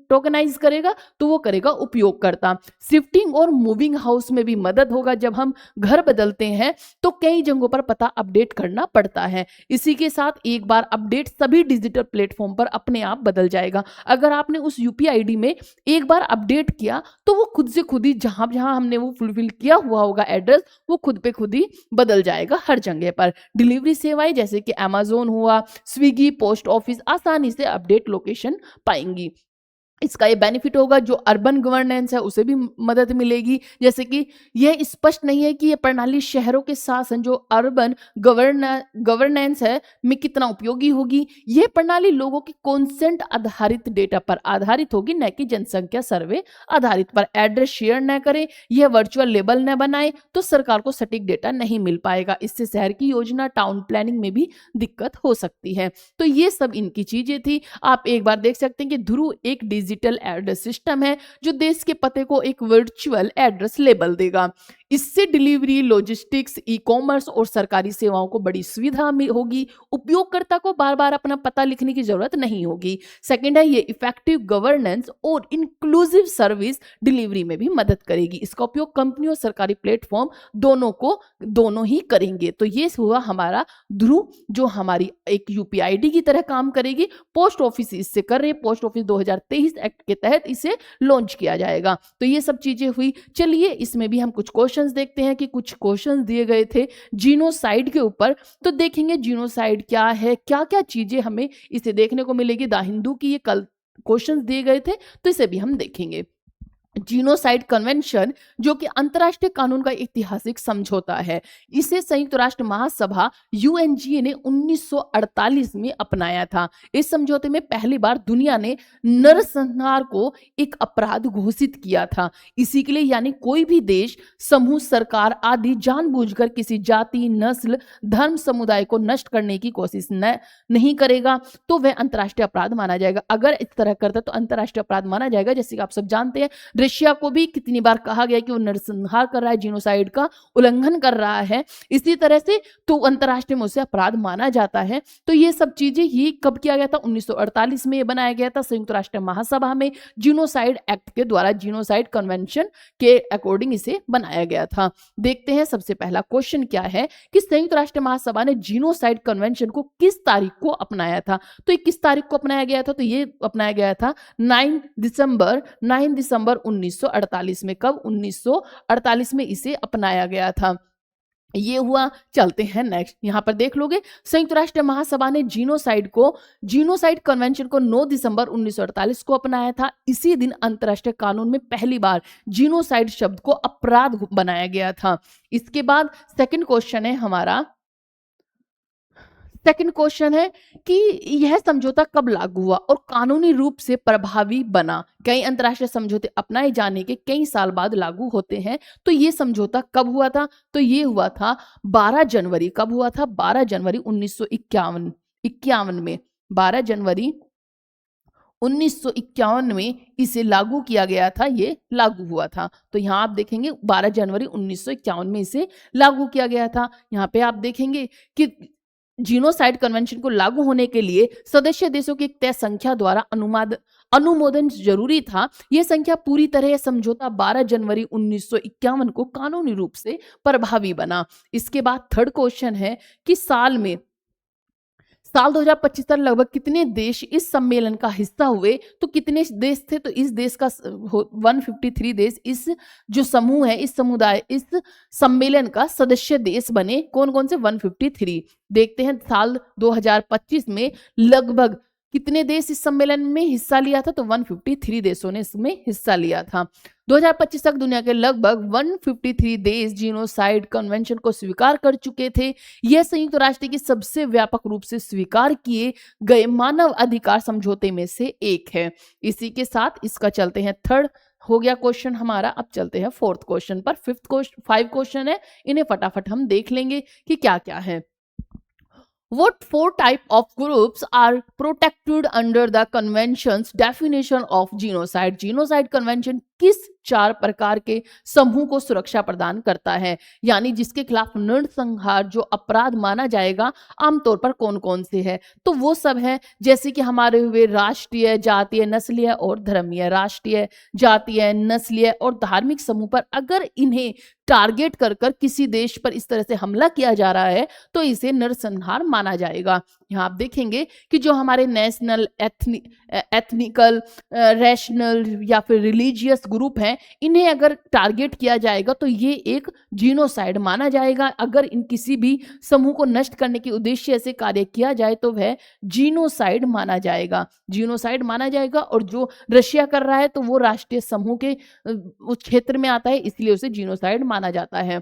टोकनाइज करेगा, तो वो करेगा उपयोगकर्ता। शिफ्टिंग और मूविंग हाउस में भी मदद होगा। जब हम घर बदलते हैं तो कई जगहों पर पता अपडेट करना पड़ता है। इसी के साथ एक बार अपडेट सभी डिजिटल प्लेटफॉर्म पर अपने आप बदल जाएगा। अगर आपने उस यूपीआई आईडी में एक बार अपडेट किया तो वो खुद से खुद ही जहां जहां हमने वो फुलफिल किया हुआ होगा एड्रेस, वो खुद पे खुद ही बदल जाएगा हर जगह पर। डिलीवरी सेवाएं जैसे कि अमेज़न हुआ, स्विगी, पोस्ट ऑफिस आसानी से अपडेट लोकेशन पाएंगी। इसका ये बेनिफिट होगा, जो अर्बन गवर्नेंस है उसे भी मदद मिलेगी। जैसे कि यह स्पष्ट नहीं है कि ये प्रणाली शहरों के शासन, जो अर्बन गवर्नेंस है, में कितना उपयोगी होगी। यह प्रणाली लोगों के कंसेंट आधारित डेटा पर आधारित होगी, न कि जनसंख्या सर्वे आधारित पर। एड्रेस शेयर न करें, यह वर्चुअल लेबल न बनाए तो सरकार को सटीक डेटा नहीं मिल पाएगा। इससे शहर की योजना, टाउन प्लानिंग में भी दिक्कत हो सकती है। तो ये सब इनकी चीजें थी। आप एक बार देख सकते हैं कि ध्रुव एक डिजिटल एड्रेस सिस्टम है जो देश के पते को एक वर्चुअल एड्रेस लेबल देगा। इससे डिलीवरी, लॉजिस्टिक्स, ई कॉमर्स और सरकारी सेवाओं को बड़ी सुविधा होगी। उपयोगकर्ता को बार बार अपना पता लिखने की जरूरत नहीं होगी। सेकंड है, ये इफेक्टिव गवर्नेंस और इंक्लूसिव सर्विस डिलीवरी में भी मदद करेगी। इसका उपयोग कंपनी और सरकारी प्लेटफॉर्म दोनों ही करेंगे। तो ये हुआ हमारा ध्रुव, जो हमारी एक यूपीआई आईडी की तरह काम करेगी। पोस्ट ऑफिस इससे कर रहे हैं, पोस्ट ऑफिस 2023 एक्ट के तहत इसे लॉन्च किया जाएगा। तो ये सब चीजें हुई। चलिए इसमें भी हम कुछ क्वेश्चंस देखते हैं कि कुछ क्वेश्चंस दिए गए थे जीनोसाइड के ऊपर। तो देखेंगे जीनोसाइड क्या है, क्या क्या चीजें हमें इसे देखने को मिलेगी। द हिंदू की ये कल क्वेश्चंस दिए गए थे, तो इसे भी हम देखेंगे। जीनोसाइड कन्वेंशन, जो कि अंतर्राष्ट्रीय कानून का ऐतिहासिक समझौता है, इसे संयुक्त राष्ट्र महासभा यूएनजीए ने 1948 में अपनाया था। इस समझौते में पहली बार दुनिया ने नरसंहार को एक अपराध घोषित किया था। इसी के लिए यानी कोई भी देश, समूह, सरकार आदि जानबूझकर किसी जाति, नस्ल, धर्म, समुदाय को नष्ट करने की कोशिश नहीं करेगा तो वह अंतर्राष्ट्रीय अपराध माना जाएगा। अगर इस तरह करता तो अंतर्राष्ट्रीय अपराध माना जाएगा। जैसे कि आप सब जानते हैं, रशिया को भी कितनी बार कहा गया कि वो नरसंहार कर रहा है, जीनोसाइड का उल्लंघन कर रहा है। इसी तरह से तो अंतर्राष्ट्रीय में उसे अपराध माना जाता है। तो ये सब चीजें ही कब किया गया था? 1948 में ये बनाया गया था संयुक्त राष्ट्र महासभा में। जीनोसाइड एक्ट के द्वारा, जीनोसाइड कन्वेंशन के अकॉर्डिंग इसे बनाया गया था। देखते हैं सबसे पहला क्वेश्चन क्या है कि संयुक्त राष्ट्र महासभा ने जीनोसाइड कन्वेंशन को किस तारीख को अपनाया था? तो ये किस तारीख को अपनाया गया था? तो ये अपनाया गया था 9 दिसंबर 1948 में। कब? 1948 में इसे अपनाया गया था। ये हुआ। चलते हैं नेक्स्ट, यहां पर देख लोगे संयुक्त राष्ट्र महासभा ने जीनोसाइड कन्वेंशन को 9 दिसंबर 1948 को अपनाया था। इसी दिन अंतर्राष्ट्रीय कानून में पहली बार जीनोसाइड शब्द को अपराध बनाया गया था। इसके बाद सेकंड क्वेश्चन है हमारा, सेकंड क्वेश्चन है कि यह समझौता कब लागू हुआ और कानूनी रूप से प्रभावी बना? कई अंतर्राष्ट्रीय समझौते अपनाए जाने के कई साल बाद लागू होते हैं। तो ये समझौता कब हुआ था? तो ये हुआ था 12 जनवरी। कब हुआ था? 12 जनवरी 1951 में। 12 जनवरी 1951 में इसे लागू किया गया था। ये लागू हुआ था। तो यहाँ आप देखेंगे 12 जनवरी 1951 में इसे लागू किया गया था। यहाँ पे आप देखेंगे कि जीनोसाइड कन्वेंशन को लागू होने के लिए सदस्य देशों की एक तय संख्या द्वारा अनुमोदन जरूरी था। यह संख्या पूरी तरह समझौता 12 जनवरी 1951 को कानूनी रूप से प्रभावी बना। इसके बाद थर्ड क्वेश्चन है कि साल 2025 तक लगभग कितने देश इस सम्मेलन का हिस्सा हुए? तो कितने देश थे? तो इस देश का 153 देश इस जो समूह है, इस समुदाय, इस सम्मेलन का सदस्य देश बने। कौन कौन से? 153। देखते हैं साल 2025 में लगभग कितने देश इस सम्मेलन में हिस्सा लिया था? तो 153 देशों ने इसमें हिस्सा लिया था। 2025 तक दुनिया के लगभग 153 देश जीनोसाइड कन्वेंशन को स्वीकार कर चुके थे। यह संयुक्त राष्ट्र की सबसे व्यापक रूप से स्वीकार किए गए मानव अधिकार समझौते में से एक है। इसी के साथ इसका चलते हैं, थर्ड हो गया क्वेश्चन हमारा। अब चलते हैं फोर्थ क्वेश्चन पर। 5 क्वेश्चन है, इन्हें फटाफट हम देख लेंगे कि क्या क्या है। What 4 type of groups are protected under the convention's definition of genocide? Genocide convention किस 4 प्रकार के समूह को सुरक्षा प्रदान करता है, यानी जिसके खिलाफ नरसंहार जो अपराध माना जाएगा आमतौर पर कौन-कौन से हैं? तो वो सब हैं जैसे कि हमारे हुए राष्ट्रीय, जातीय, नस्लीय और धर्मीय। राष्ट्रीय, जातीय, नस्लीय और धार्मिक समूह पर अगर इन्हें टारगेट कर कर किसी देश पर इस तरह से हमला किया जा रहा है तो इसे नरसंहार माना जाएगा। यहाँ आप देखेंगे कि जो हमारे नेशनल, एथनिकल, रैशनल या फिर रिलीजियस ग्रुप हैं, इन्हें अगर टारगेट किया जाएगा तो ये एक जीनोसाइड माना जाएगा। अगर इन किसी भी समूह को नष्ट करने के उद्देश्य से कार्य किया जाए तो वह जीनोसाइड माना जाएगा। जीनोसाइड माना जाएगा और जो रशिया कर रहा है तो वो राष्ट्रीय समूह के उस क्षेत्र में आता है, इसलिए उसे जीनोसाइड माना जाता है।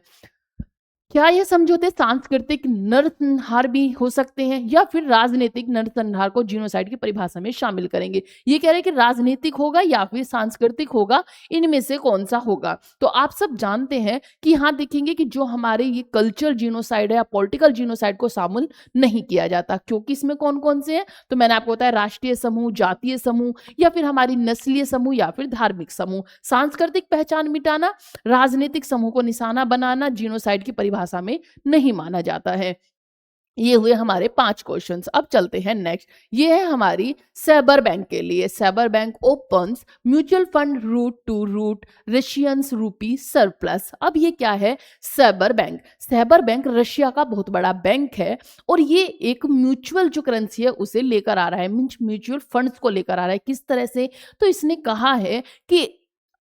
क्या ये समझौते सांस्कृतिक नरसंहार भी हो सकते हैं या फिर राजनीतिक नरसंहार को जीनोसाइड की परिभाषा में शामिल करेंगे? ये कह रहे हैं कि राजनीतिक होगा या फिर सांस्कृतिक होगा, इनमें से कौन सा होगा? तो आप सब जानते हैं कि यहाँ देखेंगे कि जो हमारे ये कल्चर जीनोसाइड है या पॉलिटिकल जीनोसाइड को शामिल नहीं किया जाता, क्योंकि इसमें कौन कौन से हैं? तो मैंने आपको बताया राष्ट्रीय समूह, जातीय समूह या फिर हमारी नस्लीय समूह या फिर धार्मिक समूह। सांस्कृतिक पहचान मिटाना, राजनीतिक समूह को निशाना बनाना जीनोसाइड की परिभाषा में नहीं माना जाता है। ये हुए हमारे 5 क्वेश्चंस। अब चलते हैं नेक्स्ट। ये है हमारी साइबर बैंक के लिए। Sberbank opens mutual fund route to route Russians rupee surplus. अब ये क्या है? Sberbank. Sberbank Russia का बहुत बड़ा बैंक है और ये एक म्यूचुअल जो करेंसी है उसे लेकर आ रहा है, मींस म्यूचुअल फंड्स को लेकर आ रहा है। किस तरह से? तो इसने कहा है कि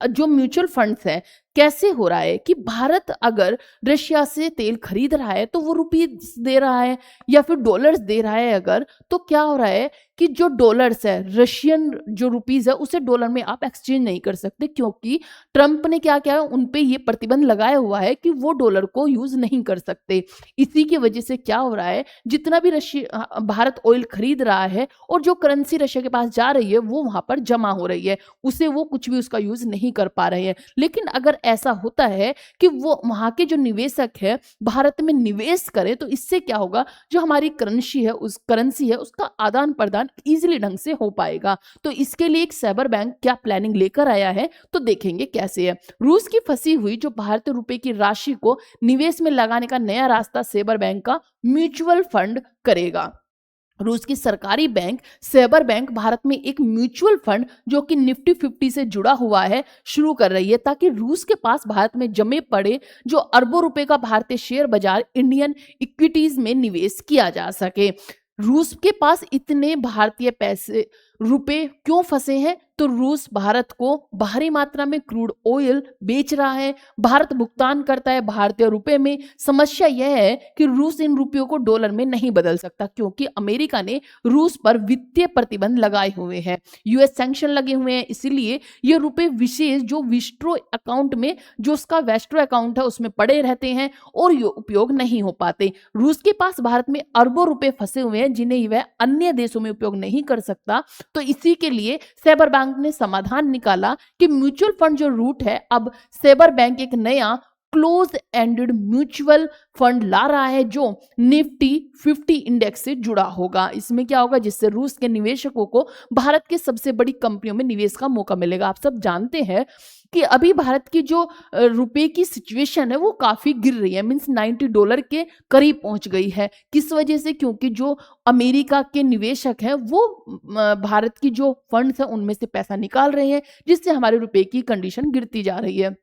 जो म्यूचुअल फंड्स है कैसे हो रहा है कि भारत अगर रशिया से तेल खरीद रहा है तो वो रुपीस दे रहा है या फिर डॉलर्स दे रहा है अगर, तो क्या हो रहा है कि जो डॉलर्स है, रशियन जो रुपीस है उसे डॉलर में आप एक्सचेंज नहीं कर सकते, क्योंकि ट्रंप ने क्या किया, उन पे ये प्रतिबंध लगाया हुआ है कि वो डॉलर को यूज नहीं कर सकते। इसी की वजह से क्या हो रहा है, जितना भी रशिया भारत ऑयल खरीद रहा है और जो करेंसी रशिया के पास जा रही है वो वहां पर जमा हो रही है, उसे वो कुछ भी उसका यूज नहीं कर पा रहे हैं। लेकिन अगर ऐसा होता है कि वो वहां के जो निवेशक है भारत में निवेश करें तो इससे क्या होगा, जो हमारी करेंसी है उसका आदान प्रदान इजीली ढंग से हो पाएगा। तो इसके लिए एक साइबर बैंक क्या प्लानिंग लेकर आया है तो देखेंगे कैसे है। रूस की फंसी हुई जो भारतीय रुपए की राशि को निवेश में लगाने का नया रास्ता साइबर बैंक का म्यूचुअल फंड करेगा। रूस की सरकारी बैंक साइबर बैंक भारत में एक म्यूचुअल फंड जो कि निफ्टी 50 से जुड़ा हुआ है शुरू कर रही है, ताकि रूस के पास भारत में जमे पड़े जो अरबों रुपए का भारतीय शेयर बाजार इंडियन इक्विटीज में निवेश किया जा सके। रूस के पास इतने भारतीय पैसे रुपए क्यों फंसे हैं? तो रूस भारत को भारी मात्रा में क्रूड ऑयल बेच रहा है, भारत भुगतान करता है भारतीय रुपए में। समस्या यह है कि रूस इन रुपयों को डॉलर में नहीं बदल सकता, क्योंकि अमेरिका ने रूस पर वित्तीय प्रतिबंध लगाए हुए हैं, यूएस सैंक्शन लगे हुए हैं। इसीलिए ये रुपए विशेष जो विस्ट्रो अकाउंट में, जो उसका वेस्ट्रो अकाउंट है उसमें पड़े रहते हैं और ये उपयोग नहीं हो पाते। रूस के पास भारत में अरबों रुपए फंसे हुए हैं जिन्हें वह अन्य देशों में उपयोग नहीं कर सकता। तो इसी के लिए साइबर बैंक ने समाधान निकाला कि म्यूचुअल फंड जो रूट है, अब साइबर बैंक एक नया क्लोज एंडेड म्यूचुअल फंड ला रहा है जो निफ्टी 50 इंडेक्स से जुड़ा होगा। इसमें क्या होगा, जिससे रूस के निवेशकों को भारत के सबसे बड़ी कंपनियों में निवेश का मौका मिलेगा। आप सब जानते हैं कि अभी भारत की जो रुपए की सिचुएशन है वो काफी गिर रही है, मींस $90 के करीब पहुंच गई है। किस वजह से? क्योंकि जो अमेरिका के निवेशक हैं वो भारत की जो फंड्स है उनमें से पैसा निकाल रहे हैं, जिससे हमारे रुपए की कंडीशन गिरती जा रही है।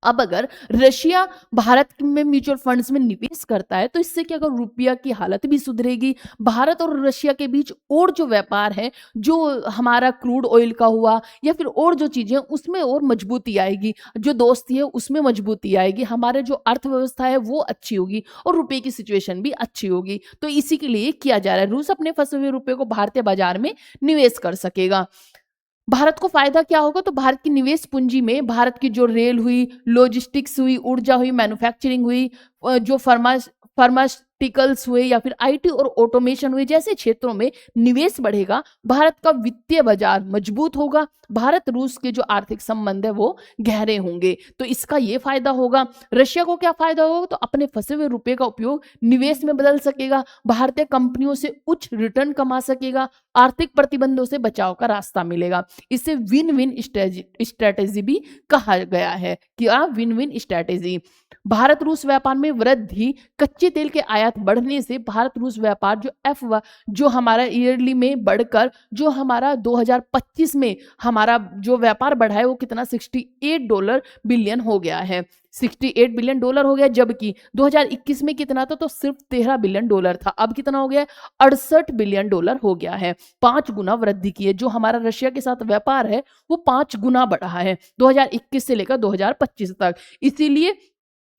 अब अगर रशिया भारत में म्यूचुअल फंड्स में निवेश करता है तो इससे क्या होगा, रुपया की हालत भी सुधरेगी। भारत और रशिया के बीच और जो व्यापार है, जो हमारा क्रूड ऑयल का हुआ या फिर और जो चीजें, उसमें और मजबूती आएगी, जो दोस्ती है उसमें मजबूती आएगी, हमारे जो अर्थव्यवस्था है वो अच्छी होगी और रुपये की सिचुएशन भी अच्छी होगी। तो इसी के लिए किया जा रहा है, रूस अपने फंसे हुए रुपये को भारतीय बाजार में निवेश कर सकेगा। भारत को फायदा क्या होगा? तो भारत की निवेश पूंजी में भारत की जो रेल हुई, लॉजिस्टिक्स हुई, ऊर्जा हुई, मैन्युफैक्चरिंग हुई, जो फार्मास्यूटिकल्स हुए या फिर आईटी और ऑटोमेशन हुए जैसे क्षेत्रों में निवेश बढ़ेगा, भारत का वित्तीय बाजार मजबूत होगा, भारत रूस के जो आर्थिक संबंध है वो गहरे होंगे। तो इसका ये फायदा होगा। रशिया को क्या फायदा होगा? तो अपने फंसे हुए रुपए का उपयोग निवेश में बदल सकेगा, भारतीय कंपनियों से उच्च रिटर्न कमा सकेगा, आर्थिक प्रतिबंधों से बचाव का रास्ता मिलेगा। इसे विन विन स्ट्रेटेजी भी कहा गया है। क्या? Win win strategy. भारत रूस व्यापार में वृद्धि, कच्चे तेल के आयात बढ़ने से भारत रूस व्यापार जो हमारा ईयरली में बढ़कर जो हमारा 2025 में हमारा जो व्यापार बढ़ा है वो कितना $68 बिलियन हो गया है। $68 बिलियन हो गया, जबकि 2021 में कितना था? तो सिर्फ $13 बिलियन था। अब कितना हो गया है? $68 बिलियन हो गया है। 5 गुना वृद्धि की है। जो हमारा रशिया के साथ व्यापार है वो 5 गुना बढ़ा है 2021 से लेकर 2025 तक। इसीलिए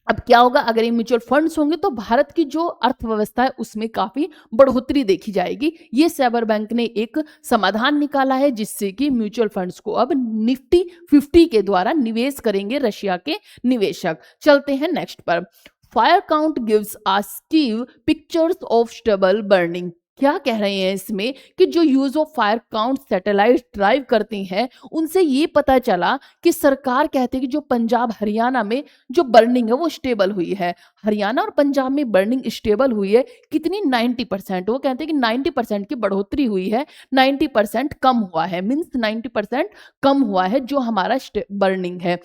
अब क्या होगा? अगर ये म्यूचुअल फंड्स होंगे तो भारत की जो अर्थव्यवस्था है उसमें काफी बढ़ोतरी देखी जाएगी। ये सेबर बैंक ने एक समाधान निकाला है जिससे कि म्यूचुअल फंड्स को अब निफ्टी 50 के द्वारा निवेश करेंगे रशिया के निवेशक। चलते हैं नेक्स्ट पर। Fire count gives us skew pictures of stubble burning. क्या कह रहे हैं इसमें कि जो use of fire count satellite drive करती हैं उनसे ये पता चला कि सरकार कहती है कि जो पंजाब हरियाणा में जो बर्निंग है वो स्टेबल हुई है। हरियाणा और पंजाब में बर्निंग स्टेबल हुई है कितनी? 90%। वो कहते हैं कि 90% की बढ़ोतरी हुई है, 90% कम हुआ है, मीन्स 90% कम हुआ है जो हमारा बर्निंग है।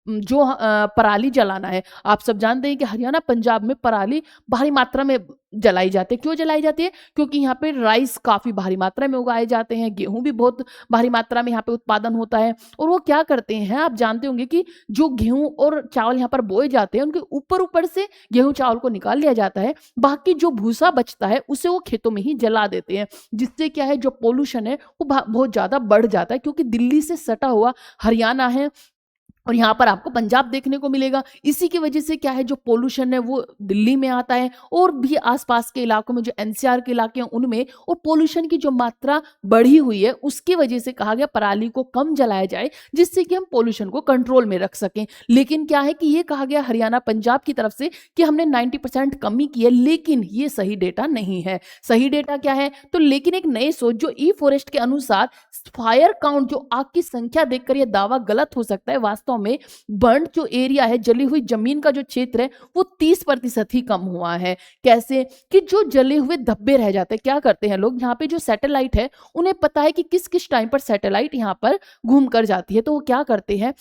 पराली जलाना है। आप सब जानते हैं कि हरियाणा पंजाब में पराली भारी मात्रा में जलाई जाती है। क्यों जलाई जाती है? क्योंकि यहाँ पे राइस काफी भारी मात्रा में उगाए जाते हैं, गेहूं भी बहुत भारी मात्रा में यहाँ पे उत्पादन होता है। और वो क्या करते हैं, आप जानते होंगे कि जो गेहूं और चावल यहाँ पर बोए जाते हैं उनके ऊपर ऊपर से गेहूं चावल को निकाल लिया जाता है, बाकी जो भूसा बचता है उसे वो खेतों में ही जला देते हैं, जिससे क्या है जो पोल्यूशन है वो बहुत ज्यादा बढ़ जाता है। क्योंकि दिल्ली से सटा हुआ हरियाणा है और यहाँ पर आपको पंजाब देखने को मिलेगा। इसी की वजह से क्या है जो पोल्यूशन है वो दिल्ली में आता है और भी आसपास के इलाकों में जो एनसीआर के इलाके हैं उनमें, और पोल्यूशन की जो मात्रा बढ़ी हुई है उसकी वजह से कहा गया पराली को कम जलाया जाए जिससे कि हम पोल्यूशन को कंट्रोल में रख सकें। लेकिन क्या है कि ये कहा गया हरियाणा पंजाब की तरफ से कि हमने 90% कमी की है, लेकिन ये सही डेटा नहीं है। सही डेटा क्या है? तो लेकिन एक नई सोच जो ई फॉरेस्ट के अनुसार फायर काउंट जो आग की संख्या देखकर यह दावा गलत हो सकता है। वास्तव में बर्न जो एरिया है, जली हुई जमीन का जो क्षेत्र है वो 30% ही कम हुआ है। कैसे? कि जो जले हुए धब्बे रह जाते हैं, क्या करते हैं लोग, यहाँ पे जो सैटेलाइट है उन्हें पता है कि किस किस टाइम पर सैटेलाइट यहाँ पर घूम कर जाती है, तो वो क्या करते हैं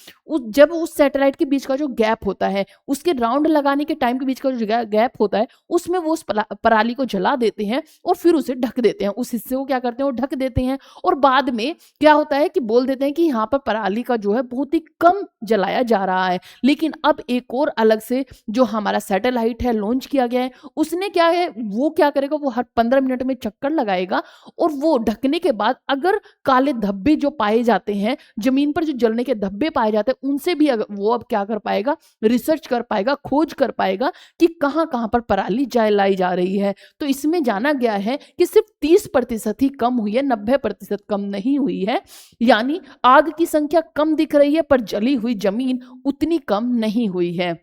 जब उस सैटेलाइट के बीच का जो गैप होता है, उसके राउंड लगाने के टाइम के बीच का जो गैप होता है उसमें वो उस पराली को जला देते हैं और फिर उसे ढक देते हैं। उस हिस्से को क्या करते हैं, वो ढक देते हैं और बाद में क्या होता है कि बोल देते हैं कि यहाँ पर पराली का जो है बहुत ही कम जलाया जा रहा है। लेकिन अब एक और अलग से जो हमारा सैटेलाइट है लॉन्च किया गया है, उसने क्या है वो क्या करेगा, वो हर 15 मिनट में चक्कर लगाएगा और वो ढकने के बाद अगर काले धब्बे जो पाए जाते हैं, जमीन पर जो जलने के धब्बे पाए जाते हैं, उनसे भी वो अब क्या कर पाएगा, रिसर्च कर पाएगा, खोज कर पाएगा कि कहां कहां पर पराली जलाई जा रही है। तो इसमें जाना गया है कि सिर्फ 30% ही कम हुई है, 90% कम नहीं हुई है। यानी आग की संख्या कम दिख रही है पर जली हुई जमीन उतनी कम नहीं हुई है।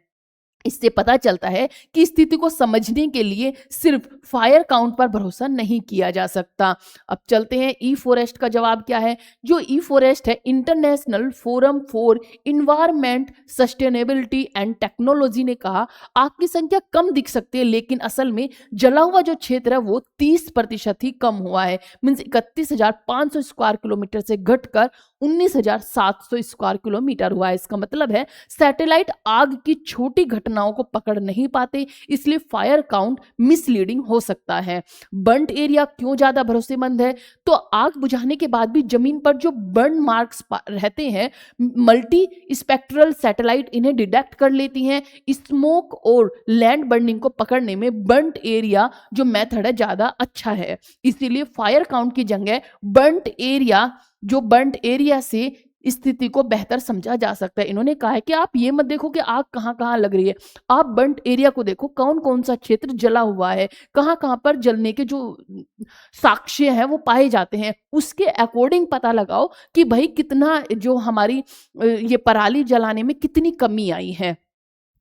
इससे पता चलता है कि स्थिति को समझने के लिए सिर्फ फायर काउंट पर भरोसा नहीं किया जा सकता। अब चलते हैं ई फॉरेस्ट का जवाब क्या है। जो ई फॉरेस्ट है, international forum for environment sustainability and technology ने कहा आग की संख्या कम दिख सकती है, लेकिन असल में जला हुआ जो क्षेत्र है वो 30% ही कम हुआ है। मीन्स 31,500 स्क्वायर किलोमीटर से घटकर 19,700 स्क्वायर किलोमीटर हुआ है। इसका मतलब है सैटेलाइट आग की छोटी घटनाओं को पकड़ नहीं पाते, इसलिए फायर काउंट मिसलीडिंग हो सकता है। बर्न्ड एरिया क्यों ज्यादा भरोसेमंद है? तो आग बुझाने के बाद भी जमीन पर जो बर्न मार्क्स रहते हैं, मल्टी स्पेक्ट्रल सैटेलाइट इन्हें डिटेक्ट कर लेती हैं। स्मोक और लैंड बर्निंग को पकड़ने में बर्न्ड एरिया जो मेथड है ज्यादा अच्छा है। इसीलिए फायर काउंट की जगह बर्न्ड एरिया से स्थिति को बेहतर समझा जा सकता है। इन्होंने कहा है कि आप ये मत देखो कि आग कहां कहां लग रही है, आप बर्न्ड एरिया को देखो, कौन कौन सा क्षेत्र जला हुआ है, कहां कहां पर जलने के जो साक्ष्य हैं वो पाए जाते हैं, उसके अकॉर्डिंग पता लगाओ कि भाई कितना जो हमारी ये पराली जलाने में कितनी कमी आई है।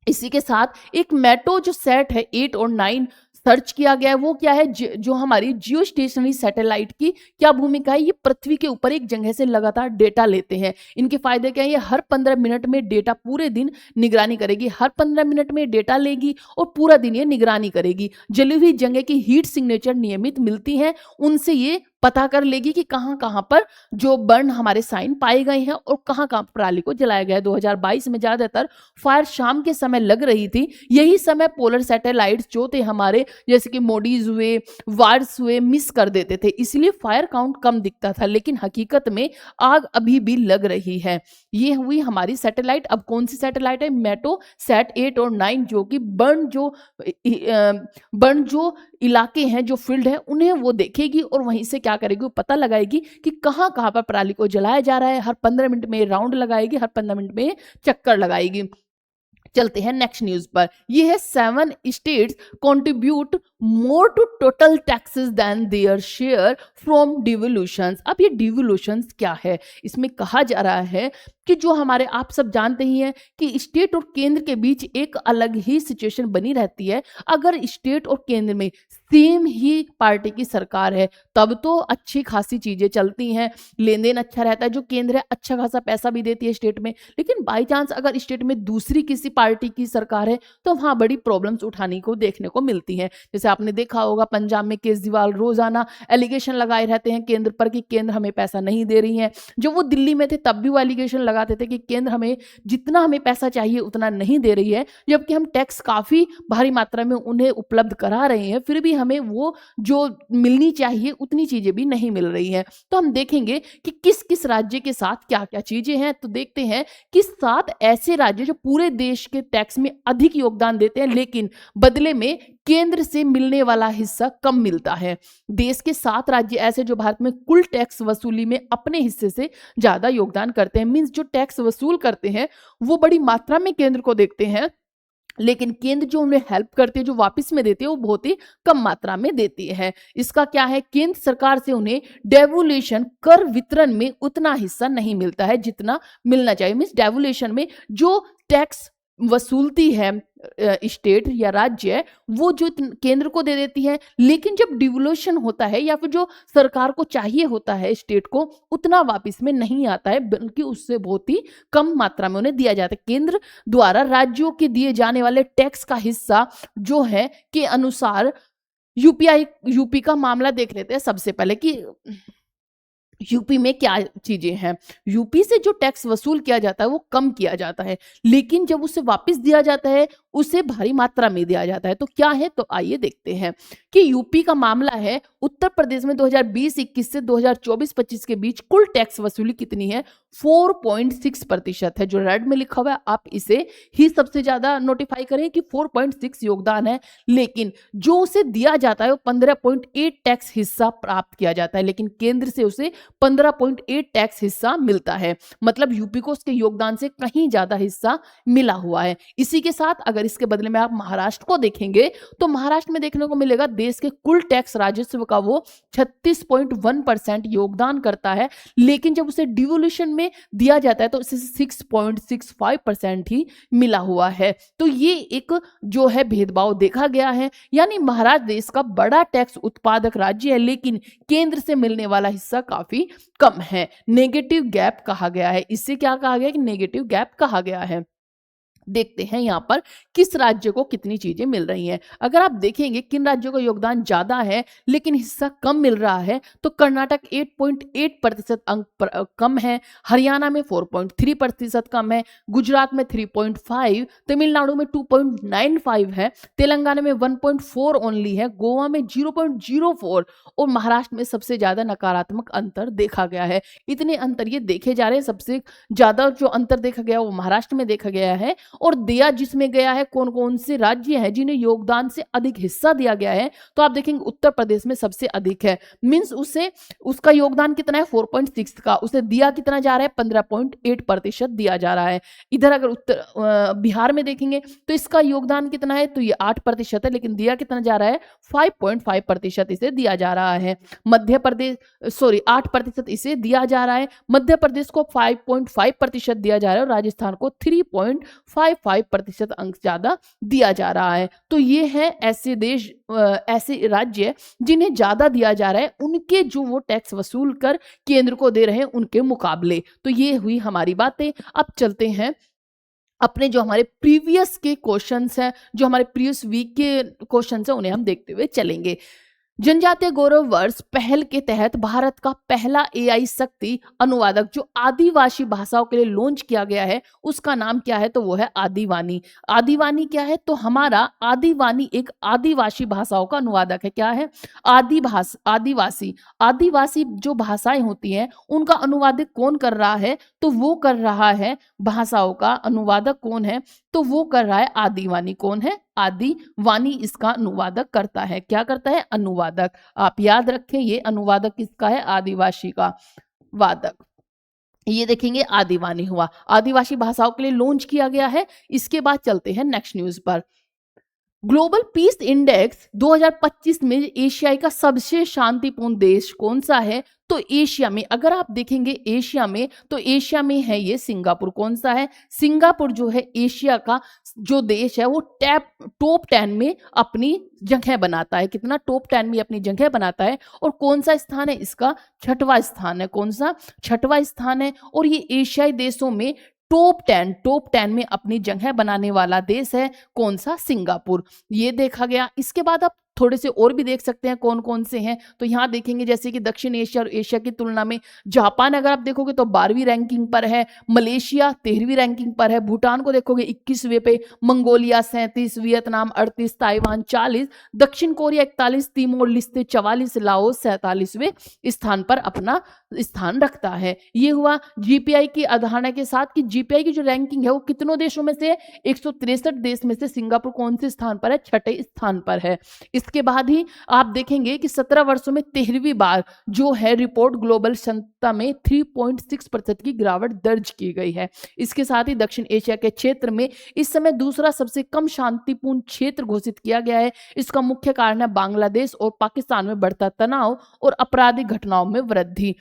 इसी के साथ एक मेटो जो सेट है 8 और 9 सर्च किया गया है वो क्या है, जो हमारी जियो स्टेशनरी सैटेलाइट की क्या भूमिका है। ये पृथ्वी के ऊपर एक जगह से लगातार डेटा लेते हैं। इनके फायदे क्या है, ये हर 15 मिनट में डेटा पूरे दिन निगरानी करेगी, हर 15 मिनट में डेटा लेगी और पूरा दिन ये निगरानी करेगी। जली हुई जगह की हीट सिग्नेचर नियमित मिलती है, उनसे ये पता कर लेगी कि कहां कहां पर जो बर्न हमारे साइन पाए गए हैं और कहां कहां प्रणाली को जलाया गया है। 2022 में ज्यादातर फायर शाम के समय लग रही थी। यही समय पोलर सैटेलाइट्स जो थे हमारे, जैसे कि मोडीज हुए, वार्स हुए, मिस कर देते थे, इसलिए फायर काउंट कम दिखता था। लेकिन हकीकत में आग अभी भी लग रही है। ये हुई हमारी सैटेलाइट। अब कौन सी सैटेलाइट है, मेटो सैट 8 और 9, जो कि बर्न जो इलाके हैं, जो फील्ड है, उन्हें वो देखेगी और वहीं से क्या करेगी, वो पता लगाएगी कि कहां कहां पर पराली को जलाया जा रहा है। हर 15 मिनट में राउंड लगाएगी, हर 15 मिनट में चक्कर लगाएगी। चलते हैं नेक्स्ट न्यूज पर। ये है 7 states contribute more to total taxes than their share from devolutions. अब ये डिवोल्यूशंस क्या है, इसमें कहा जा रहा है कि जो हमारे, आप सब जानते ही हैं कि स्टेट और केंद्र के बीच एक अलग ही सिचुएशन बनी रहती है। अगर स्टेट और केंद्र में सेम ही पार्टी की सरकार है तब तो अच्छी खासी चीजें चलती हैं, लेन देन अच्छा रहता है, जो केंद्र है अच्छा खासा पैसा भी देती है स्टेट में। लेकिन बाई चांस अगर स्टेट में दूसरी किसी पार्टी की सरकार है तो वहां बड़ी प्रॉब्लम्स उठाने को देखने को मिलती हैं। जैसे आपने देखा होगा पंजाब में केजरीवाल रोजाना एलिगेशन लगाए रहते हैं केंद्र पर कि केंद्र हमें पैसा नहीं दे रही है। जब वो दिल्ली में थे तब भी वो एलिगेशन लगाते थे कि केंद्र हमें जितना हमें पैसा चाहिए उतना नहीं दे रही है, जबकि हम टैक्स काफी भारी मात्रा में उन्हें उपलब्ध करा रहे हैं, फिर भी हमें वो जो मिलनी चाहिए उतनी चीजें भी नहीं मिल रही हैं। तो हम देखेंगे कि किस किस राज्य के साथ क्या क्या चीजें हैं। तो देखते हैं कि 7 ऐसे राज्य जो पूरे देश के टैक्स में अधिक योगदान देते हैं, लेकिन बदले में केंद्र से मिलने वाला हिस्सा कम मिलता है। देश के 7 राज्य ऐसे जो भारत में कुल टैक्स वसूली में अपने हिस्से से ज्यादा योगदान करते हैं। मींस जो टैक्स वसूल करते हैं वो बड़ी मात्रा में केंद्र को देखते हैं, लेकिन केंद्र जो उन्हें हेल्प करती है, जो वापस में देती है, वो बहुत ही कम मात्रा में देती है। इसका क्या है, केंद्र सरकार से उन्हें डेवोल्यूशन कर वितरण में उतना हिस्सा नहीं मिलता है जितना मिलना चाहिए। मींस डेवोल्यूशन में जो टैक्स वसूलती है स्टेट या राज्य, वो जो केंद्र को दे देती है, लेकिन जब डिवोल्यूशन होता है या फिर जो सरकार को चाहिए होता है स्टेट को, उतना वापस में नहीं आता है, बल्कि उससे बहुत ही कम मात्रा में उन्हें दिया जाता है। केंद्र द्वारा राज्यों के दिए जाने वाले टैक्स का हिस्सा जो है के अनुसार यूपी का मामला देख लेते हैं सबसे पहले कि यूपी में क्या चीजें हैं। यूपी से जो टैक्स वसूल किया जाता है वो कम किया जाता है, लेकिन जब उसे वापस दिया जाता है उसे भारी मात्रा में दिया जाता है। तो क्या है, तो आइए देखते हैं कि यूपी का मामला है। उत्तर प्रदेश में 2020-21 से 2024-25 के बीच कुल टैक्स वसूली कितनी है, 4.6% है। जो रेड में लिखा हुआ है आप इसे ही सबसे ज्यादा नोटिफाई करें कि 4.6 योगदान है, लेकिन जो उसे दिया जाता है वो 15.8 टैक्स हिस्सा प्राप्त किया जाता है, लेकिन केंद्र से उसे 15.8 टैक्स हिस्सा मिलता है। मतलब यूपी को उसके योगदान से कहीं ज्यादा हिस्सा मिला हुआ है। इसी के साथ अगर इसके बदले में आप महाराष्ट्र को देखेंगे तो महाराष्ट्र में देखने को मिलेगा देश के कुल टैक्स राजस्व का वो 36.1% योगदान करता है, लेकिन जब उसे डिवोल्यूशन में दिया जाता है तो उसे 6.65% ही मिला हुआ है। तो ये एक जो है भेदभाव देखा गया है, यानी महाराष्ट्र देश का बड़ा टैक्स उत्पादक राज्य है, लेकिन केंद्र से मिलने वाला हिस्सा काफी कम है। नेगेटिव गैप कहा गया है, इससे क्या कहा गया कि नेगेटिव गैप कहा गया है। देखते हैं यहाँ पर किस राज्य को कितनी चीजें मिल रही हैं। अगर आप देखेंगे किन राज्यों का योगदान ज्यादा है लेकिन हिस्सा कम मिल रहा है, तो कर्नाटक 8.8% अंक कम है, हरियाणा में 4.3% कम है, गुजरात में 3.5, तमिलनाडु में 2.95 है, तेलंगाना में 1.4 ओनली है, गोवा में 0.04 और महाराष्ट्र में सबसे ज्यादा नकारात्मक अंतर देखा गया है। इतने अंतर ये देखे जा रहे हैं, सबसे ज्यादा जो अंतर देखा गया वो महाराष्ट्र में देखा गया है। और दिया जिसमें गया है कौन कौन से राज्य हैं जिन्हें योगदान से अधिक हिस्सा दिया गया है, तो आप देखेंगे उत्तर प्रदेश में सबसे अधिक है। मींस उसे उसका योगदान कितना है 4.6 का, उसे दिया कितना जा रहा है 15.8% दिया जा रहा है। इधर अगर उत्तर बिहार में देखेंगे तो इसका योगदान कितना है, तो ये 8% है, लेकिन दिया कितना जा रहा है 5.5% इसे दिया जा रहा है। मध्य प्रदेश 8% इसे दिया जा रहा है, मध्य प्रदेश को 5.5% दिया जा रहा है और राजस्थान को 3.5 1.55% अंक ज्यादा दिया जा रहा है। तो ये है ऐसे देश, ऐसे राज्य जिन्हें ज्यादा दिया जा रहा है उनके जो वो टैक्स वसूल कर केंद्र को दे रहे हैं उनके मुकाबले। तो ये हुई हमारी बातें। अब चलते हैं अपने जो हमारे प्रीवियस के क्वेश्चंस हैं, जो हमारे प्रीवियस वीक के क्वेश्चंस हैं, उन्हें हम देखते हुए चलेंगे। जनजातीय गौरव वर्ष पहल के तहत भारत का पहला एआई शक्ति अनुवादक जो आदिवासी भाषाओं के लिए लॉन्च किया गया है उसका नाम क्या है? तो वो है आदिवानी। आदिवानी क्या है? तो हमारा आदिवानी एक आदिवासी भाषाओं का अनुवादक है। क्या है? आदिवासी। आदिवासी जो भाषाएं होती हैं उनका अनुवादक कौन कर रहा है? तो वो कर रहा है, भाषाओं का अनुवादक कौन है? तो वो कर रहा है आदिवानी। कौन है? आदिवानी इसका अनुवादक करता है। क्या करता है? अनुवादक। आप याद रखें, ये अनुवादक किसका है? आदिवासी का वादक। ये देखेंगे आदिवानी हुआ, आदिवासी भाषाओं के लिए लॉन्च किया गया है। इसके बाद चलते हैं नेक्स्ट न्यूज पर। ग्लोबल पीस इंडेक्स 2025 में एशियाई का सबसे शांतिपूर्ण देश कौन सा है? तो एशिया में अगर आप देखेंगे एशिया में, तो एशिया में है ये सिंगापुर। कौन सा है? सिंगापुर जो है एशिया का जो देश है वो टॉप 10 में अपनी जगह बनाता है। कितना? टॉप 10 में अपनी जगह बनाता है। और कौन सा स्थान है इसका? छठवां स्थान है। कौन सा? छठवां स्थान है। और ये एशियाई देशों में टॉप 10 में अपनी जगह बनाने वाला देश है। कौन सा? सिंगापुर। ये देखा गया। इसके बाद आप थोड़े से और भी देख सकते हैं कौन कौन से हैं। तो यहाँ देखेंगे जैसे कि दक्षिण एशिया और एशिया की तुलना में जापान अगर आप देखोगे तो 12वीं रैंकिंग पर है, मलेशिया 13वीं रैंकिंग पर है, भूटान को देखोगे 21वें पे, मंगोलिया 37, वियतनाम 38, ताइवान 40, दक्षिण कोरिया 41, तिमोर लिस्ते 44, लाओस 47वें स्थान पर अपना स्थान रखता है। ये हुआ जीपीआई की अवधारणा के साथ कि जीपीआई की जो रैंकिंग है वो कितनों देशों में से? 163 देश में से सिंगापुर कौन से स्थान पर है? छठे स्थान पर है। इसके बाद ही आप देखेंगे कि 17 वर्षों में 13वीं बार जो है रिपोर्ट ग्लोबल क्षमता में 3.6% की गिरावट दर्ज की गई है। इसके साथ ही दक्षिण एशिया के क्षेत्र में इस समय दूसरा सबसे कम शांतिपूर्ण क्षेत्र घोषित किया गया है। इसका मुख्य कारण है बांग्लादेश और पाकिस्तान में बढ़ता तनाव और आपराधिक घटनाओं में वृद्धि।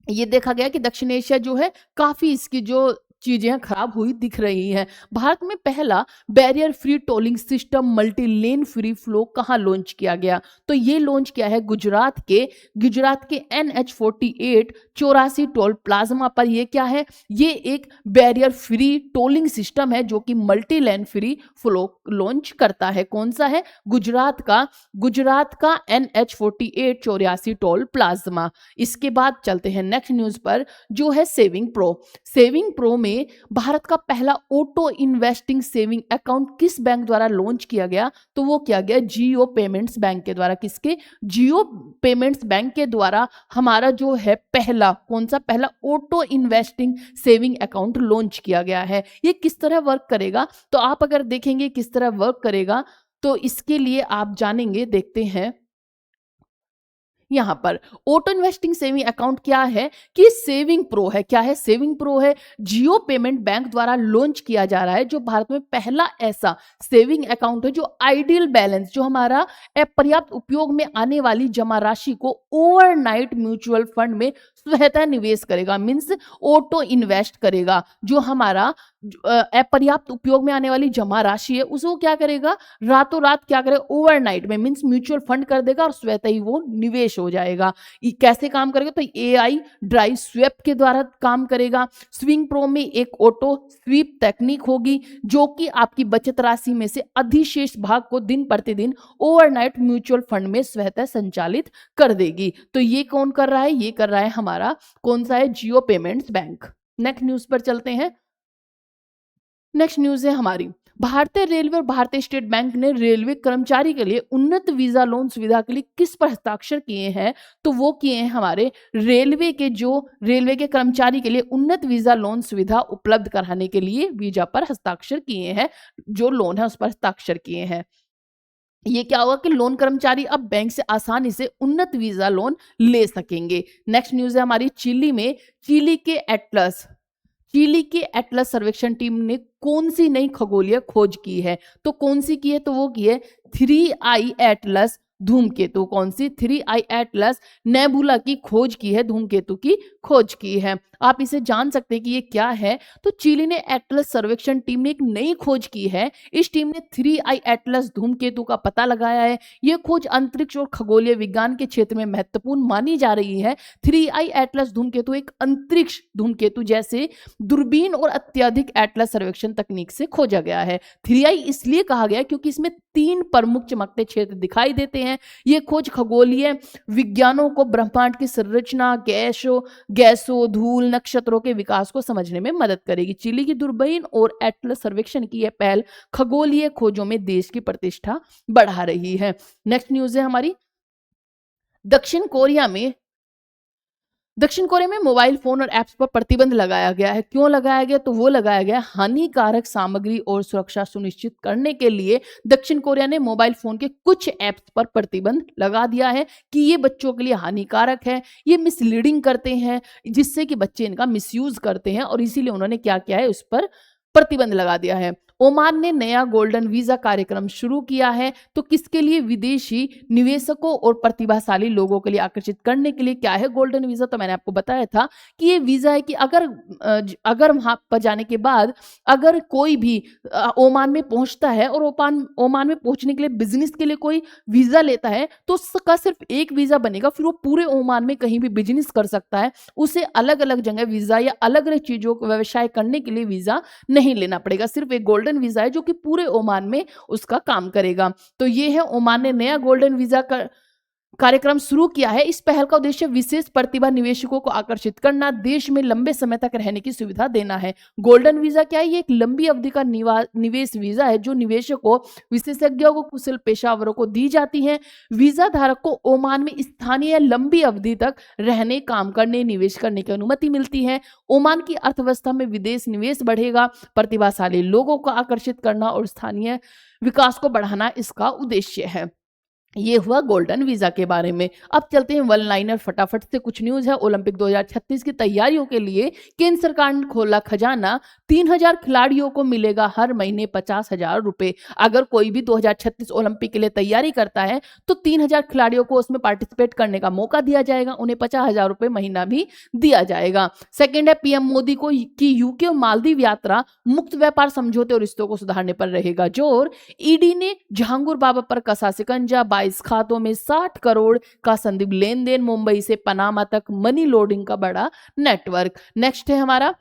ये देखा गया कि दक्षिण एशिया जो है काफी इसकी जो चीजें खराब हुई दिख रही हैं। भारत में पहला barrier free tolling system multi lane free flow कहाँ लॉन्च किया गया? तो ये लॉन्च किया है गुजरात के NH48 84 टोल प्लाज्मा पर। ये क्या है? ये एक बैरियर फ्री टोलिंग सिस्टम है जो कि multi lane free flow launch करता है। कौन सा है? गुजरात का NH48 84 टोल प्लाज्मा। इसके बाद चलते हैं नेक्स्ट न्यूज पर जो है सेविंग प्रो में भारत का पहला ऑटो इन्वेस्टिंग सेविंग अकाउंट किस बैंक द्वारा लॉन्च किया गया? तो वो किया गया जियो पेमेंट्स बैंक के द्वारा। किसके? जियो पेमेंट्स बैंक के द्वारा हमारा जो है पहला, कौन सा? पहला auto investing saving account launch किया गया है। ये किस तरह वर्क करेगा? तो आप अगर देखेंगे किस तरह वर्क करेगा तो इसके लिए आप जानेंगे, देखते हैं यहां पर ऑटो इन्वेस्टिंग सेविंग अकाउंट क्या है कि सेविंग प्रो है। क्या है? सेविंग प्रो है, जियो पेमेंट बैंक द्वारा लॉन्च किया जा रहा है जो भारत में पहला ऐसा सेविंग अकाउंट है जो आइडियल बैलेंस, जो हमारा पर्याप्त उपयोग में आने वाली जमा राशि को ओवरनाइट म्यूचुअल फंड में स्वतः निवेश करेगा। मीन्स ऑटो इन्वेस्ट करेगा। जो हमारा पर्याप्त उपयोग में आने वाली जमा राशि है उसको क्या करेगा? रातों रात क्या करेगा? ओवरनाइट में, मीन्स म्यूचुअल फंड कर देगा और स्वतः ही वो निवेश हो जाएगा। ये कैसे काम करेगा? तो एआई ड्राइव स्वैप के द्वारा काम करेगा। स्विंग प्रो में एक ऑटो स्वीप तकनीक होगी जो कि आपकी बचत राशि में से अधिशेष भाग को दिन प्रतिदिन ओवरनाइट म्यूचुअल फंड में स्वतः संचालित कर देगी। तो ये कौन कर रहा है? ये कर रहा है हमारा कौन सा है? जियो पेमेंट्स बैंक। नेक्स्ट न्यूज पर चलते हैं। नेक्स्ट न्यूज है हमारी, भारतीय रेलवे और भारतीय स्टेट बैंक ने रेलवे कर्मचारी के लिए उन्नत वीजा लोन सुविधा के लिए किस पर हस्ताक्षर किए हैं? तो वो किए हैं हमारे रेलवे के कर्मचारी के लिए उन्नत वीजा लोन सुविधा उपलब्ध कराने के लिए वीजा पर हस्ताक्षर किए हैं। जो लोन है उस पर हस्ताक्षर किए हैं। ये क्या होगा कि लोन कर्मचारी अब बैंक से आसानी से उन्नत वीजा लोन ले सकेंगे। नेक्स्ट न्यूज है हमारी, चिली के एटलस सर्वेक्षण टीम ने कौन सी नई खगोलीय खोज की है? तो कौन सी की है? तो वो की है 3I एटलस धूमकेतु। कौन सी? 3I एटलस नेबुला की खोज की है, धूमकेतु की खोज की है। आप इसे जान सकते हैं कि ये क्या है। तो चिली ने एटलस सर्वेक्षण टीम ने एक नई खोज की है। इस टीम ने 3I एटलस धूमकेतु का पता लगाया है। ये खोज अंतरिक्ष और खगोलीय विज्ञान के क्षेत्र में महत्वपूर्ण मानी जा रही है। 3I एटलस धूमकेतु एक अंतरिक्ष धूमकेतु जैसे दूरबीन और अत्यधिक एटलस सर्वेक्षण तकनीक से खोजा गया है। 3I इसलिए कहा गया क्योंकि इसमें 3 प्रमुख चमकते क्षेत्र दिखाई देते हैं। ये खोज खगोलीय विज्ञानों को ब्रह्मांड की संरचना, गैसों, धूल, नक्षत्रों के विकास को समझने में मदद करेगी। चिली की दूरबीन और एटलस सर्वेक्षण की यह पहल खगोलीय खोजों में देश की प्रतिष्ठा बढ़ा रही है। नेक्स्ट न्यूज है हमारी, दक्षिण कोरिया में मोबाइल फोन और ऐप्स पर प्रतिबंध लगाया गया है। क्यों लगाया गया? तो वो लगाया गया हानिकारक सामग्री और सुरक्षा सुनिश्चित करने के लिए दक्षिण कोरिया ने मोबाइल फोन के कुछ ऐप्स पर प्रतिबंध लगा दिया है कि ये बच्चों के लिए हानिकारक है, ये मिसलीडिंग करते हैं, जिससे कि बच्चे इनका मिसयूज करते हैं, और इसीलिए उन्होंने क्या किया है, उस पर प्रतिबंध लगा दिया है। ओमान ने नया गोल्डन वीजा कार्यक्रम शुरू किया है। तो किसके लिए? विदेशी निवेशकों और प्रतिभाशाली लोगों के लिए आकर्षित करने के लिए। क्या है गोल्डन वीजा? तो मैंने आपको बताया था कि ये वीजा है कि अगर वहां पर जाने के बाद अगर कोई भी ओमान में पहुंचता है और ओमान में पहुंचने के लिए बिजनेस के लिए कोई वीजा लेता है तो उसका सिर्फ एक वीजा बनेगा, फिर वो पूरे ओमान में कहीं भी बिजनेस कर सकता है। उसे अलग अलग जगह वीजा या अलग अलग चीजों को व्यवसाय करने के लिए वीजा नहीं लेना पड़ेगा। सिर्फ एक गोल्डन वीजा है जो कि पूरे ओमान में उसका काम करेगा। तो ये है, ओमान ने नया गोल्डन वीजा कार्यक्रम शुरू किया है। इस पहल का उद्देश्य विशेष प्रतिभा निवेशकों को आकर्षित करना, देश में लंबे समय तक रहने की सुविधा देना है। गोल्डन वीजा क्या है? ये एक लंबी अवधि का निवेश वीजा है जो निवेशकों, विशेषज्ञों को, कुशल पेशावरों को दी जाती है। वीजा धारक को ओमान में स्थानीय लंबी अवधि तक रहने, काम करने, निवेश करने की अनुमति मिलती है। ओमान की अर्थव्यवस्था में विदेश निवेश बढ़ेगा। प्रतिभाशाली लोगों को आकर्षित करना और स्थानीय विकास को बढ़ाना इसका उद्देश्य है। ये हुआ गोल्डन वीजा के बारे में। अब चलते हैं वन लाइनर, फटाफट से कुछ न्यूज है। ओलंपिक 2036 की तैयारियों के लिए केंद्र सरकार ने खोला खजाना। 3000 खिलाड़ियों को मिलेगा हर महीने 50,000 रुपए। अगर कोई भी 2036 ओलंपिक के लिए तैयारी करता है तो 3000 खिलाड़ियों को उसमें पार्टिसिपेट करने का मौका दिया जाएगा, उन्हें 50,000 रुपए महीना भी दिया जाएगा। सेकेंड है, पीएम मोदी की यूके और मालदीव यात्रा, मुक्त व्यापार समझौते और रिश्तों को सुधारने पर रहेगा जोर। ईडी ने जहांगीर बाबा पर कसा शिकंजा, 22 खातों में 60 करोड़ का संदिग्ध लेन देन, मुंबई से पनामा तक मनी लॉन्ड्रिंग का बड़ा नेटवर्क। नेक्स्ट है हमारा,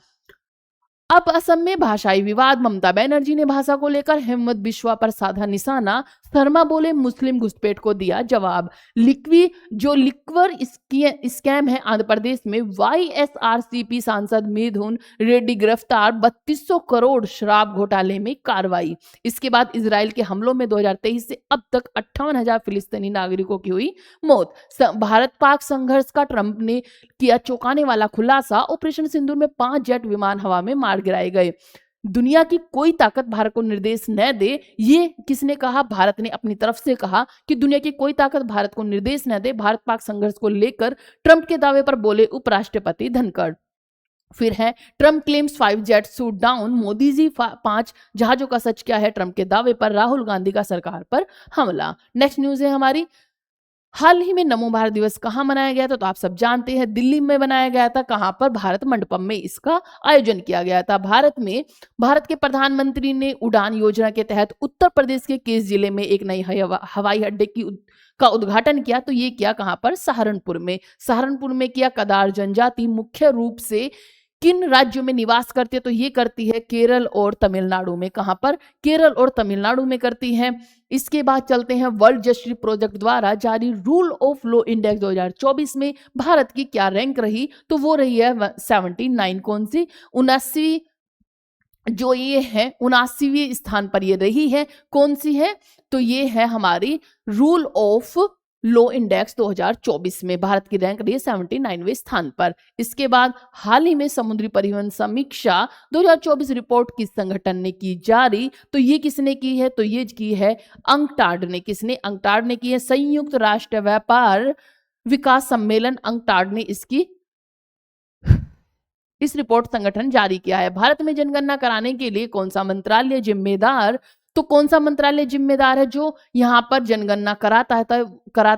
अब असम में भाषाई विवाद, ममता बनर्जी ने भाषा को लेकर हेमंत बिश्वा पर साधा निशाना। शर्मा बोले मुस्लिम घुसपैठ को दिया जवाब। लिक्वर स्कैम है आंध्र प्रदेश में, वाईएसआरसीपी सांसद मिथुन रेड्डी गिरफ्तार। 3200 करोड़ शराब घोटाले में कार्रवाई। इसके बाद इजराइल के हमलों में 2023 से अब तक 58,000 फिलिस्तीनी नागरिकों की हुई मौत। भारत पाक संघर्ष का ट्रंप ने किया चौंकाने वाला खुलासा। ऑपरेशन सिंदूर में 5 जेट विमान हवा में मार गिराए गए। दुनिया की कोई ताकत भारत को निर्देश न दे, ये किसने कहा? भारत ने अपनी तरफ से कहा कि दुनिया की कोई ताकत भारत को निर्देश न दे। भारत पाक संघर्ष को लेकर ट्रंप के दावे पर बोले उपराष्ट्रपति धनखड़। फिर है, Trump claims 5 jet shoot down, Modi ji 5 जहाजों का सच क्या है? ट्रंप के दावे पर राहुल गांधी का सरकार पर हमला। नेक्स्ट न्यूज है हमारी, हाल ही में नमो भारत दिवस कहां मनाया गया था? तो आप सब जानते हैं, दिल्ली में बनाया गया था। कहां पर? भारत मंडपम में इसका आयोजन किया गया था। भारत के प्रधानमंत्री ने उड़ान योजना के तहत उत्तर प्रदेश के किस जिले में एक नई हवाई अड्डे का उद्घाटन किया? तो ये किया कहां पर? सहारनपुर में। सहारनपुर में किया। कदार जनजाति मुख्य रूप से किन राज्यों में निवास करती है? तो ये करती है केरल और तमिलनाडु में। कहां पर? केरल और तमिलनाडु में करती है। इसके बाद चलते हैं, वर्ल्ड जस्टिस प्रोजेक्ट द्वारा जारी रूल ऑफ लॉ इंडेक्स 2024 में भारत की क्या रैंक रही? तो वो रही है 79। कौन सी? 79, जो ये है 79वें स्थान पर ये रही है। कौन सी है? तो ये है हमारी रूल ऑफ लो इंडेक्स 2024 में भारत की रैंक रही है 79वें स्थान पर। इसके बाद हाल ही में समुद्री परिवहन समीक्षा 2024 रिपोर्ट किस संगठन ने की जारी? तो ये किसने की है? तो ये की है अंकटाड ने। किसने? अंकटाड ने की है। संयुक्त राष्ट्र व्यापार विकास सम्मेलन अंकटाड ने इस रिपोर्ट संगठन जारी किया है। भारत में जनगणना कराने के लिए कौन सा मंत्रालय जिम्मेदार? तो कौन सा मंत्रालय जिम्मेदार है जो यहाँ पर जनगणना कराता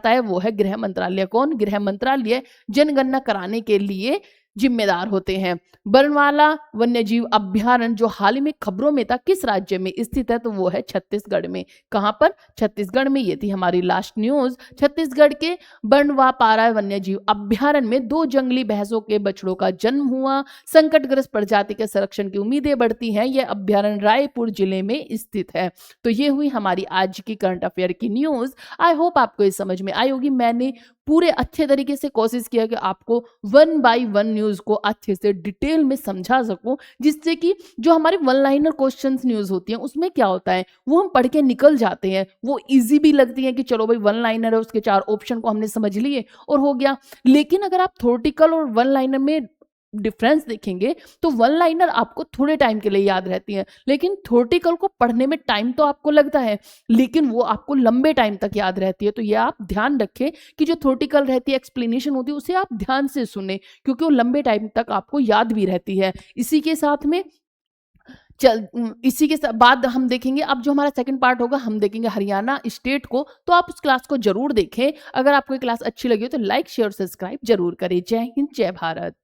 है? वो है गृह मंत्रालय। कौन? गृह मंत्रालय जनगणना कराने के लिए जिम्मेदार होते हैं। बरनवाला वन्यजीव अभयारण्य जो हाल ही में खबरों में था, किस राज्य में स्थित है? तो वो है छत्तीसगढ़ में। कहाँ पर? छत्तीसगढ़ में। ये थी हमारी लास्ट न्यूज। छत्तीसगढ़ के बरनवापारा वन्यजीव अभयारण्य में 2 जंगली भैंसों के बछड़ों का जन्म हुआ। संकटग्रस्त प्रजाति के संरक्षण की उम्मीदें बढ़ती हैं। यह अभयारण्य रायपुर जिले में स्थित है। तो ये हुई हमारी आज की करंट अफेयर की न्यूज। आई होप आपको ये समझ में आई होगी। मैंने पूरे अच्छे तरीके से कोशिश किया कि आपको वन बाय वन न्यूज को अच्छे से डिटेल में समझा सकूं, जिससे कि जो हमारी वन लाइनर क्वेश्चंस न्यूज होती हैं उसमें क्या होता है वो हम पढ़ के निकल जाते हैं, वो इजी भी लगती है कि चलो भाई वन लाइनर है, उसके 4 ऑप्शन को हमने समझ लिए और हो गया। लेकिन अगर आप थ्योरेटिकल और वन लाइनर में डिफरेंस देखेंगे तो वन लाइनर आपको थोड़े टाइम के लिए याद रहती है, लेकिन थ्योरेटिकल को पढ़ने में टाइम तो आपको लगता है, लेकिन वो आपको लंबे टाइम तक याद रहती है। तो ये आप ध्यान रखें कि जो थ्योरेटिकल रहती है, एक्सप्लेनेशन होती है, उसे आप ध्यान से सुने, क्योंकि वो लंबे टाइम तक आपको याद भी रहती है। इसी के साथ में इसी के बाद हम देखेंगे अब जो हमारा सेकंड पार्ट होगा, हम देखेंगे हरियाणा स्टेट को। तो आप उस क्लास को जरूर देखें। अगर आपको ये क्लास अच्छी लगी हो तो लाइक शेयर सब्सक्राइब जरूर करें। जय हिंद, जय भारत।